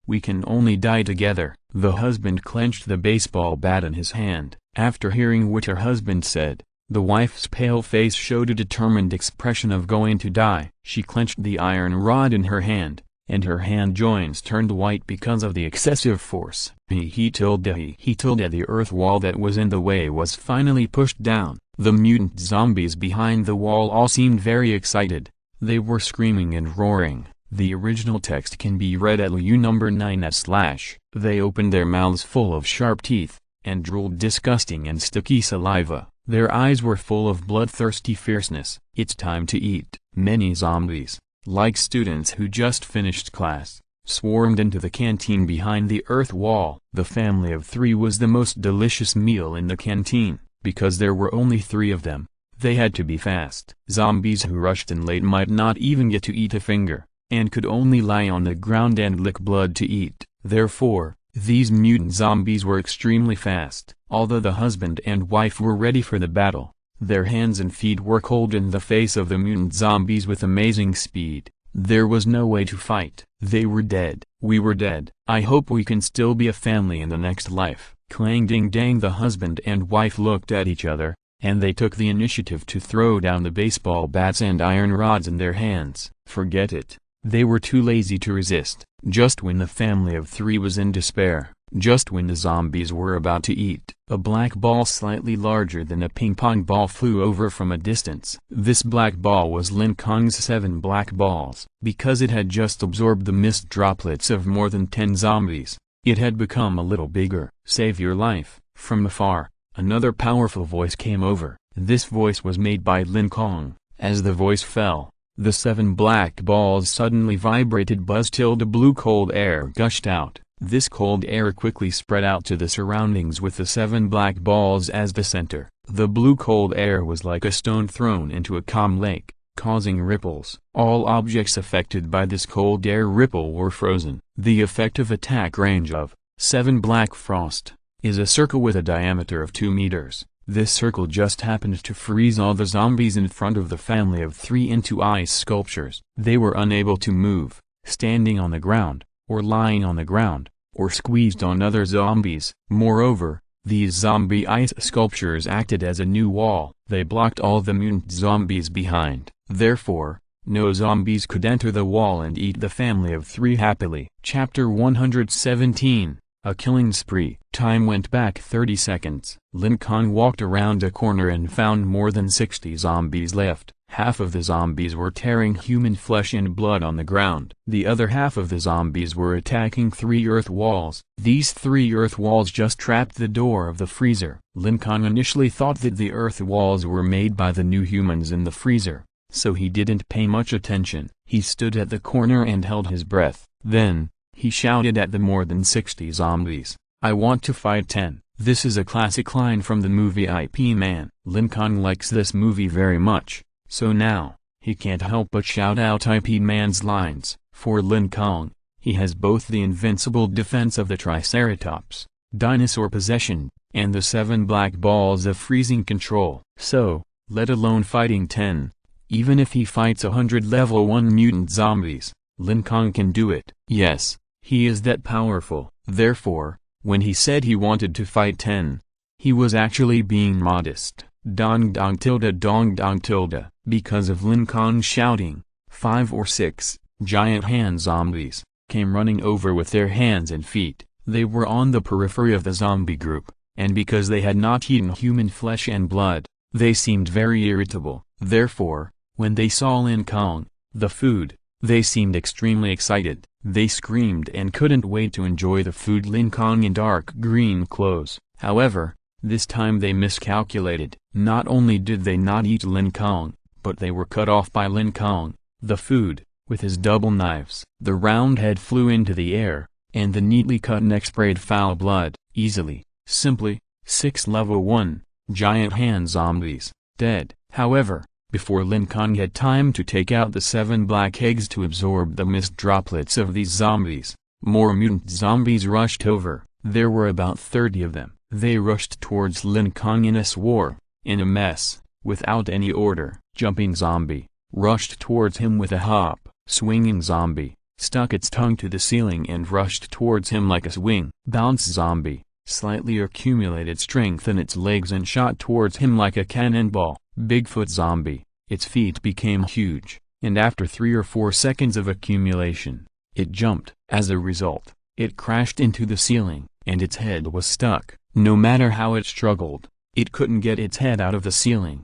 we can only die together." The husband clenched the baseball bat in his hand. After hearing what her husband said, the wife's pale face showed a determined expression of going to die. She clenched the iron rod in her hand, and her hand joints turned white because of the excessive force. The earth wall that was in the way was finally pushed down. The mutant zombies behind the wall all seemed very excited. They were screaming and roaring. The original text can be read at LU number 9/. They opened their mouths full of sharp teeth, and drooled disgusting and sticky saliva. Their eyes were full of bloodthirsty fierceness. "It's time to eat." Many zombies, like students who just finished class, swarmed into the canteen behind the earth wall. The family of 3 was the most delicious meal in the canteen. Because there were only 3 of them, they had to be fast. Zombies who rushed in late might not even get to eat a finger, and could only lie on the ground and lick blood to eat. Therefore, these mutant zombies were extremely fast. Although the husband and wife were ready for the battle, their hands and feet were cold in the face of the mutant zombies with amazing speed. There was no way to fight. They were dead. We were dead. I hope we can still be a family in the next life. Clang ding dang. The husband and wife looked at each other, and they took the initiative to throw down the baseball bats and iron rods in their hands. Forget it. They were too lazy to resist. Just when the family of 3 was in despair, just when the zombies were about to eat, a black ball slightly larger than a ping-pong ball flew over from a distance. This black ball was Lin Kong's 7 black balls. Because it had just absorbed the mist droplets of more than 10 zombies, it had become a little bigger. "Save your life." From afar, another powerful voice came over. This voice was made by Lin Kong. As the voice fell, the 7 black balls suddenly vibrated. Blue cold air gushed out. This cold air quickly spread out to the surroundings with the 7 black balls as the center. The blue cold air was like a stone thrown into a calm lake, causing ripples. All objects affected by this cold air ripple were frozen. The effective attack range of 7 black frost is a circle with a diameter of 2 meters. This circle just happened to freeze all the zombies in front of the family of 3 into ice sculptures. They were unable to move, standing on the ground, or lying on the ground, or squeezed on other zombies. Moreover, these zombie ice sculptures acted as a new wall. They blocked all the mutant zombies behind. Therefore, no zombies could enter the wall and eat the family of 3 happily. Chapter 117. A Killing Spree. Time went back 30 seconds. Lin Kong walked around a corner and found more than 60 zombies left. Half of the zombies were tearing human flesh and blood on the ground. The other half of the zombies were attacking 3 earth walls. These 3 earth walls just trapped the door of the freezer. Lin Kong initially thought that the earth walls were made by the new humans in the freezer, so he didn't pay much attention. He stood at the corner and held his breath. Then, he shouted at the more than 60 zombies, "I want to fight 10. This is a classic line from the movie IP Man. Lin Kong likes this movie very much, so now, he can't help but shout out IP Man's lines. For Lin Kong, he has both the invincible defense of the Triceratops, dinosaur possession, and the 7 black balls of freezing control. So, let alone fighting 10, even if he fights 100 level 1 mutant zombies, Lin Kong can do it. Yes, he is that powerful. Therefore, when he said he wanted to fight 10, He was actually being modest. Dong dong tilde. Because of Lin Kong shouting, 5 or 6 giant hand zombies came running over with their hands and feet. They were on the periphery of the zombie group, and because they had not eaten human flesh and blood, they seemed very irritable. Therefore, when they saw Lin Kong, the food, they seemed extremely excited. They screamed and couldn't wait to enjoy the food. Lin Kong in dark green clothes. However, this time they miscalculated. Not only did they not eat Lin Kong, but they were cut off by Lin Kong, the food, with his double knives. The round head flew into the air, and the neatly cut neck sprayed foul blood. Easily, simply, 6 level 1, giant hand zombies, dead. However, before Lin Kong had time to take out the 7 black eggs to absorb the mist droplets of these zombies, more mutant zombies rushed over. There were about 30 of them. They rushed towards Lin Kong in a swarm, in a mess, without any order. Jumping zombie rushed towards him with a hop. Swinging zombie stuck its tongue to the ceiling and rushed towards him like a swing. Bounce zombie slightly accumulated strength in its legs and shot towards him like a cannonball. Bigfoot zombie, its feet became huge, and after 3 or 4 seconds of accumulation, it jumped. As a result, it crashed into the ceiling, and its head was stuck. No matter how it struggled, it couldn't get its head out of the ceiling.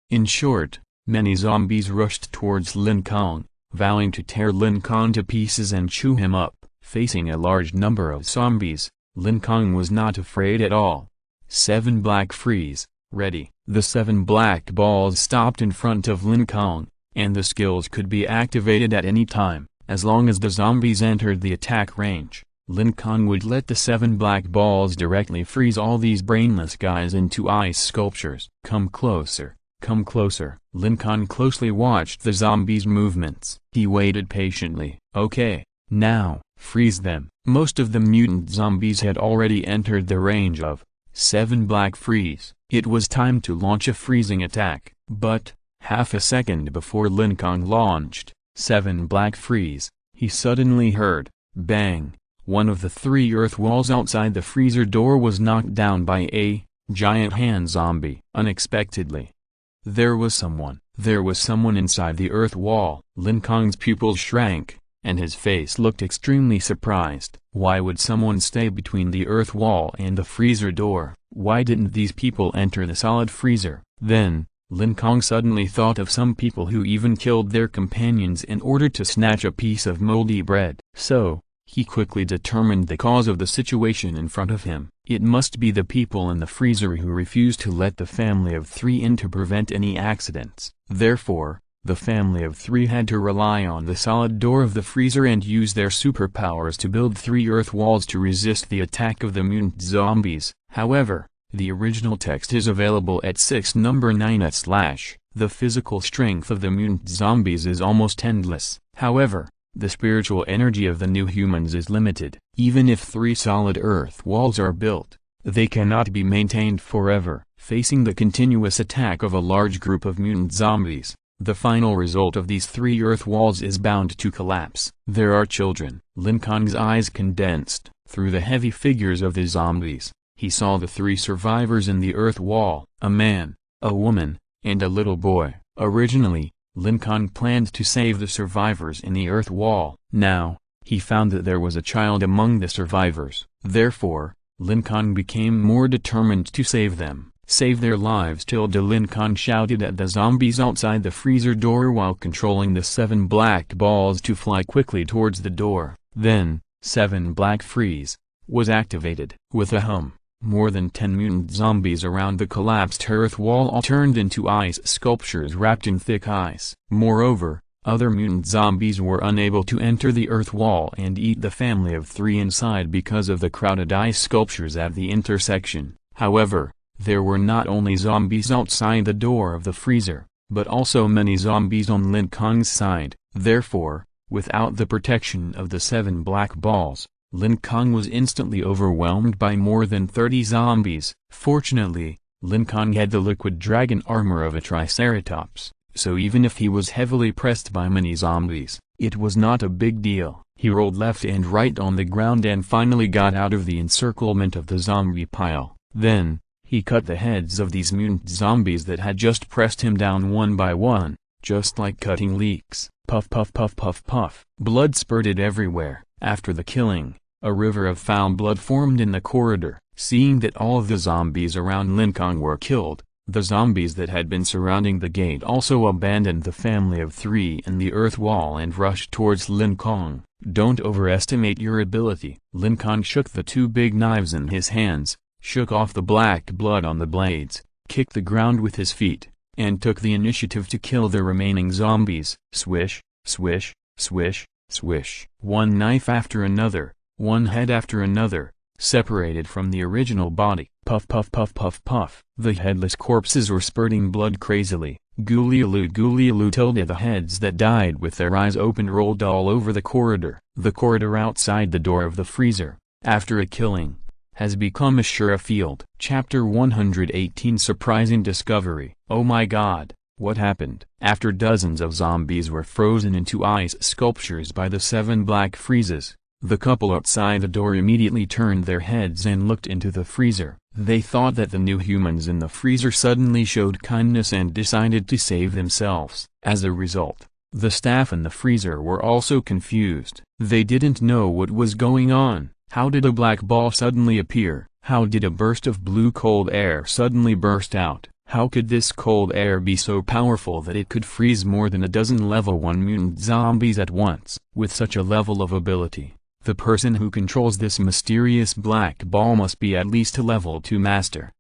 In short, many zombies rushed towards Lin Kong, vowing to tear Lin Kong to pieces and chew him up. Facing a large number of zombies, Lin Kong was not afraid at all. 7 black freeze, ready. The 7 black balls stopped in front of Lin Kong, and the skills could be activated at any time. As long as the zombies entered the attack range, Lin Kong would let the 7 black balls directly freeze all these brainless guys into ice sculptures. Come closer, come closer. Lin Kong closely watched the zombies' movements. He waited patiently. Okay, now, freeze them. Most of the mutant zombies had already entered the range of 7 black freeze. It was time to launch a freezing attack. But, half a second before Lin Kong launched 7 black freeze, he suddenly heard, bang. One of the 3 earth walls outside the freezer door was knocked down by a giant hand zombie. Unexpectedly, there was someone inside the earth wall. Lin Kong's pupils shrank, and his face looked extremely surprised. Why would someone stay between the earth wall and the freezer door? Why didn't these people enter the solid freezer? Then, Lin Kong suddenly thought of some people who even killed their companions in order to snatch a piece of moldy bread. So, he quickly determined the cause of the situation in front of him. It must be the people in the freezer who refused to let the family of 3 in to prevent any accidents. Therefore, the family of 3 had to rely on the solid door of the freezer and use their superpowers to build 3 earth walls to resist the attack of the mutant zombies. However, the original text is available at 6 number 9/. The physical strength of the mutant zombies is almost endless. However, the spiritual energy of the new humans is limited. Even if 3 solid earth walls are built, they cannot be maintained forever. Facing the continuous attack of a large group of mutant zombies, the final result of these 3 earth walls is bound to collapse. There are children. Lin Kong's eyes condensed. Through the heavy figures of the zombies, he saw the 3 survivors in the earth wall, a man, a woman, and a little boy. Originally, Lin Kong planned to save the survivors in the earth wall. Now, he found that there was a child among the survivors. Therefore, Lin Kong became more determined to save them. Save their lives. Lin Kong shouted at the zombies outside the freezer door while controlling the 7 black balls to fly quickly towards the door. Then, 7 black freeze was activated. With a hum, more than 10 mutant zombies around the collapsed earth wall all turned into ice sculptures wrapped in thick ice. Moreover, other mutant zombies were unable to enter the earth wall and eat the family of 3 inside because of the crowded ice sculptures at the intersection. However, there were not only zombies outside the door of the freezer, but also many zombies on Lin Kong's side. Therefore, without the protection of the 7 black balls, Lin Kong was instantly overwhelmed by more than 30 zombies. Fortunately, Lin Kong had the liquid dragon armor of a triceratops, so even if he was heavily pressed by many zombies, it was not a big deal. He rolled left and right on the ground and finally got out of the encirclement of the zombie pile. Then, he cut the heads of these mutant zombies that had just pressed him down one by one, just like cutting leeks. Puff puff puff puff puff. Blood spurted everywhere. After the killing, a river of foul blood formed in the corridor. Seeing that all the zombies around Lin Kong were killed, the zombies that had been surrounding the gate also abandoned the family of three and the earth wall and rushed towards Lin Kong. Don't overestimate your ability. Lin Kong shook the two big knives in his hands, shook off the black blood on the blades, kicked the ground with his feet, and took the initiative to kill the remaining zombies. Swish, swish, swish, swish. One knife after another, one head after another, separated from the original body. Puff puff puff puff puff. The headless corpses were spurting blood crazily. Ghoulialoo tilde. The heads that died with their eyes open rolled all over the corridor. The corridor outside the door of the freezer, after a killing, has become a sure field. Chapter 118. Surprising discovery. Oh my god, what happened? After dozens of zombies were frozen into ice sculptures by the 7 black freezes, the couple outside the door immediately turned their heads and looked into the freezer. They thought that the new humans in the freezer suddenly showed kindness and decided to save themselves. As a result, the staff in the freezer were also confused. They didn't know what was going on. How did a black ball suddenly appear? How did a burst of blue cold air suddenly burst out? How could this cold air be so powerful that it could freeze more than a dozen level 1 mutant zombies at once? With such a level of ability, the person who controls this mysterious black ball must be at least a level 2 master.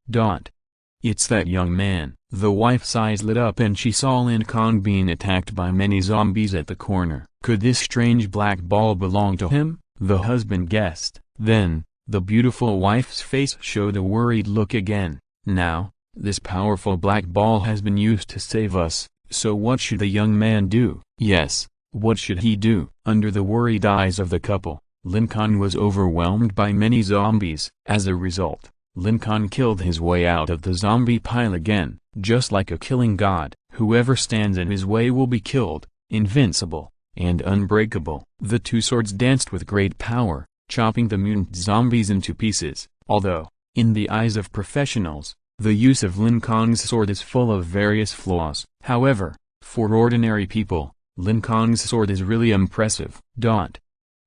It's that young man. The wife's eyes lit up and she saw Lin Kong being attacked by many zombies at the corner. Could this strange black ball belong to him? The husband guessed. Then, the beautiful wife's face showed a worried look again. Now, this powerful black ball has been used to save us, so what should the young man do? Yes, what should he do? Under the worried eyes of the couple, Lin Kong was overwhelmed by many zombies. As a result, Lin Kong killed his way out of the zombie pile again. Just like a killing god, whoever stands in his way will be killed, invincible, and unbreakable. The two swords danced with great power, chopping the mutant zombies into pieces. Although, in the eyes of professionals, the use of Lin Kong's sword is full of various flaws. However, for ordinary people, Lin Kong's sword is really impressive.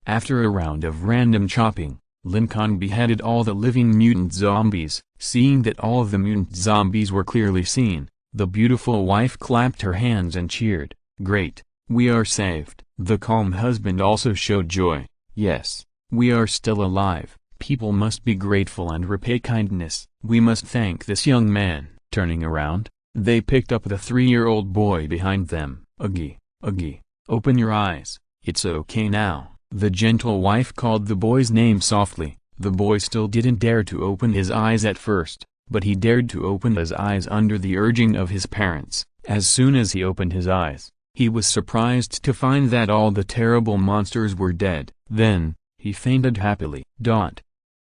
After a round of random chopping, Lin Kong beheaded all the living mutant zombies. Seeing that all of the mutant zombies were clearly seen, the beautiful wife clapped her hands and cheered. Great, we are saved. The calm husband also showed joy. Yes, we are still alive. People must be grateful and repay kindness. We must thank this young man. Turning around, they picked up the 3-year-old boy behind them. Uggy, open your eyes. It's okay now. The gentle wife called the boy's name softly. The boy still didn't dare to open his eyes at first, but he dared to open his eyes under the urging of his parents. As soon as he opened his eyes, he was surprised to find that all the terrible monsters were dead. Then, he fainted happily.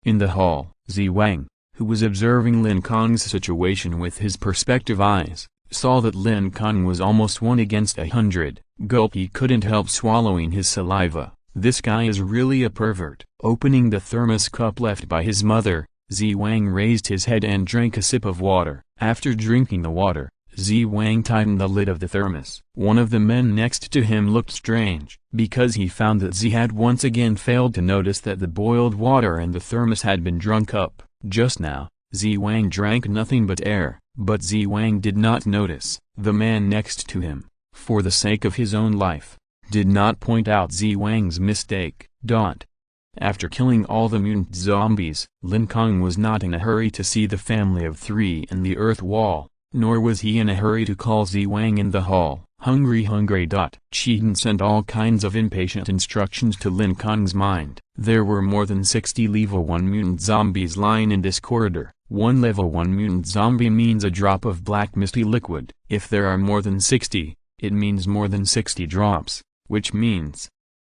In the hall, Wang, who was observing Lin Kong's situation with his perspective eyes, saw that Lin Kong was almost 1 against 100. Gulp. He couldn't help swallowing his saliva. This guy is really a pervert. Opening the thermos cup left by his mother, Wang raised his head and drank a sip of water. After drinking the water, Wang tightened the lid of the thermos. One of the men next to him looked strange, because he found that had once again failed to notice that the boiled water and the thermos had been drunk up. Just now, Wang drank nothing but air, but Wang did not notice. The man next to him, for the sake of his own life, did not point out Wang's mistake. After killing all the mutant zombies, Lin Kong was not in a hurry to see the family of 3 in the earth wall, nor was he in a hurry to call Wang in the hall. Hungry. Cheatin sent all kinds of impatient instructions to Lin Kong's mind. There were more than 60 level 1 mutant zombies lying in this corridor. 1 level 1 mutant zombie means a drop of black misty liquid. If there are more than 60, it means more than 60 drops, which means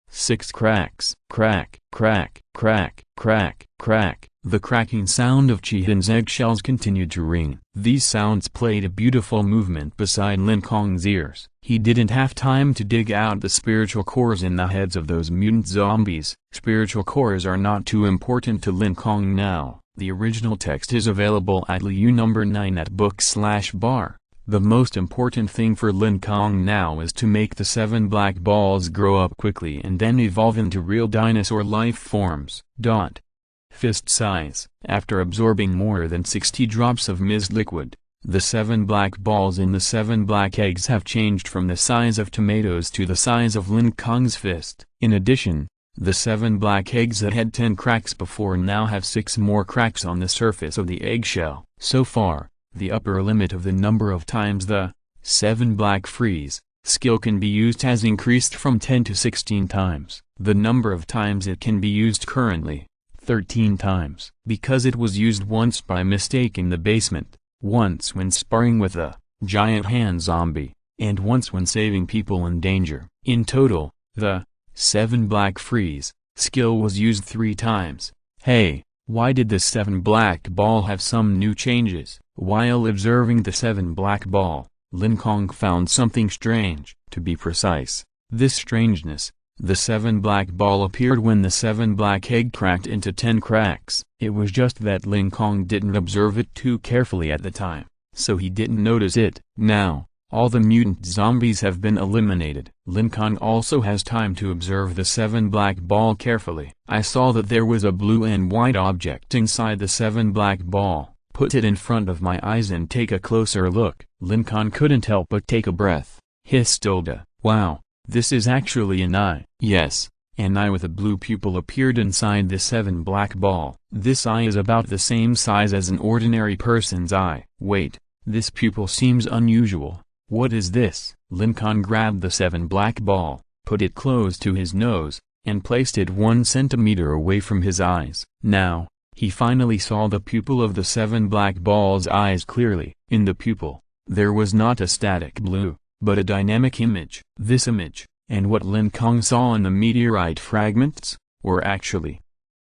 6 cracks. Crack, crack, crack, crack, crack. The cracking sound of Chihin's eggshells continued to ring. These sounds played a beautiful movement beside Lin Kong's ears. He didn't have time to dig out the spiritual cores in the heads of those mutant zombies. Spiritual cores are not too important to Lin Kong now. The original text is available at LU number 9 at book/bar. The most important thing for Lin Kong now is to make the 7 black balls grow up quickly and then evolve into real dinosaur life forms. Fist size. After absorbing more than 60 drops of mist liquid, the 7 black balls in the 7 black eggs have changed from the size of tomatoes to the size of Lin Kong's fist. In addition, the 7 black eggs that had 10 cracks before now have 6 more cracks on the surface of the eggshell. So far, the upper limit of the number of times the 7 black freeze skill can be used has increased from 10 to 16 times. The number of times it can be used currently, 13 times. Because it was used once by mistake in the basement, once when sparring with a giant hand zombie, and once when saving people in danger. In total, the 7 black freeze skill was used 3 times. Hey, why did the 7 black ball have some new changes? While observing the 7 black ball, Lin Kong found something strange. To be precise, this strangeness, the 7 black ball appeared when the 7 black egg cracked into 10 cracks. It was just that Lin Kong didn't observe it too carefully at the time, so he didn't notice it. Now, all the mutant zombies have been eliminated. Lin Kong also has time to observe the 7 black ball carefully. I saw that there was a blue and white object inside the 7 black ball. Put it in front of my eyes and take a closer look. Lin Kong couldn't help but take a breath. Histolda. Wow, this is actually an eye. Yes, an eye with a blue pupil appeared inside the 7 black ball. This eye is about the same size as an ordinary person's eye. Wait, this pupil seems unusual. What is this? Lin Kong grabbed the 7 black ball, put it close to his nose, and placed it 1 centimeter away from his eyes. Now, he finally saw the pupil of the 7 black ball's eyes clearly. In the pupil, there was not a static blue, but a dynamic image. This image, and what Lin Kong saw in the meteorite fragments, were actually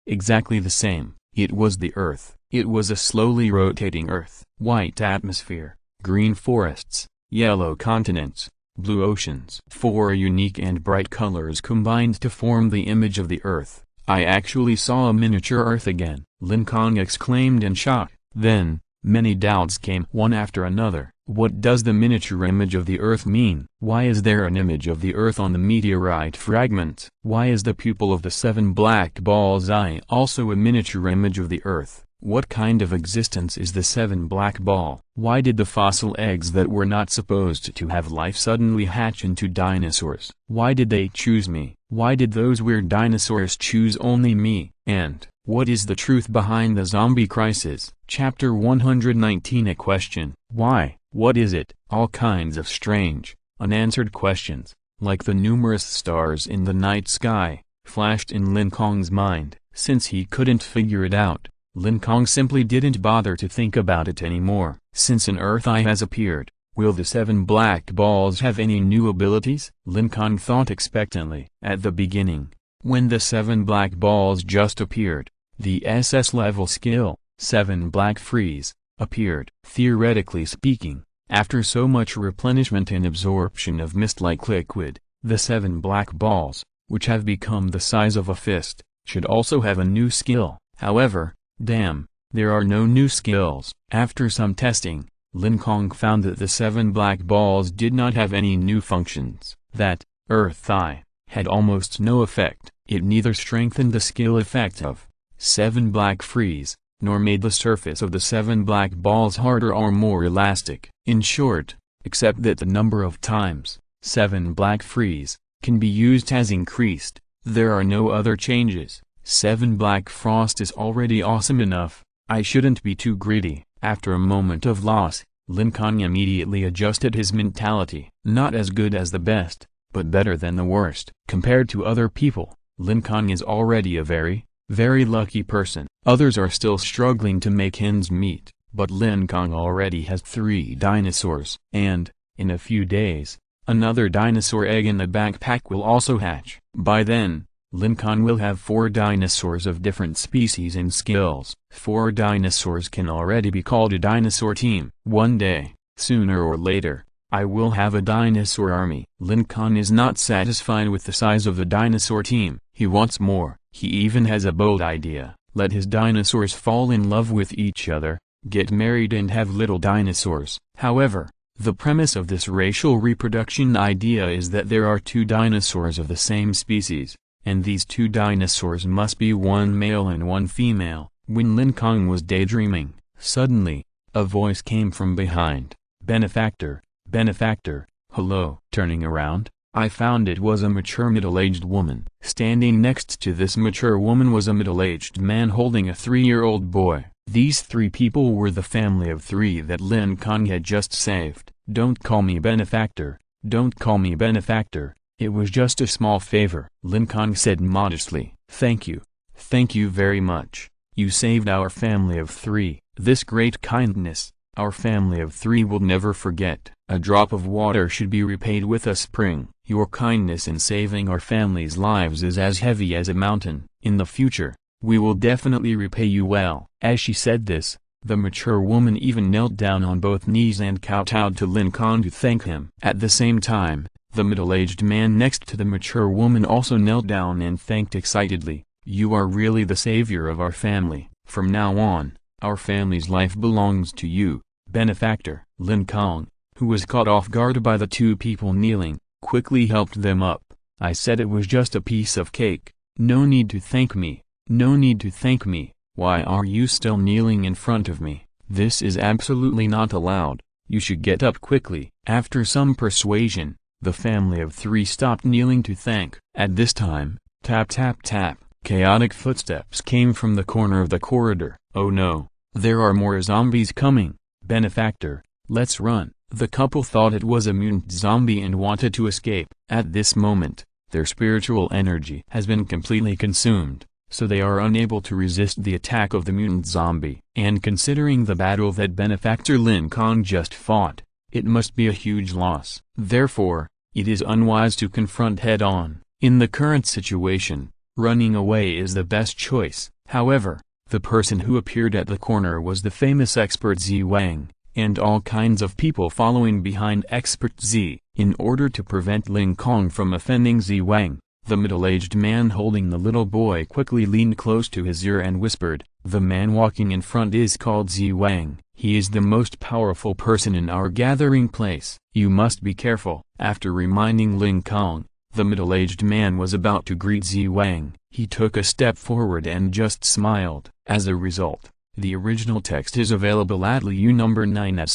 exactly the same. It was the Earth. It was a slowly rotating Earth. White atmosphere, green forests, yellow continents, blue oceans. 4 unique and bright colors combined to form the image of the Earth. I actually saw a miniature Earth again, Lin Kong exclaimed in shock. Then, many doubts came one after another. What does the miniature image of the Earth mean? Why is there an image of the Earth on the meteorite fragment? Why is the pupil of the 7 black ball's eye also a miniature image of the Earth? What kind of existence is the 7 black ball? Why did the fossil eggs that were not supposed to have life suddenly hatch into dinosaurs? Why did they choose me? Why did those weird dinosaurs choose only me? And, what is the truth behind the zombie crisis? Chapter 119. A question. Why? What is it? All kinds of strange, unanswered questions, like the numerous stars in the night sky, flashed in Lin Kong's mind. Since he couldn't figure it out, Lin Kong simply didn't bother to think about it anymore. Since an Earth eye has appeared, will the 7 black balls have any new abilities? Lin Kong thought expectantly. At the beginning, when the 7 black balls just appeared, the SS level skill, 7 black freeze, appeared. Theoretically speaking, after so much replenishment and absorption of mist-like liquid, the 7 black balls, which have become the size of a fist, should also have a new skill. However, damn, there are no new skills. After some testing, Lin Kong found that the 7 black balls did not have any new functions. That Earth eye had almost no effect. It neither strengthened the skill effect of 7 black freeze, nor made the surface of the 7 black balls harder or more elastic. In short, except that the number of times 7 black freeze can be used has increased, there are no other changes. 7 black frost is already awesome enough. I shouldn't be too greedy. After a moment of loss, Lin Kong immediately adjusted his mentality. Not as good as the best, but better than the worst. Compared to other people, Lin Kong is already a very, very lucky person. Others are still struggling to make ends meet, but Lin Kong already has 3 dinosaurs. And, in a few days, another dinosaur egg in the backpack will also hatch. By then, Lin Kong will have 4 dinosaurs of different species and skills. 4 dinosaurs can already be called a dinosaur team. One day, sooner or later, I will have a dinosaur army. Lin Kong is not satisfied with the size of the dinosaur team. He wants more. He even has a bold idea. let his dinosaurs fall in love with each other, get married and have little dinosaurs. However, the premise of this racial reproduction idea is that there are two dinosaurs of the same species, and these two dinosaurs must be one male and one female. When Lin Kong was daydreaming, suddenly, a voice came from behind. "Benefactor, benefactor, hello." Turning around, I found it was a mature middle-aged woman. Standing next to this mature woman was a middle-aged man holding a 3-year-old boy. These 3 people were the family of 3 that Lin Kong had just saved. "Don't call me benefactor, don't call me benefactor, it was just a small favor," Lin Kong said modestly. Thank you very much. You saved our family of 3. This great kindness, our family of 3 will never forget. A drop of water should be repaid with a spring. Your kindness in saving our family's lives is as heavy as a mountain. In the future, we will definitely repay you well. As she said this, the mature woman even knelt down on both knees and kowtowed to Lin Kong to thank him. At the same time, the middle-aged man next to the mature woman also knelt down and thanked excitedly. "You are really the savior of our family. From now on, our family's life belongs to you, benefactor." Lin Kong, who was caught off guard by the 2 people kneeling, quickly helped them up. "I said it was just a piece of cake. No need to thank me, no need to thank me. Why are you still kneeling in front of me? This is absolutely not allowed. You should get up quickly." After some persuasion, the family of 3 stopped kneeling to thank. At this time, tap tap tap, chaotic footsteps came from the corner of the corridor. "Oh no, there are more zombies coming. Benefactor, let's run." The couple thought it was a mutant zombie and wanted to escape. At this moment, their spiritual energy has been completely consumed, so they are unable to resist the attack of the mutant zombie. And considering the battle that benefactor Lin Kong just fought, it must be a huge loss. Therefore, it is unwise to confront head-on. In the current situation, running away is the best choice. However, the person who appeared at the corner was the famous expert Z Wang, and all kinds of people following behind expert Z. In order to prevent Lin Kong from offending Z Wang, the middle-aged man holding the little boy quickly leaned close to his ear and whispered, "The man walking in front is called Z Wang. He is the most powerful person in our gathering place. You must be careful." After reminding Lin Kong, the middle-aged man was about to greet Z Wang. He took a step forward and just smiled. As a result, the original text is available at Liu number 9/.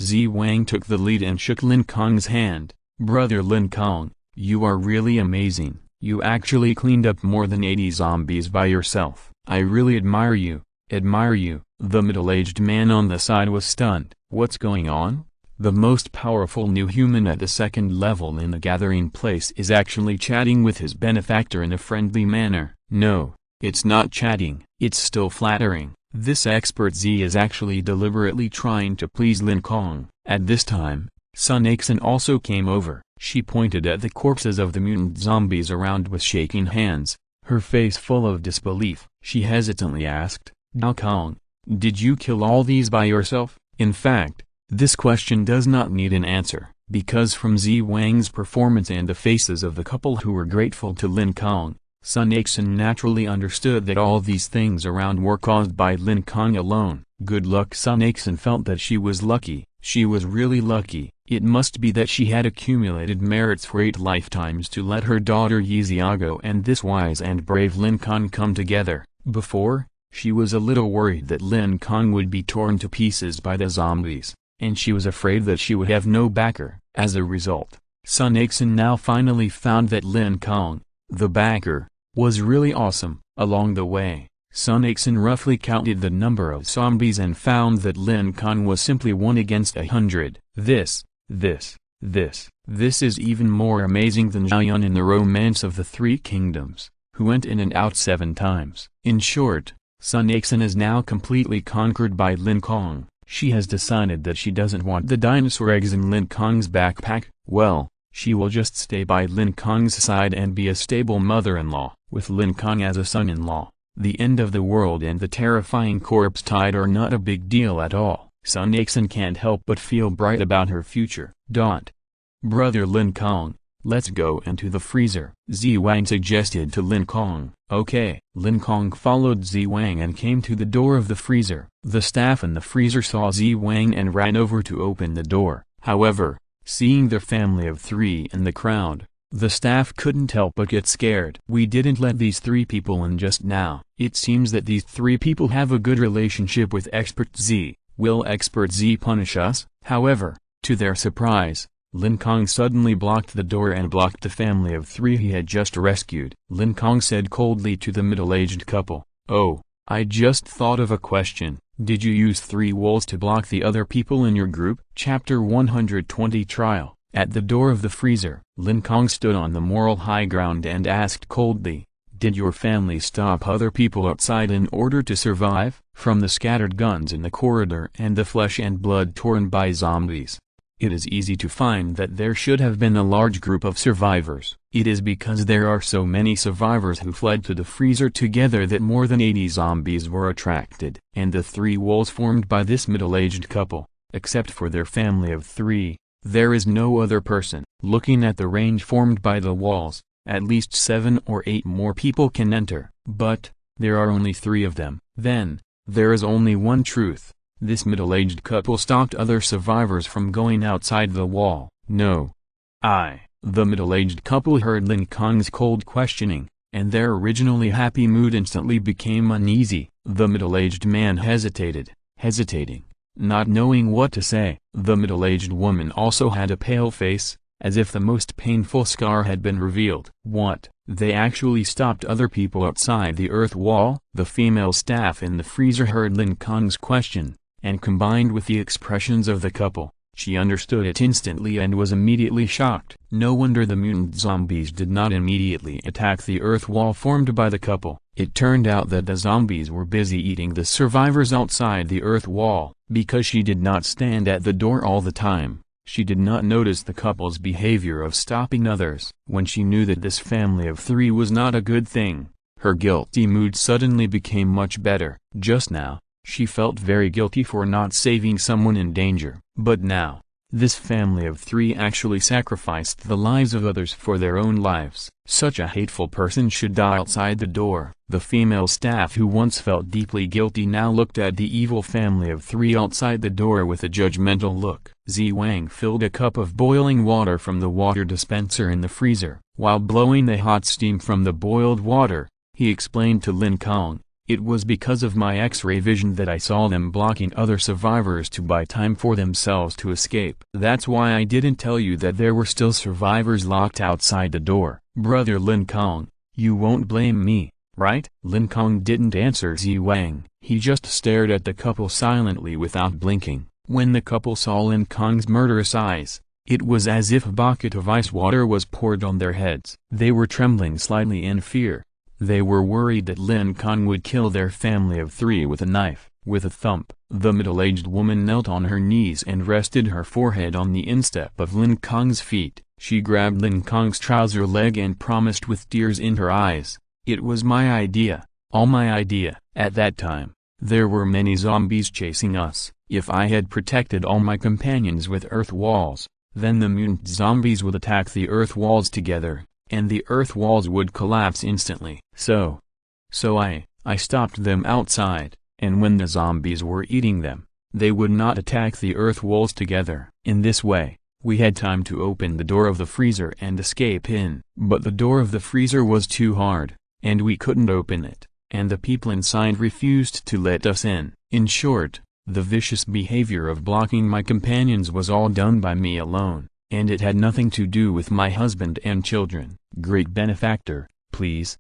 Z Wang took the lead and shook Lin Kong's hand. "Brother Lin Kong, you are really amazing. You actually cleaned up more than 80 zombies by yourself. I really admire you, admire you." The middle-aged man on the side was stunned. What's going on? The most powerful new human at the 2nd level in the gathering place is actually chatting with his benefactor in a friendly manner. No, it's not chatting, it's still flattering. This expert Z is actually deliberately trying to please Lin Kong. At this time, SYNOPSIS also came over. She pointed at the corpses of the mutant zombies around with shaking hands, her face full of disbelief. She hesitantly asked, "Lin Kong, did you kill all these by yourself?" In fact, this question does not need an answer, because from Z Wang's performance and the faces of the couple who were grateful to Lin Kong, SYNOPSIS naturally understood that all these things around were caused by Lin Kong alone. Good luck. SYNOPSIS felt that she was lucky. She was really lucky. It must be that she had accumulated merits for 8 lifetimes to let her daughter Yixiago and this wise and brave Lin Kong come together. Before, she was a little worried that Lin Kong would be torn to pieces by the zombies, and she was afraid that she would have no backer. As a result, SYNOPSIS now finally found that Lin Kong, the backer, was really awesome. Along the way, SYNOPSIS roughly counted the number of zombies and found that Lin Kong was simply 1 against 100. This is even more amazing than Jian in the Romance of the 3 Kingdoms, who went in and out 7 times. In short, SYNOPSIS is now completely conquered by Lin Kong. She has decided that she doesn't want the dinosaur eggs in Lin Kong's backpack. Well, she will just stay by Lin Kong's side and be a stable mother-in-law. With Lin Kong as a son-in-law, the end of the world and the terrifying corpse tide are not a big deal at all. SYNOPSIS can't help but feel bright about her future. Brother Lin Kong, let's go into the freezer, Zi Wang suggested to Lin Kong. Okay. Lin Kong followed Zi Wang and came to the door of the freezer. The staff in the freezer saw Zi Wang and ran over to open the door. However, seeing their family of three in the crowd, the staff couldn't help but get scared. We didn't let these three people in just now. It seems that these three people have a good relationship with Expert Z. Will Expert Z punish us? However, to their surprise, Lin Kong suddenly blocked the door and blocked the family of three he had just rescued. Lin Kong said coldly to the middle-aged couple, "Oh, I just thought of a question. Did you use 3 walls to block the other people in your group?" Chapter 120 Trial. At the door of the freezer, Lin Kong stood on the moral high ground and asked coldly, "Did your family stop other people outside in order to survive?" From the scattered guns in the corridor and the flesh and blood torn by zombies, it is easy to find that there should have been a large group of survivors. It is because there are so many survivors who fled to the freezer together that more than 80 zombies were attracted. And the 3 walls formed by this middle-aged couple, except for their family of 3, there is no other person. Looking at the range formed by the walls, at least 7 or 8 more people can enter. But, there are only 3 of them. Then, there is only one truth. This middle-aged couple stopped other survivors from going outside the wall. No. The middle-aged couple heard Lin Kong's cold questioning, and their originally happy mood instantly became uneasy. The middle-aged man hesitating, not knowing what to say. The middle-aged woman also had a pale face, as if the most painful scar had been revealed. What? They actually stopped other people outside the earth wall? The female staff in the freezer heard Lin Kong's question, and combined with the expressions of the couple, she understood it instantly and was immediately shocked. No wonder the mutant zombies did not immediately attack the earth wall formed by the couple. It turned out that the zombies were busy eating the survivors outside the earth wall. Because she did not stand at the door all the time, she did not notice the couple's behavior of stopping others. When she knew that this family of 3 was not a good thing, her guilty mood suddenly became much better. Just now, she felt very guilty for not saving someone in danger. But now, this family of 3 actually sacrificed the lives of others for their own lives. Such a hateful person should die outside the door. The female staff who once felt deeply guilty now looked at the evil family of 3 outside the door with a judgmental look. Zi Wang filled a cup of boiling water from the water dispenser in the freezer. While blowing the hot steam from the boiled water, he explained to Lin Kong, "It was because of my X-ray vision that I saw them blocking other survivors to buy time for themselves to escape. That's why I didn't tell you that there were still survivors locked outside the door." Brother Lin Kong, you won't blame me, right? Lin Kong didn't answer Zi Wang. He just stared at the couple silently without blinking. When the couple saw Lin Kong's murderous eyes, it was as if a bucket of ice water was poured on their heads. They were trembling slightly in fear. They were worried that Lin Kong would kill their family of 3 with a knife. With a thump, the middle-aged woman knelt on her knees and rested her forehead on the instep of Lin Kong's feet. She grabbed Lin Kong's trouser leg and promised with tears in her eyes, "It was my idea, all my idea." At that time, there were many zombies chasing us. If I had protected all my companions with earth walls, then the mutant zombies would attack the earth walls together, and the earth walls would collapse instantly. So I stopped them outside, and when the zombies were eating them, they would not attack the earth walls together. In this way, we had time to open the door of the freezer and escape in. But the door of the freezer was too hard, and we couldn't open it, and the people inside refused to let us in. In short, the vicious behavior of blocking my companions was all done by me alone, and it had nothing to do with my husband and children. Great benefactor, please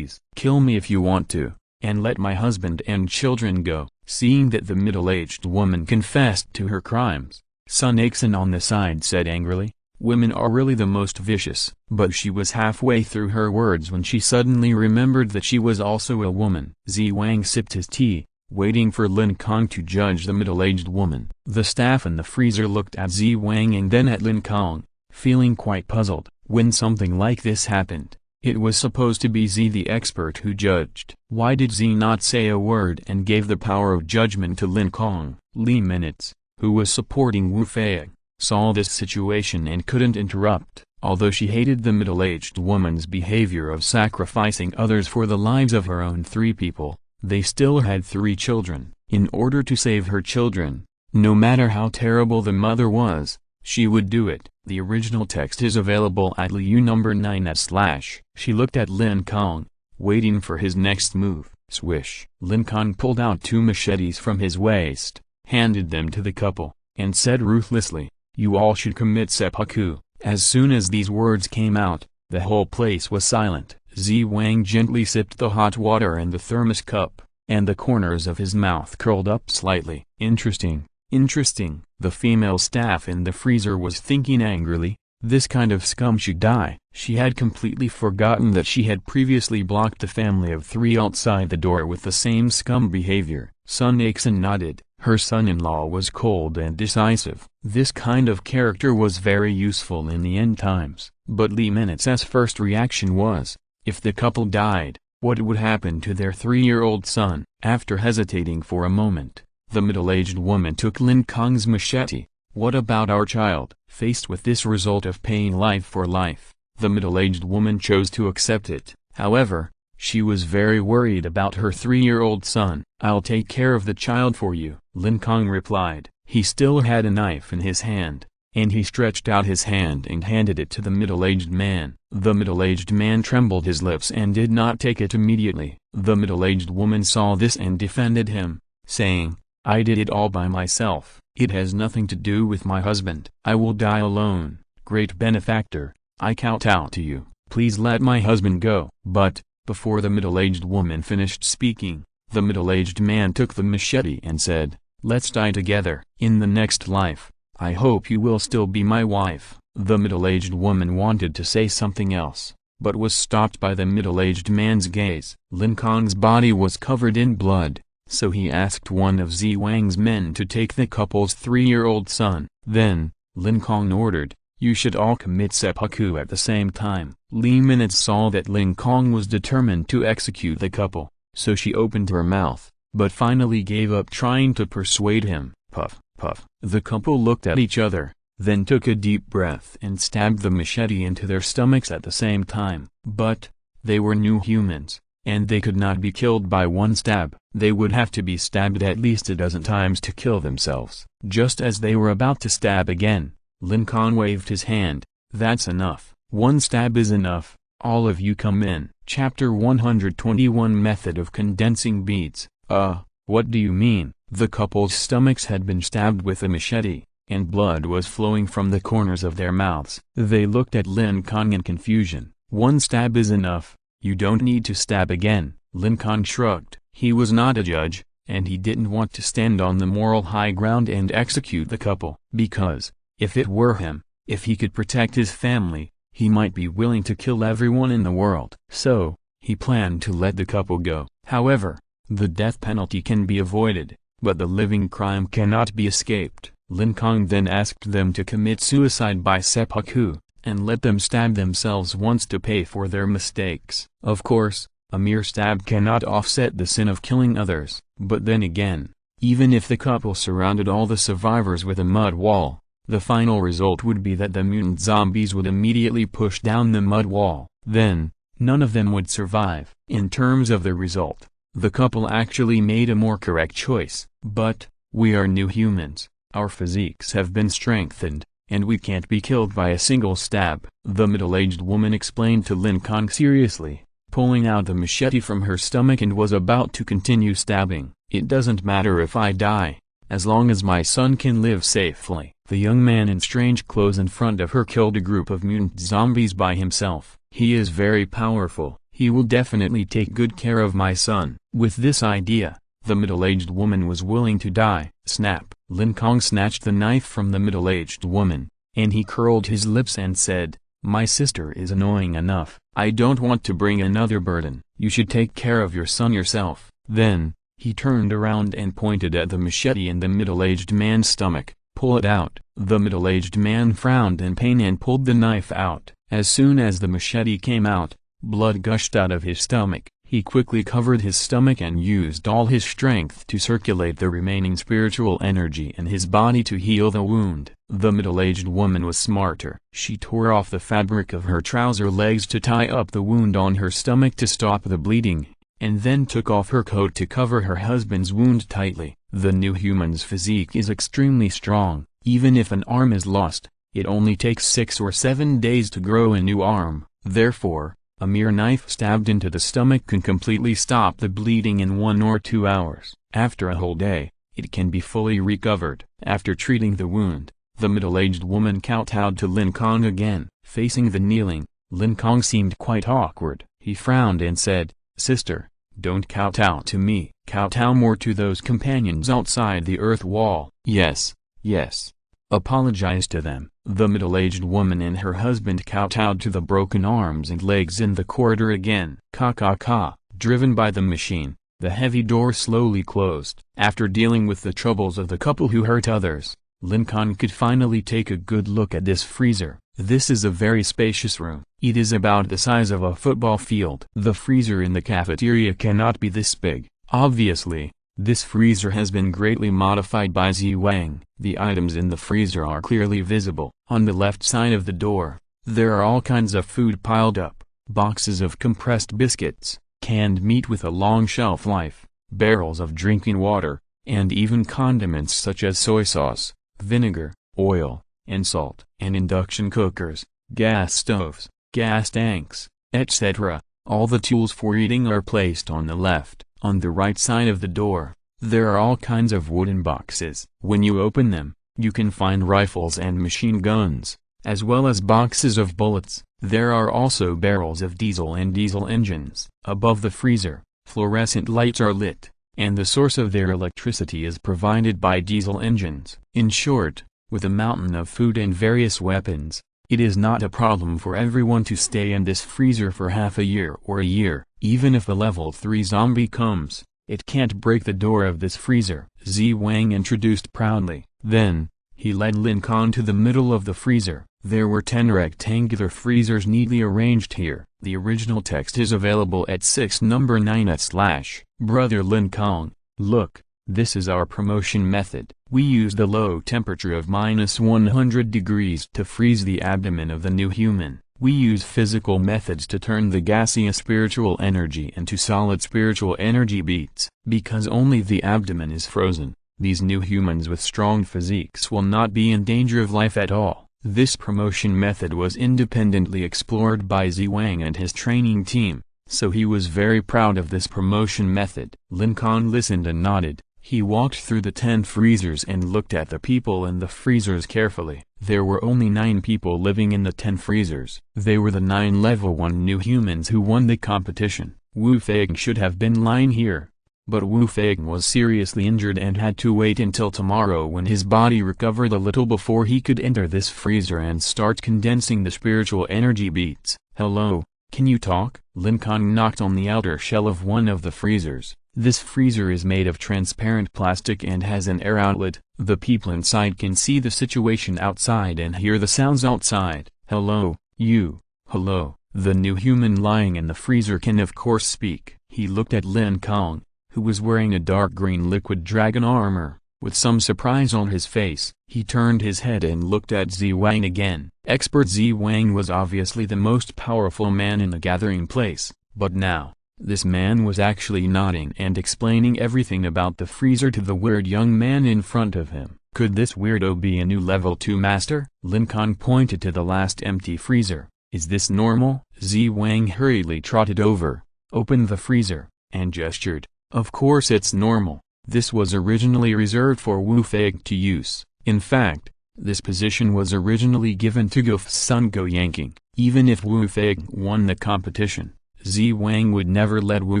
kill me if you want to, and let my husband and children go. Seeing that the middle-aged woman confessed to her crimes, Sun Ixin on the side said angrily, "Women are really the most vicious." But she was halfway through her words when she suddenly remembered that she was also a woman. Zi Wang sipped his tea, waiting for Lin Kong to judge the middle-aged woman. The staff in the freezer looked at Zi Wang and then at Lin Kong, feeling quite puzzled. When something like this happened, it was supposed to be Zi the expert who judged. Why did Zi not say a word and gave the power of judgment to Lin Kong? Li Minutes, who was supporting Wu Fei, saw this situation and couldn't interrupt. Although she hated the middle-aged woman's behavior of sacrificing others for the lives of her own 3 people, they still had 3 children. In order to save her children, no matter how terrible the mother was, she would do it. The original text is available at LU number 9/. She looked at Lin Kong, waiting for his next move. Swish. Lin Kong pulled out 2 machetes from his waist, handed them to the couple, and said ruthlessly, "You all should commit seppuku." As soon as these words came out, the whole place was silent. Wang gently sipped the hot water and the thermos cup, and the corners of his mouth curled up slightly. Interesting, interesting. The female staff in the freezer was thinking angrily, this kind of scum should die. She had completely forgotten that she had previously blocked the family of 3 outside the door with the same scum behavior. Sun Aixin nodded. Her son-in-law was cold and decisive. This kind of character was very useful in the end times. But Li Minut's first reaction was, if the couple died, what would happen to their 3-year-old son? After hesitating for a moment, the middle-aged woman took Lin Kong's machete. What about our child? Faced with this result of paying life for life, the middle-aged woman chose to accept it. However, she was very worried about her 3-year-old son. "I'll take care of the child for you," Lin Kong replied. He still had a knife in his hand, and he stretched out his hand and handed it to the middle-aged man. The middle-aged man trembled his lips and did not take it immediately. The middle-aged woman saw this and defended him, saying, "I did it all by myself. It has nothing to do with my husband. I will die alone. Great benefactor, I kowtow to you. Please let my husband go." But, before the middle-aged woman finished speaking, the middle-aged man took the machete and said, "Let's die together. In the next life, I hope you will still be my wife." The middle-aged woman wanted to say something else, but was stopped by the middle-aged man's gaze. Lin Kong's body was covered in blood, so he asked one of Wang's men to take the couple's 3-year-old son. Then, Lin Kong ordered, "You should all commit seppuku at the same time." Li Minut saw that Lin Kong was determined to execute the couple, so she opened her mouth, but finally gave up trying to persuade him. Puff, puff. The couple looked at each other, then took a deep breath and stabbed the machete into their stomachs at the same time. But, they were new humans, and they could not be killed by one stab. They would have to be stabbed at least a dozen times to kill themselves. Just as they were about to stab again, Lin Kong waved his hand. "That's enough. One stab is enough. All of you come in." Chapter 121 Method of Condensing Beads. What do you mean? The couple's stomachs had been stabbed with a machete, and blood was flowing from the corners of their mouths. They looked at Lin Kong in confusion. "One stab is enough. You don't need to stab again." Lin Kong shrugged. He was not a judge, and he didn't want to stand on the moral high ground and execute the couple. Because, if it were him, if he could protect his family, he might be willing to kill everyone in the world. So, he planned to let the couple go. However, the death penalty can be avoided, but the living crime cannot be escaped. Lin Kong then asked them to commit suicide by seppuku, and let them stab themselves once to pay for their mistakes. Of course, a mere stab cannot offset the sin of killing others. But then again, even if the couple surrounded all the survivors with a mud wall, the final result would be that the mutant zombies would immediately push down the mud wall. Then, none of them would survive. In terms of the result, the couple actually made a more correct choice. But, we are new humans, our physiques have been strengthened, and we can't be killed by a single stab. The middle-aged woman explained to Lin Kong seriously, pulling out the machete from her stomach, and was about to continue stabbing. "It doesn't matter if I die, as long as my son can live safely." The young man in strange clothes in front of her killed a group of mutant zombies by himself. "He is very powerful. He will definitely take good care of my son." With this idea, the middle-aged woman was willing to die. Snap! Lin Kong snatched the knife from the middle-aged woman, and he curled his lips and said, "My sister is annoying enough. I don't want to bring another burden. You should take care of your son yourself." Then, he turned around and pointed at the machete in the middle-aged man's stomach. "Pull it out." The middle-aged man frowned in pain and pulled the knife out. As soon as the machete came out, blood gushed out of his stomach. He quickly covered his stomach and used all his strength to circulate the remaining spiritual energy in his body to heal the wound. The middle-aged woman was smarter. She tore off the fabric of her trouser legs to tie up the wound on her stomach to stop the bleeding, and then took off her coat to cover her husband's wound tightly. The new human's physique is extremely strong. Even if an arm is lost, it only takes 6 or 7 days to grow a new arm. Therefore, a mere knife stabbed into the stomach can completely stop the bleeding in 1 or 2 hours. After a whole day, it can be fully recovered. After treating the wound, the middle-aged woman kowtowed to Lin Kong again. Facing the kneeling, Lin Kong seemed quite awkward. He frowned and said, "Sister, don't kowtow to me. Kowtow more to those companions outside the earth wall." "Yes, yes. Apologize to them." The middle-aged woman and her husband kowtowed to the broken arms and legs in the corridor again. Ka. Driven by the machine, the heavy door slowly closed. After dealing with the troubles of the couple who hurt others, Lin Kong could finally take a good look at this freezer. This is a very spacious room. It is about the size of a football field. The freezer in the cafeteria cannot be this big. Obviously, this freezer has been greatly modified by Zi Wang. The items in the freezer are clearly visible. On the left side of the door, there are all kinds of food piled up. Boxes of compressed biscuits, canned meat with a long shelf life, barrels of drinking water, and even condiments such as soy sauce, vinegar, oil, and salt. And induction cookers, gas stoves, gas tanks, etc. All the tools for eating are placed on the left. On the right side of the door, there are all kinds of wooden boxes. When you open them, you can find rifles and machine guns, as well as boxes of bullets. There are also barrels of diesel and diesel engines. Above the freezer, fluorescent lights are lit, and the source of their electricity is provided by diesel engines. In short, with a mountain of food and various weapons, it is not a problem for everyone to stay in this freezer for half a year or a year. Even if a level 3 zombie comes, it can't break the door of this freezer. Zi Wang introduced proudly. Then, he led Lin Kong to the middle of the freezer. There were 10 rectangular freezers neatly arranged here. The original text is available at 6 number 9 / Brother Lin Kong, look, this is our promotion method. We use the low temperature of -100 degrees to freeze the abdomen of the new human. We use physical methods to turn the gaseous spiritual energy into solid spiritual energy beats. Because only the abdomen is frozen, these new humans with strong physiques will not be in danger of life at all. This promotion method was independently explored by Zi Wang and his training team, so he was very proud of this promotion method. Lin Kong listened and nodded. He walked through the 10 freezers and looked at the people in the freezers carefully. There were only 9 people living in the 10 freezers. They were the 9 level 1 new humans who won the competition. Wu Feng should have been lying here, but Wu Feng was seriously injured and had to wait until tomorrow when his body recovered a little before he could enter this freezer and start condensing the spiritual energy beats. "Hello, can you talk?" Lin Kong knocked on the outer shell of one of the freezers. This freezer is made of transparent plastic and has an air outlet. The people inside can see the situation outside and hear the sounds outside. "Hello, you." "Hello." The new human lying in the freezer can of course speak. He looked at Lin Kong, who was wearing a dark green liquid dragon armor, with some surprise on his face. He turned his head and looked at Zi Wang again. Expert Zi Wang was obviously the most powerful man in the gathering place, but now, this man was actually nodding and explaining everything about the freezer to the weird young man in front of him. Could this weirdo be a new level 2 master? Lin Kong pointed to the last empty freezer. "Is this normal?" Zi Wang hurriedly trotted over, opened the freezer, and gestured. "Of course it's normal. This was originally reserved for Wu Feng to use. In fact, this position was originally given to Go's son Go Yanking. Even if Wu Feng won the competition, Zi Wang would never let Wu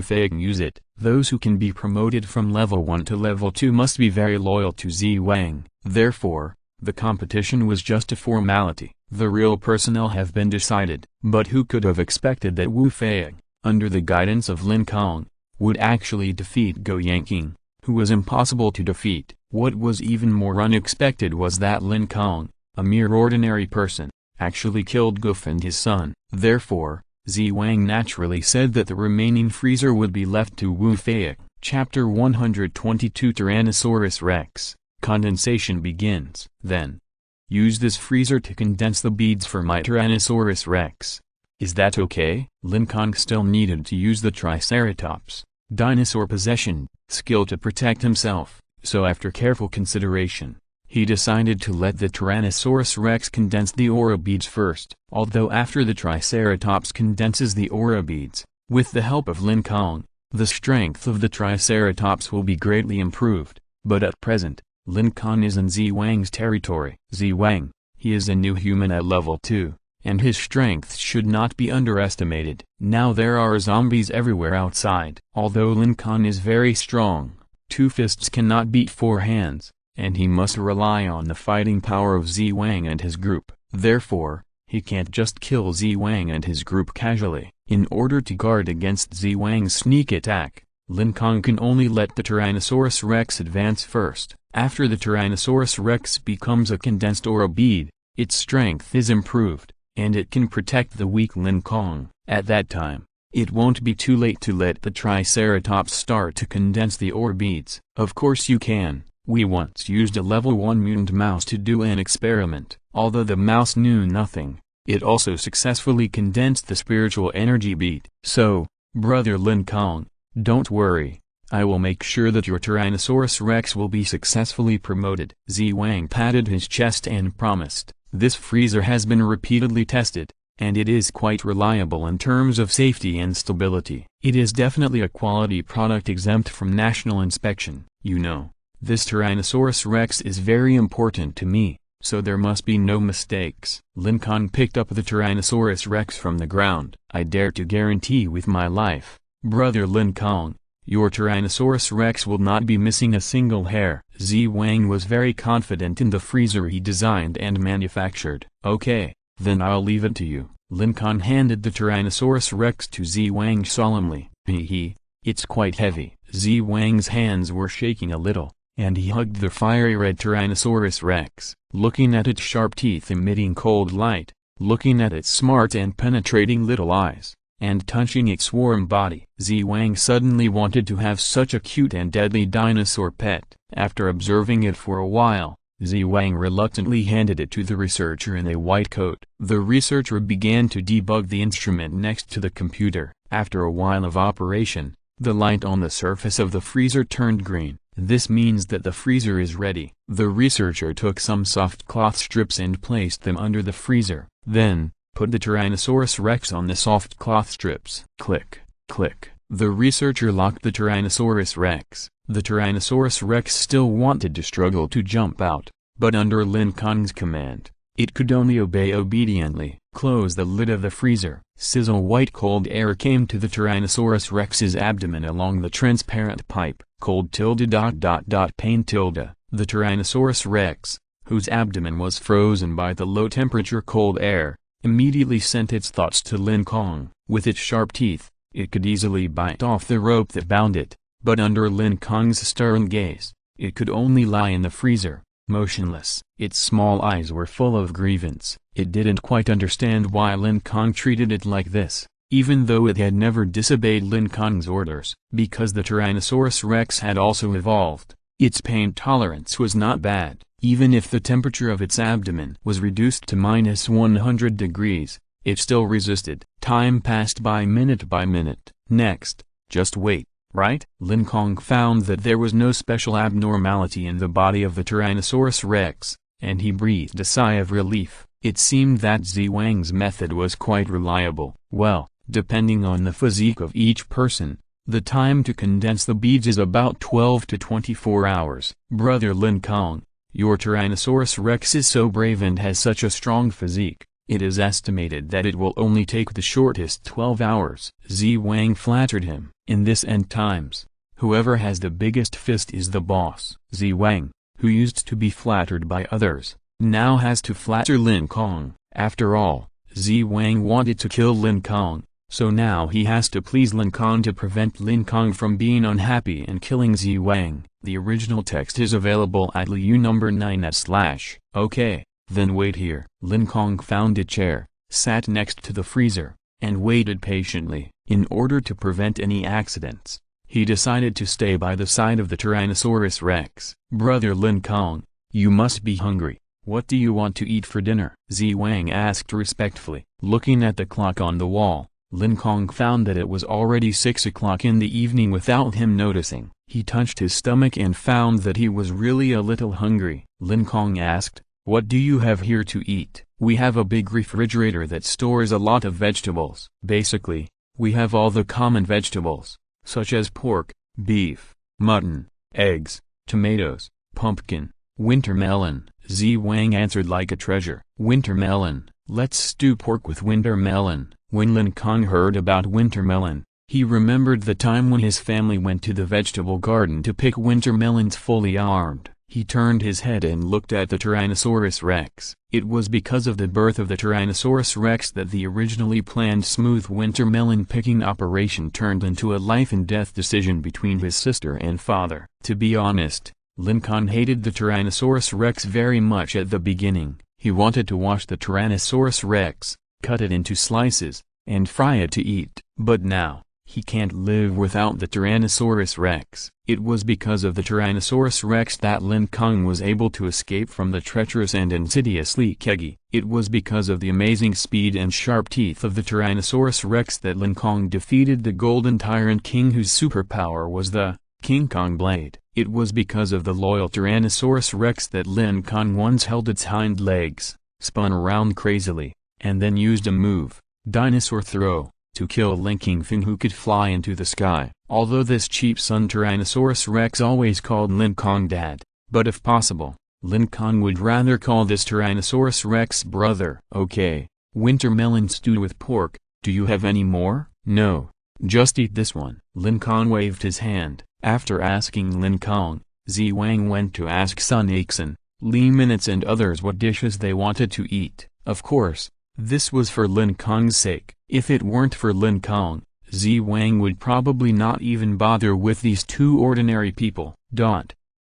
Feng use it. Those who can be promoted from level 1 to level 2 must be very loyal to Zi Wang. Therefore, the competition was just a formality. The real personnel have been decided. But who could have expected that Wu Feng, under the guidance of Lin Kong, would actually defeat Go Yanking, who was impossible to defeat? What was even more unexpected was that Lin Kong, a mere ordinary person, actually killed Go and his son. Therefore, Zi Wang naturally said that the remaining freezer would be left to Wu Fei. Chapter 122 Tyrannosaurus Rex. Condensation begins. Then, use this freezer to condense the beads for my Tyrannosaurus Rex. Is that okay? Lin Kong still needed to use the Triceratops' dinosaur possession skill to protect himself, so after careful consideration, he decided to let the Tyrannosaurus Rex condense the aura beads first. Although after the Triceratops condenses the aura beads, with the help of Lin Kong, the strength of the Triceratops will be greatly improved, but at present, Lin Kong is in Zi Wang's territory. Zi Wang, he is a new human at level 2, and his strength should not be underestimated. Now there are zombies everywhere outside. Although Lin Kong is very strong, 2 fists cannot beat 4 hands, and he must rely on the fighting power of Zi Wang and his group. Therefore, he can't just kill Zi Wang and his group casually. In order to guard against Zi Wang's sneak attack, Lin Kong can only let the Tyrannosaurus Rex advance first. After the Tyrannosaurus Rex becomes a condensed aura bead, its strength is improved, and it can protect the weak Lin Kong. At that time, it won't be too late to let the Triceratops start to condense the aura beads. Of course you can. We once used a level 1 mutant mouse to do an experiment. Although the mouse knew nothing, it also successfully condensed the spiritual energy bead. So, brother Lin Kong, don't worry. I will make sure that your Tyrannosaurus Rex will be successfully promoted. Zi Wang patted his chest and promised. This freezer has been repeatedly tested, and it is quite reliable in terms of safety and stability. It is definitely a quality product exempt from national inspection. You know, this Tyrannosaurus Rex is very important to me, so there must be no mistakes. Lin Kong picked up the Tyrannosaurus Rex from the ground. I dare to guarantee with my life, brother Lin Kong, your Tyrannosaurus Rex will not be missing a single hair. Zi Wang was very confident in the freezer he designed and manufactured. Okay, then I'll leave it to you. Lin Kong handed the Tyrannosaurus Rex to Zi Wang solemnly. It's quite heavy. Zi Wang's hands were shaking a little, and he hugged the fiery red Tyrannosaurus Rex, looking at its sharp teeth emitting cold light, looking at its smart and penetrating little eyes, and touching its warm body. Zi Wang suddenly wanted to have such a cute and deadly dinosaur pet. After observing it for a while, Zi Wang reluctantly handed it to the researcher in a white coat. The researcher began to debug the instrument next to the computer. After a while of operation, the light on the surface of the freezer turned green. This means that the freezer is ready. The researcher took some soft cloth strips and placed them under the freezer. Then, put the Tyrannosaurus Rex on the soft cloth strips. Click, click. The researcher locked the Tyrannosaurus Rex. The Tyrannosaurus Rex still wanted to struggle to jump out, but under Lin Kong's command, it could only obey obediently. Close the lid of the freezer. Sizzle white cold air came to the Tyrannosaurus Rex's abdomen along the transparent pipe. Cold pain tilde. The Tyrannosaurus Rex, whose abdomen was frozen by the low temperature cold air, immediately sent its thoughts to Lin Kong. With its sharp teeth, it could easily bite off the rope that bound it, but under Lin Kong's stern gaze, it could only lie in the freezer, motionless. Its small eyes were full of grievance. It didn't quite understand why Lin Kong treated it like this, even though it had never disobeyed Lin Kong's orders. Because the Tyrannosaurus Rex had also evolved, its pain tolerance was not bad. Even if the temperature of its abdomen was reduced to -100 degrees, it still resisted. Time passed by minute. Next, just wait, right? Lin Kong found that there was no special abnormality in the body of the Tyrannosaurus Rex, and he breathed a sigh of relief. It seemed that Zi Wang's method was quite reliable. Well, depending on the physique of each person, the time to condense the beads is about 12 to 24 hours. Brother Lin Kong, your Tyrannosaurus Rex is so brave and has such a strong physique, it is estimated that it will only take the shortest 12 hours. Zi Wang flattered him. In this end times, whoever has the biggest fist is the boss. Zi Wang, who used to be flattered by others, now has to flatter Lin Kong. After all, Zi Wang wanted to kill Lin Kong, so now he has to please Lin Kong to prevent Lin Kong from being unhappy and killing Zi Wang. The original text is available at Liu number 9 / Okay, then wait here. Lin Kong found a chair, sat next to the freezer, and waited patiently. In order to prevent any accidents, he decided to stay by the side of the Tyrannosaurus Rex. "Brother Lin Kong, you must be hungry. What do you want to eat for dinner?" Wang asked respectfully. Looking at the clock on the wall, Lin Kong found that it was already 6 o'clock in the evening without him noticing. He touched his stomach and found that he was really a little hungry. Lin Kong asked, "What do you have here to eat?" "We have a big refrigerator that stores a lot of vegetables." Basically, we have all the common vegetables, such as pork, beef, mutton, eggs, tomatoes, pumpkin, winter melon. Wang answered like a treasure. "Winter melon, let's stew pork with winter melon." When Lin Kong heard about winter melon, he remembered the time when his family went to the vegetable garden to pick winter melons fully armed. He turned his head and looked at the Tyrannosaurus Rex. It was because of the birth of the Tyrannosaurus Rex that the originally planned smooth winter melon picking operation turned into a life-and-death decision between his sister and father. To be honest, Lin Kong hated the Tyrannosaurus Rex very much at the beginning. He wanted to wash the Tyrannosaurus Rex, cut it into slices, and fry it to eat. But now, he can't live without the Tyrannosaurus Rex. It was because of the Tyrannosaurus Rex that Lin Kong was able to escape from the treacherous and insidious Li Kong. It was because of the amazing speed and sharp teeth of the Tyrannosaurus Rex that Lin Kong defeated the Golden Tyrant King, whose superpower was the King Kong Blade. It was because of the loyal Tyrannosaurus Rex that Lin Kong once held its hind legs, spun around crazily, and then used a move, Dinosaur Throw, to kill Lin Kong, who could fly into the sky. Although this cheap son Tyrannosaurus Rex always called Lin Kong dad, but if possible, Lin Kong would rather call this Tyrannosaurus Rex brother. "Okay, winter melon stew with pork, do you have any more?" "No, just eat this one." Lin Kong waved his hand. After asking Lin Kong, Wang went to ask Sun Aixin, Li Minutes and others what dishes they wanted to eat. Of course, this was for Lin Kong's sake. If it weren't for Lin Kong, Wang would probably not even bother with these two ordinary people.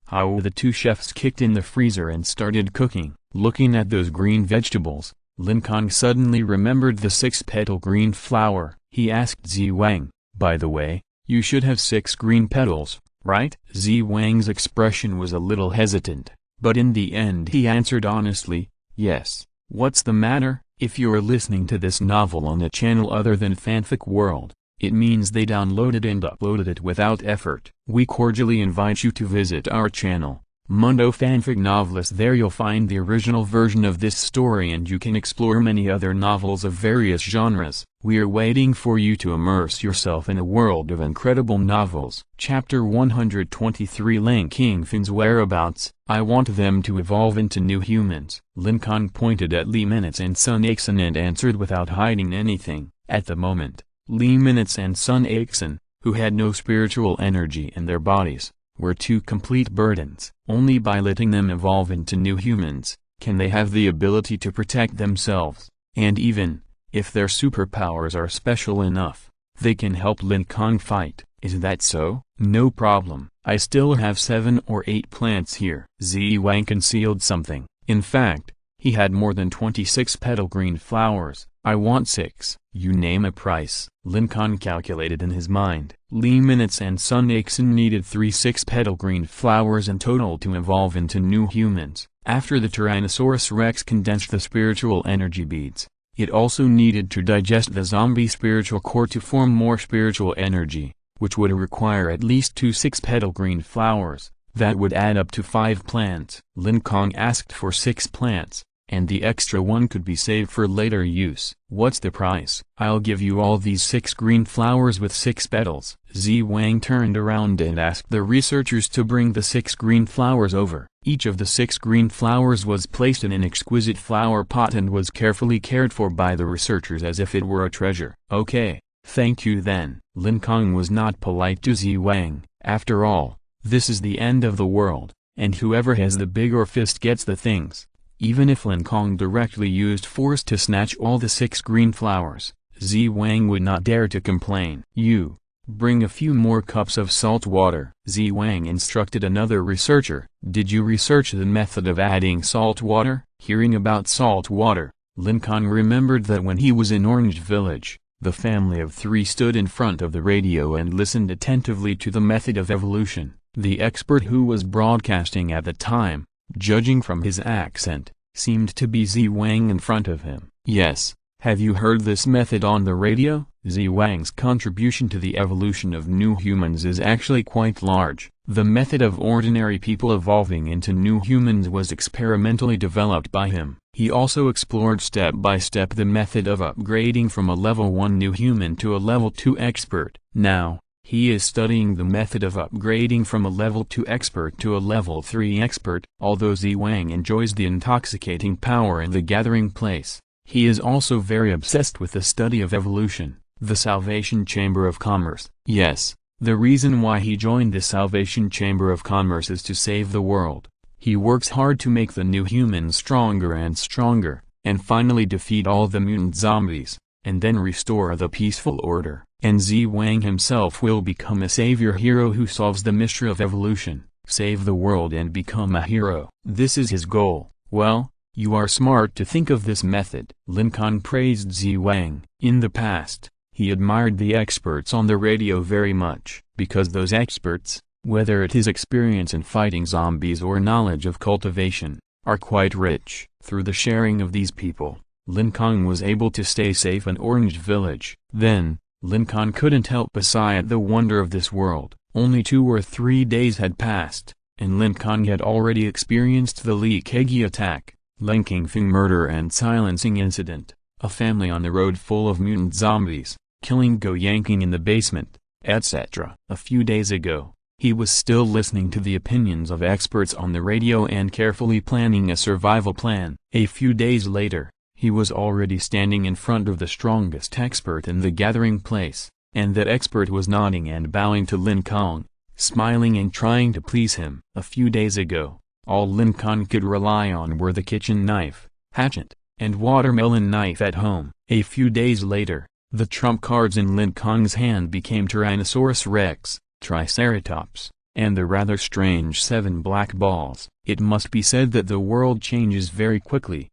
How the two chefs kicked in the freezer and started cooking. Looking at those green vegetables, Lin Kong suddenly remembered the 6-petal green flower. He asked Wang, "By the way, you should have 6 green petals, right?" Wang's expression was a little hesitant, but in the end he answered honestly, "Yes." What's the matter? If you're listening to this novel on a channel other than Fanfic World, it means they downloaded and uploaded it without effort. We cordially invite you to visit our channel, Mundo Fanfic Novelist. There you'll find the original version of this story and you can explore many other novels of various genres. We are waiting for you to immerse yourself in a world of incredible novels. Chapter 123, Lin Kong's whereabouts. I want them to evolve into new humans. Lin Kong pointed at Li Minutes and Sun Aixin and answered without hiding anything. At the moment, Li Minutes and Sun Aixin, who had no spiritual energy in their bodies, were two complete burdens. Only by letting them evolve into new humans, can they have the ability to protect themselves, and even, if their superpowers are special enough, they can help Lin Kong fight. Is that so? No problem. I still have 7 or 8 plants here. Wang concealed something. In fact, he had more than 26 petal green flowers. I want 6. You name a price. Lin Kong calculated in his mind. Li Minutes and Sun Aixin needed 3 6-petal green flowers in total to evolve into new humans. After the Tyrannosaurus Rex condensed the spiritual energy beads, it also needed to digest the zombie spiritual core to form more spiritual energy, which would require at least 2 6-petal green flowers. That would add up to 5 plants. Lin Kong asked for 6 plants, and the extra one could be saved for later use. What's the price? I'll give you all these 6 green flowers with 6 petals. Wang turned around and asked the researchers to bring the 6 green flowers over. Each of the 6 green flowers was placed in an exquisite flower pot and was carefully cared for by the researchers as if it were a treasure. Okay, thank you then. Lin Kong was not polite to Wang. After all, this is the end of the world, and whoever has the bigger fist gets the things. Even if Lin Kong directly used force to snatch all the 6 green flowers, Wang would not dare to complain. You, bring a few more cups of salt water. Wang instructed another researcher. Did you research the method of adding salt water? Hearing about salt water, Lin Kong remembered that when he was in Orange Village, The family of three stood in front of the radio and listened attentively to the method of evolution. The expert who was broadcasting at the time, judging from his accent, seemed to be Zi Wang in front of him. "Yes, have you heard this method on the radio?" Zi Wang's contribution to the evolution of new humans is actually quite large. The method of ordinary people evolving into new humans was experimentally developed by him. He also explored step by step the method of upgrading from a level 1 new human to a level 2 expert. Now, he is studying the method of upgrading from a level 2 expert to a level 3 expert. Although Zi Wang enjoys the intoxicating power in the gathering place, he is also very obsessed with the study of evolution. The Salvation Chamber of Commerce. Yes, the reason why he joined the Salvation Chamber of Commerce is to save the world. He works hard to make the new humans stronger and stronger, and finally defeat all the mutant zombies, and then restore the peaceful order. And Zi Wang himself will become a savior hero who solves the mystery of evolution, save the world and become a hero. This is his goal. Well, you are smart to think of this method. Lin Kong praised Zi Wang. In the past, he admired the experts on the radio very much, because those experts, whether it is experience in fighting zombies or knowledge of cultivation, are quite rich. Through the sharing of these people, Lin Kong was able to stay safe in Orange Village. Then, Lin Kong couldn't help but sigh at the wonder of this world. Only 2 or 3 days had passed, and Lin Kong had already experienced the Li Kegi attack, Lin Kingfeng murder and silencing incident, a family on the road full of mutant zombies, killing Go Yanking in the basement, etc. A few days ago, he was still listening to the opinions of experts on the radio and carefully planning a survival plan. A few days later, he was already standing in front of the strongest expert in the gathering place, and that expert was nodding and bowing to Lin Kong, smiling and trying to please him. A few days ago, all Lin Kong could rely on were the kitchen knife, hatchet, and watermelon knife at home. A few days later, the trump cards in Lin Kong's hand became Tyrannosaurus Rex, Triceratops, and the rather strange 7 black balls. It must be said that the world changes very quickly.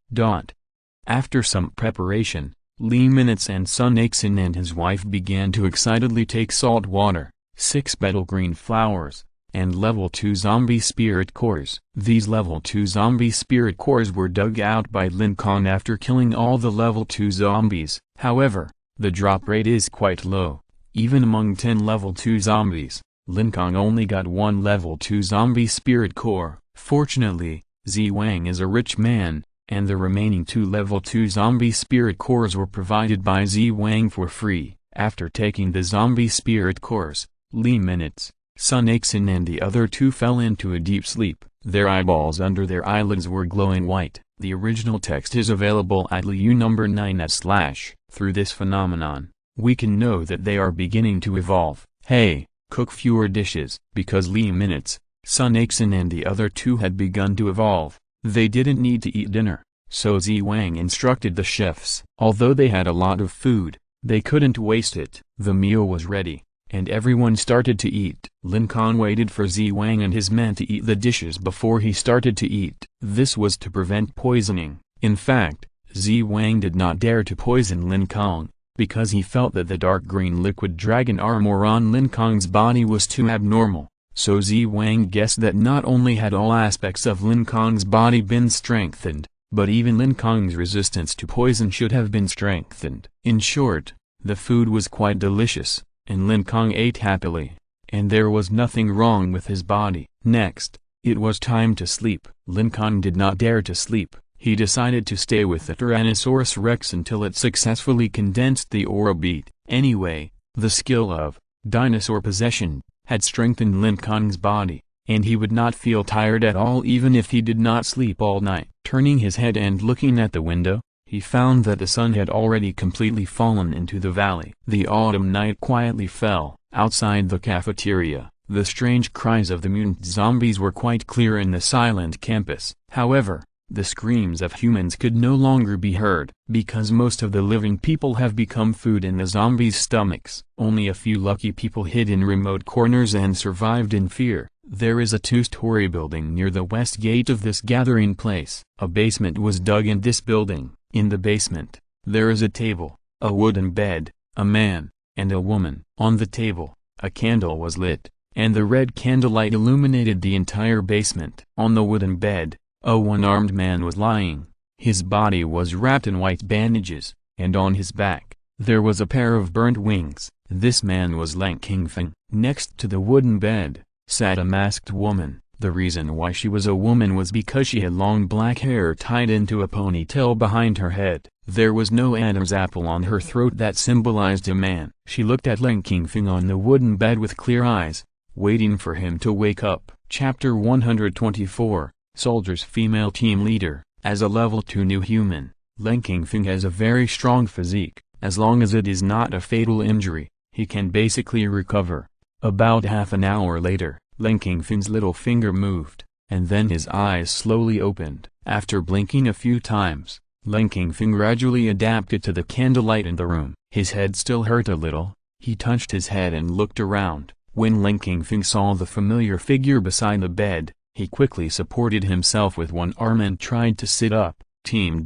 After some preparation, Lee Minutes and Sun Aixin and his wife began to excitedly take salt water, 6 betel green flowers, and level 2 zombie spirit cores. These level 2 zombie spirit cores were dug out by Lin Kong after killing all the level 2 zombies. However, the drop rate is quite low. Even among 10 level 2 zombies, Lin Kong only got 1 level 2 zombie spirit core. Fortunately, Zi Wang is a rich man, and the remaining 2 level 2 zombie spirit cores were provided by Zi Wang for free. After taking the zombie spirit cores, Li Minutes, Sun Aixin and the other 2 fell into a deep sleep. Their eyeballs under their eyelids were glowing white. The original text is available at Liu number 9/. Through this phenomenon, we can know that they are beginning to evolve. Hey, cook fewer dishes. Because Li Minutes, Sun Aixin and the other 2 had begun to evolve, they didn't need to eat dinner, so Zi Wang instructed the chefs. Although they had a lot of food, they couldn't waste it. The meal was ready, and everyone started to eat. Lin Kong waited for Zi Wang and his men to eat the dishes before he started to eat. This was to prevent poisoning. In fact, Zi Wang did not dare to poison Lin Kong, because he felt that the dark green liquid dragon armor on Lin Kong's body was too abnormal. So Zi Wang guessed that not only had all aspects of Lin Kong's body been strengthened, but even Lin Kong's resistance to poison should have been strengthened. In short, the food was quite delicious, and Lin Kong ate happily, and there was nothing wrong with his body. Next, it was time to sleep. Lin Kong did not dare to sleep. He decided to stay with the Tyrannosaurus Rex until it successfully condensed the aura bead. Anyway, the skill of dinosaur possession had strengthened Lin Kong's body, and he would not feel tired at all even if he did not sleep all night. Turning his head and looking at the window, he found that the sun had already completely fallen into the valley. The autumn night quietly fell. Outside the cafeteria, the strange cries of the mutant zombies were quite clear in the silent campus. However, the screams of humans could no longer be heard, because most of the living people have become food in the zombies' stomachs. Only a few lucky people hid in remote corners and survived in fear. There is a 2-story building near the west gate of this gathering place. A basement was dug in this building. In the basement, there is a table, a wooden bed, a man, and a woman. On the table, a candle was lit, and the red candlelight illuminated the entire basement. On the wooden bed, a one-armed man was lying. His body was wrapped in white bandages, and on his back, there was a pair of burnt wings. This man was Lin Kong. Next to the wooden bed, sat a masked woman. The reason why she was a woman was because she had long black hair tied into a ponytail behind her head. There was no Adam's apple on her throat that symbolized a man. She looked at Lin Kong on the wooden bed with clear eyes, waiting for him to wake up. Chapter 124, Soldiers. Female team leader. As a level 2 new human, Lin Kong has a very strong physique. As long as it is not a fatal injury, he can basically recover. About half an hour later, Lin Kong's little finger moved, and then his eyes slowly opened. After blinking a few times, Lin Kong gradually adapted to the candlelight in the room. His head still hurt a little. He touched his head and looked around. When Lin Kong saw the familiar figure beside the bed, he quickly supported himself with one arm and tried to sit up. Team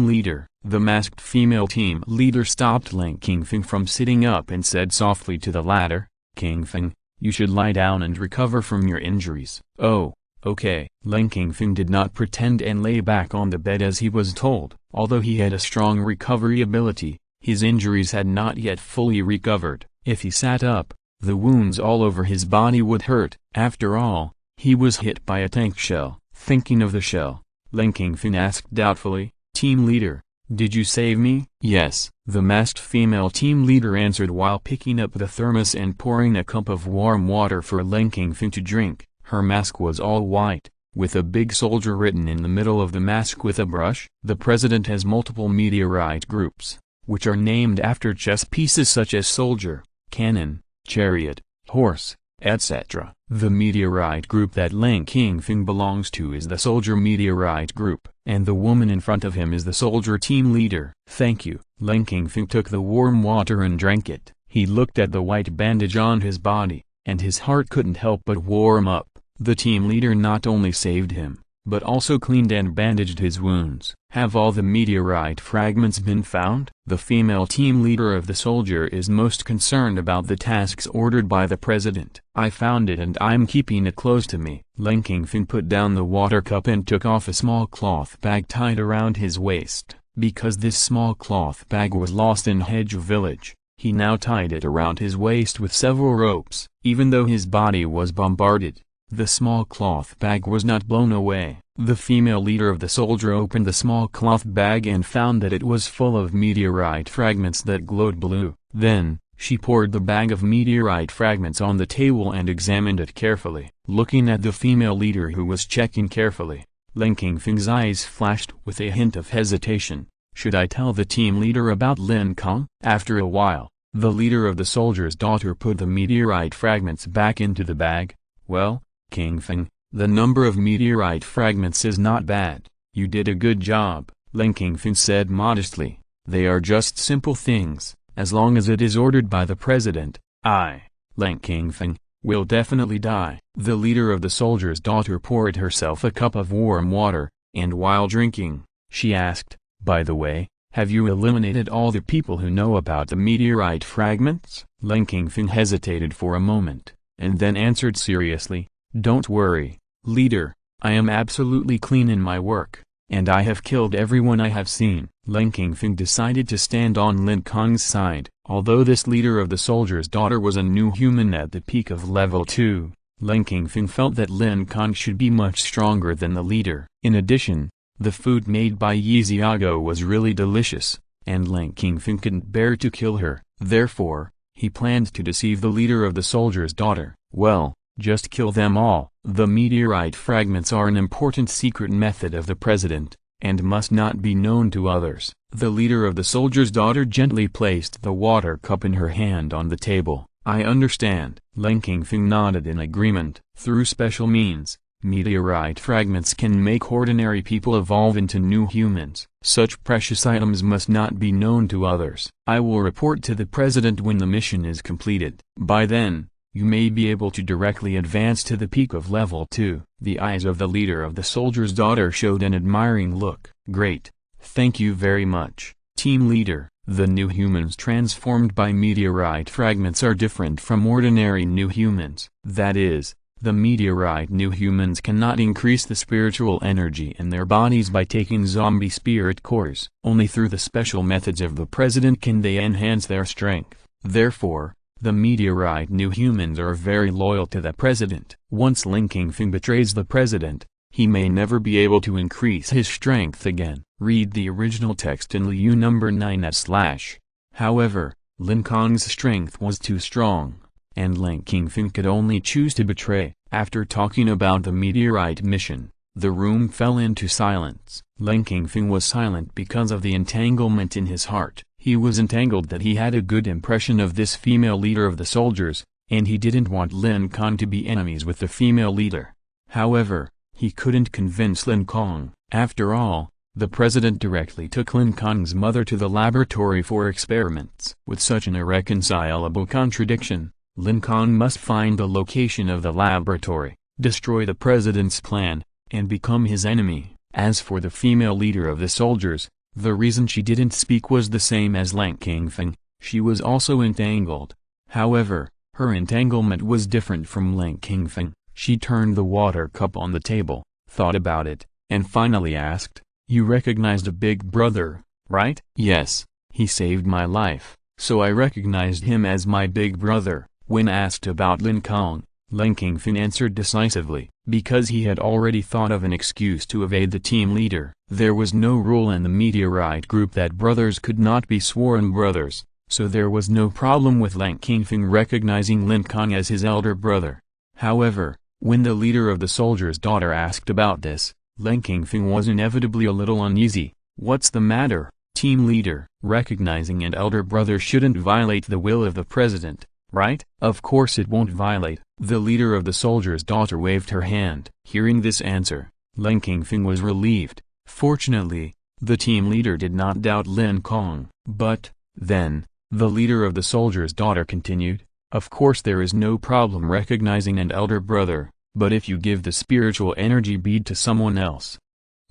leader. The masked female team leader stopped Lin Kong from sitting up and said softly to the latter, "Kong, you should lie down and recover from your injuries." "Oh, okay." Lin Kong did not pretend and lay back on the bed as he was told. Although he had a strong recovery ability, his injuries had not yet fully recovered. If he sat up, the wounds all over his body would hurt. After all, he was hit by a tank shell. Thinking of the shell, Lin Kong asked doubtfully, "Team leader, did you save me?" "Yes," the masked female team leader answered while picking up the thermos and pouring a cup of warm water for Lin Kong to drink. Her mask was all white, with a big soldier written in the middle of the mask with a brush. The president has multiple meteorite groups, which are named after chess pieces such as soldier, cannon, chariot, horse, etc. The meteorite group that Lin Kong belongs to is the soldier meteorite group, and the woman in front of him is the soldier team leader. "Thank you." Lin Kong took the warm water and drank it. He looked at the white bandage on his body, and his heart couldn't help but warm up. The team leader not only saved him, but also cleaned and bandaged his wounds. "Have all the meteorite fragments been found?" The female team leader of the soldier is most concerned about the tasks ordered by the president. "I found it and I'm keeping it close to me." Lin Kong put down the water cup and took off a small cloth bag tied around his waist. Because this small cloth bag was lost in Hedge Village, he now tied it around his waist with several ropes. Even though his body was bombarded, the small cloth bag was not blown away. The female leader of the soldier opened the small cloth bag and found that it was full of meteorite fragments that glowed blue. Then, she poured the bag of meteorite fragments on the table and examined it carefully. Looking at the female leader who was checking carefully, Lin Kong's eyes flashed with a hint of hesitation. Should I tell the team leader about Lin Kong? After a while, the leader of the soldier's daughter put the meteorite fragments back into the bag. "Well, Kong, the number of meteorite fragments is not bad. You did a good job," Lin Kong said modestly. "They are just simple things. As long as it is ordered by the president, I, Lin Kong, will definitely die." The leader of the soldier's daughter poured herself a cup of warm water, and while drinking, she asked, "By the way, have you eliminated all the people who know about the meteorite fragments?" Lin Kong hesitated for a moment, and then answered seriously, "Don't worry, leader, I am absolutely clean in my work, and I have killed everyone I have seen." Lin Kong decided to stand on Lin Kong's side. Although this leader of the soldier's daughter was a new human at the peak of level 2, Lin Kong felt that Lin Kong should be much stronger than the leader. In addition, the food made by Yiziago was really delicious, and Lin Kong couldn't bear to kill her. Therefore, he planned to deceive the leader of the soldier's daughter. "Well, just kill them all." The meteorite fragments are an important secret method of the president, and must not be known to others. The leader of the soldier's daughter gently placed the water cup in her hand on the table. "I understand." Lin Kong nodded in agreement. Through special means, meteorite fragments can make ordinary people evolve into new humans. Such precious items must not be known to others. "I will report to the president when the mission is completed. By then, you may be able to directly advance to the peak of level 2. The eyes of the leader of the soldier's daughter showed an admiring look. "Great, thank you very much, team leader." The new humans transformed by meteorite fragments are different from ordinary new humans. That is, the meteorite new humans cannot increase the spiritual energy in their bodies by taking zombie spirit cores. Only through the special methods of the president can they enhance their strength. Therefore, the meteorite new humans are very loyal to the president. Once Lin Kong betrays the president, he may never be able to increase his strength again. Read the original text in Liu number 9/. However, Lin Kong's strength was too strong, and Lin Kong could only choose to betray. After talking about the meteorite mission, the room fell into silence. Lin Kong was silent because of the entanglement in his heart. He was entangled that he had a good impression of this female leader of the soldiers, and he didn't want Lin Kong to be enemies with the female leader. However, he couldn't convince Lin Kong. After all, the president directly took Lin Kong's mother to the laboratory for experiments. With such an irreconcilable contradiction, Lin Kong must find the location of the laboratory, destroy the president's plan, and become his enemy. As for the female leader of the soldiers, the reason she didn't speak was the same as Lin Kong. She was also entangled. However, her entanglement was different from Lin Kong. She turned the water cup on the table, thought about it, and finally asked, "You recognized a big brother, right?" "Yes, he saved my life, so I recognized him as my big brother." When asked about Lin Kong, Lin Kong answered decisively, because he had already thought of an excuse to evade the team leader. There was no rule in the meteorite group that brothers could not be sworn brothers, so there was no problem with Lin Kong recognizing Lin Kong as his elder brother. However, when the leader of the soldier's daughter asked about this, Lin Kong was inevitably a little uneasy. "What's the matter, team leader?" Recognizing an elder brother shouldn't violate the will of the president, right? "Of course it won't violate." The leader of the soldier's daughter waved her hand. Hearing this answer, Lin Kong was relieved. Fortunately, the team leader did not doubt Lin Kong. But, then, the leader of the soldier's daughter continued, "Of course there is no problem recognizing an elder brother, but if you give the spiritual energy bead to someone else,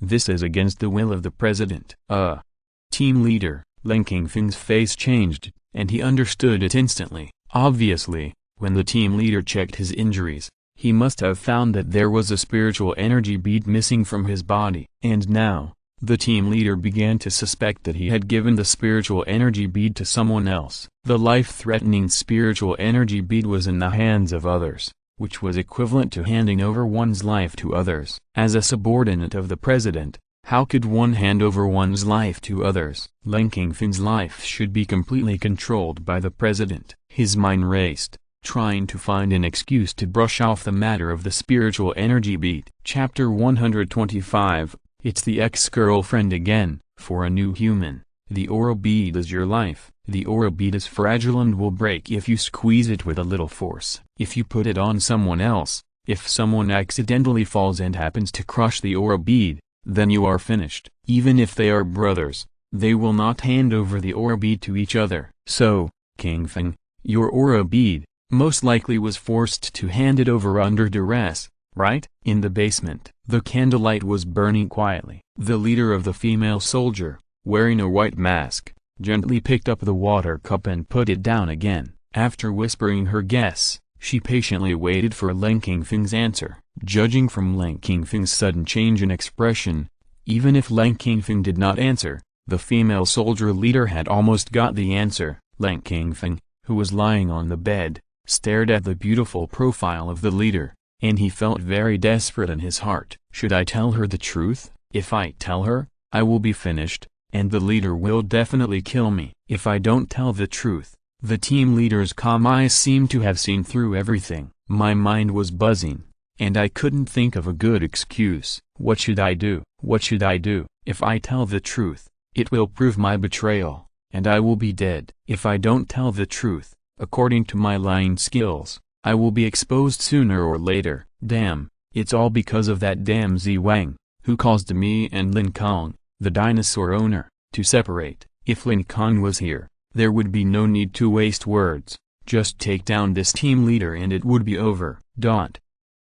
this is against the will of the president." Team leader, Lin Kong's face changed, and he understood it instantly. Obviously, when the team leader checked his injuries, he must have found that there was a spiritual energy bead missing from his body. And now, the team leader began to suspect that he had given the spiritual energy bead to someone else. The life-threatening spiritual energy bead was in the hands of others, which was equivalent to handing over one's life to others. As a subordinate of the president, how could one hand over one's life to others? Lin Kong's life should be completely controlled by the president. His mind raced, trying to find an excuse to brush off the matter of the spiritual energy bead. Chapter 125, It's the ex-girlfriend again. For a new human, the aura bead is your life. The aura bead is fragile and will break if you squeeze it with a little force. If you put it on someone else, if someone accidentally falls and happens to crush the aura bead, then you are finished. Even if they are brothers, they will not hand over the aura bead to each other. So, Kong, your aura bead, most likely was forced to hand it over under duress, right? In the basement, the candlelight was burning quietly. The leader of the female soldier, wearing a white mask, gently picked up the water cup and put it down again. After whispering her guess, she patiently waited for Lin Kong's answer. Judging from Lin Kong's sudden change in expression, even if Lin Kong did not answer, the female soldier leader had almost got the answer. Lin Kong, who was lying on the bed, stared at the beautiful profile of the leader, and he felt very desperate in his heart. Should I tell her the truth? If I tell her, I will be finished, and the leader will definitely kill me. If I don't tell the truth, the team leader's calm eyes seemed to have seen through everything. My mind was buzzing, and I couldn't think of a good excuse. What should I do? What should I do? If I tell the truth, it will prove my betrayal, and I will be dead. If I don't tell the truth, according to my lying skills, I will be exposed sooner or later. Damn, it's all because of that damn Z Wang, who caused me and Lin Kong, the dinosaur owner, to separate. If Lin Kong was here, there would be no need to waste words. Just take down this team leader and it would be over.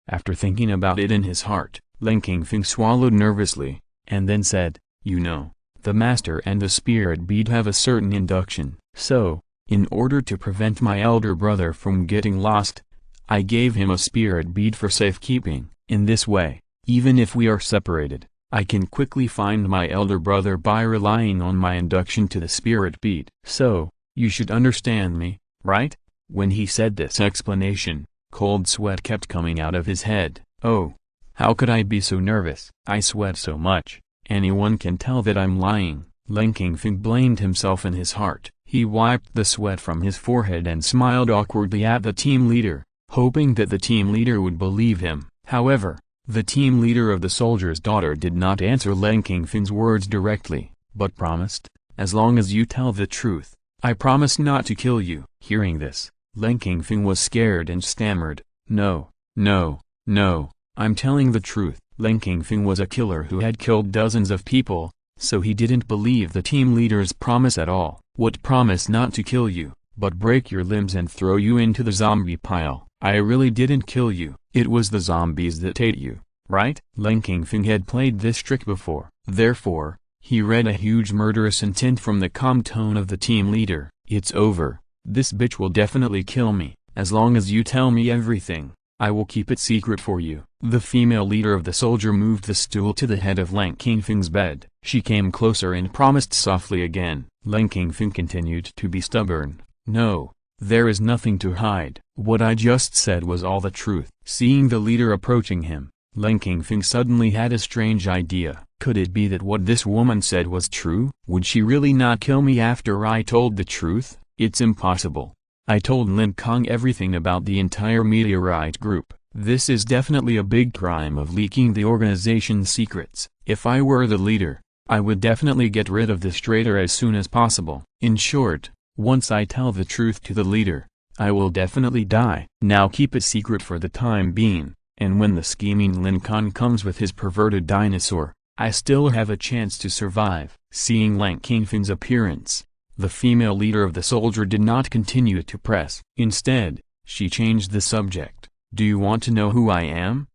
After thinking about it in his heart, Lin Kong swallowed nervously, and then said, "You know, the master and the spirit bead have a certain induction. So, in order to prevent my elder brother from getting lost, I gave him a spirit bead for safekeeping. In this way, even if we are separated, I can quickly find my elder brother by relying on my induction to the spirit bead. So, you should understand me, right? When he said this explanation, cold sweat kept coming out of his head. Oh, how could I be so nervous? I sweat so much. Anyone can tell that I'm lying. Lin Kong blamed himself in his heart. He wiped the sweat from his forehead and smiled awkwardly at the team leader, hoping that the team leader would believe him. However, the team leader of the soldier's daughter did not answer Lin Kong's words directly, but promised, "As long as you tell the truth, I promise not to kill you." Hearing this, Lin Kong was scared and stammered, "No, no, no, I'm telling the truth." Lin Kong was a killer who had killed dozens of people, so he didn't believe the team leader's promise at all. "What promise not to kill you, but break your limbs and throw you into the zombie pile? I really didn't kill you. It was the zombies that ate you, right?" Lin Kong had played this trick before. Therefore, he read a huge murderous intent from the calm tone of the team leader. "It's over. This bitch will definitely kill me. As long as you tell me everything, I will keep it secret for you." The female leader of the soldier moved the stool to the head of Lin Kong's bed. She came closer and promised softly again. Lin Kong continued to be stubborn. "No, there is nothing to hide. What I just said was all the truth." Seeing the leader approaching him, Lin Kong suddenly had a strange idea. Could it be that what this woman said was true? Would she really not kill me after I told the truth? It's impossible. I told Lin Kong everything about the entire meteorite group. This is definitely a big crime of leaking the organization's secrets. If I were the leader, I would definitely get rid of this traitor as soon as possible. In short, once I tell the truth to the leader, I will definitely die. Now keep it secret for the time being, and when the scheming Lin Kong comes with his perverted dinosaur, I still have a chance to survive. Seeing Lin Kong's appearance, the female leader of the soldier did not continue to press. Instead, she changed the subject. "Do you want to know who I am?"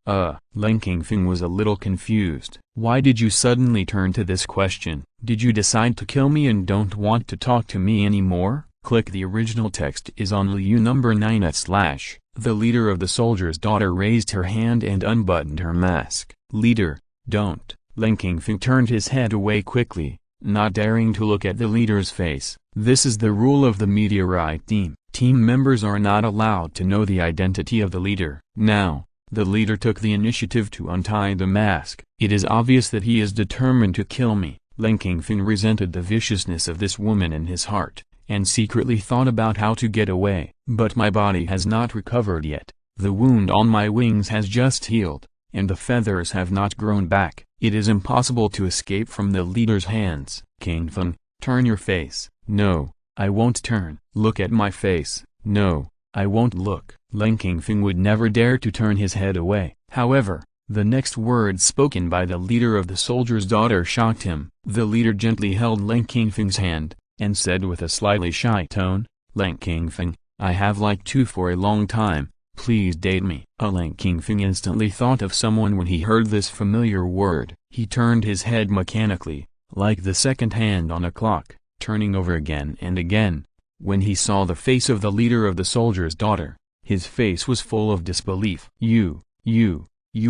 Lin Kong was a little confused. "Why did you suddenly turn to this question? Did you decide to kill me and don't want to talk to me anymore?" Click the original text is on Liu number 9/. The leader of the soldier's daughter raised her hand and unbuttoned her mask. "Leader, don't." Lin Kong turned his head away quickly, not daring to look at the leader's face. This is the rule of the meteorite team. Team members are not allowed to know the identity of the leader. Now, the leader took the initiative to untie the mask. It is obvious that he is determined to kill me. Lin Kong resented the viciousness of this woman in his heart, and secretly thought about how to get away. But my body has not recovered yet. The wound on my wings has just healed, and the feathers have not grown back. It is impossible to escape from the leader's hands. "Kong, turn your face." "No, I won't turn." "Look at my face." "No, I won't look." Lin Kong would never dare to turn his head away. However, the next words spoken by the leader of the soldier's daughter shocked him. The leader gently held Lin Kong's hand, and said with a slightly shy tone, "Lin Kong, I have liked you for a long time. Please date me." Lin Kong instantly thought of someone when he heard this familiar word. He turned his head mechanically, like the second hand on a clock, turning over again and again. When he saw the face of the leader of the soldier's daughter, his face was full of disbelief. You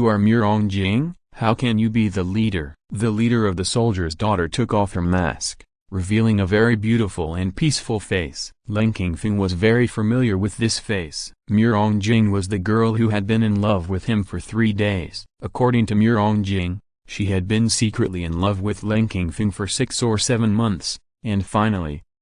are Murong-jing? How can you be the leader?" The leader of the soldier's daughter took off her mask, revealing a very beautiful and peaceful face. Lin Kong was very familiar with this face. Murong-jing was the girl who had been in love with him for 3 days. According to Murong-jing, she had been secretly in love with Lin Kong for 6 or 7 months, and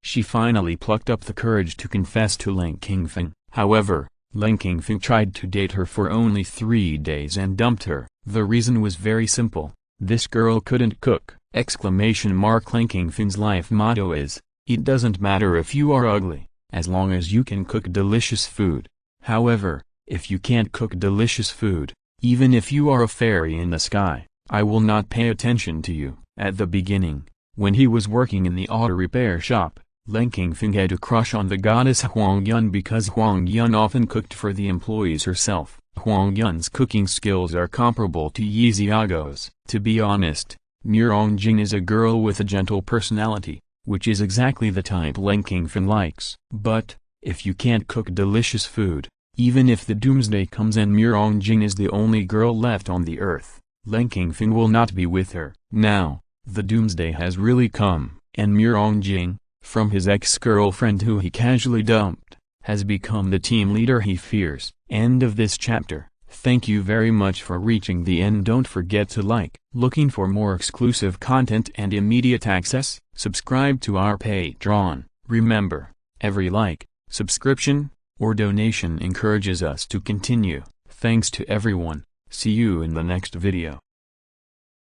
she finally plucked up the courage to confess to Lin Kong. However, Lin Kong tried to date her for only 3 days and dumped her. The reason was very simple. This girl couldn't cook! Lin Kong's life motto is, "It doesn't matter if you are ugly, as long as you can cook delicious food." However, if you can't cook delicious food, even if you are a fairy in the sky, I will not pay attention to you. At the beginning, when he was working in the auto repair shop, Lin Kong had a crush on the goddess Huang Yun because Huang Yun often cooked for the employees herself. Huang Yun's cooking skills are comparable to Yi Xiaoguo's. To be honest, Murongjing is a girl with a gentle personality, which is exactly the type Lin Kong likes. But, if you can't cook delicious food, even if the doomsday comes and Murongjing is the only girl left on the earth, Lin Kong will not be with her. Now, the doomsday has really come, and Murongjing, from his ex-girlfriend who he casually dumped, has become the team leader he fears. End of this chapter. Thank you very much for reaching the end. Don't forget to like. Looking for more exclusive content and immediate access? Subscribe to our Patreon. Remember, every like, subscription, or donation encourages us to continue. Thanks to everyone. See you in the next video.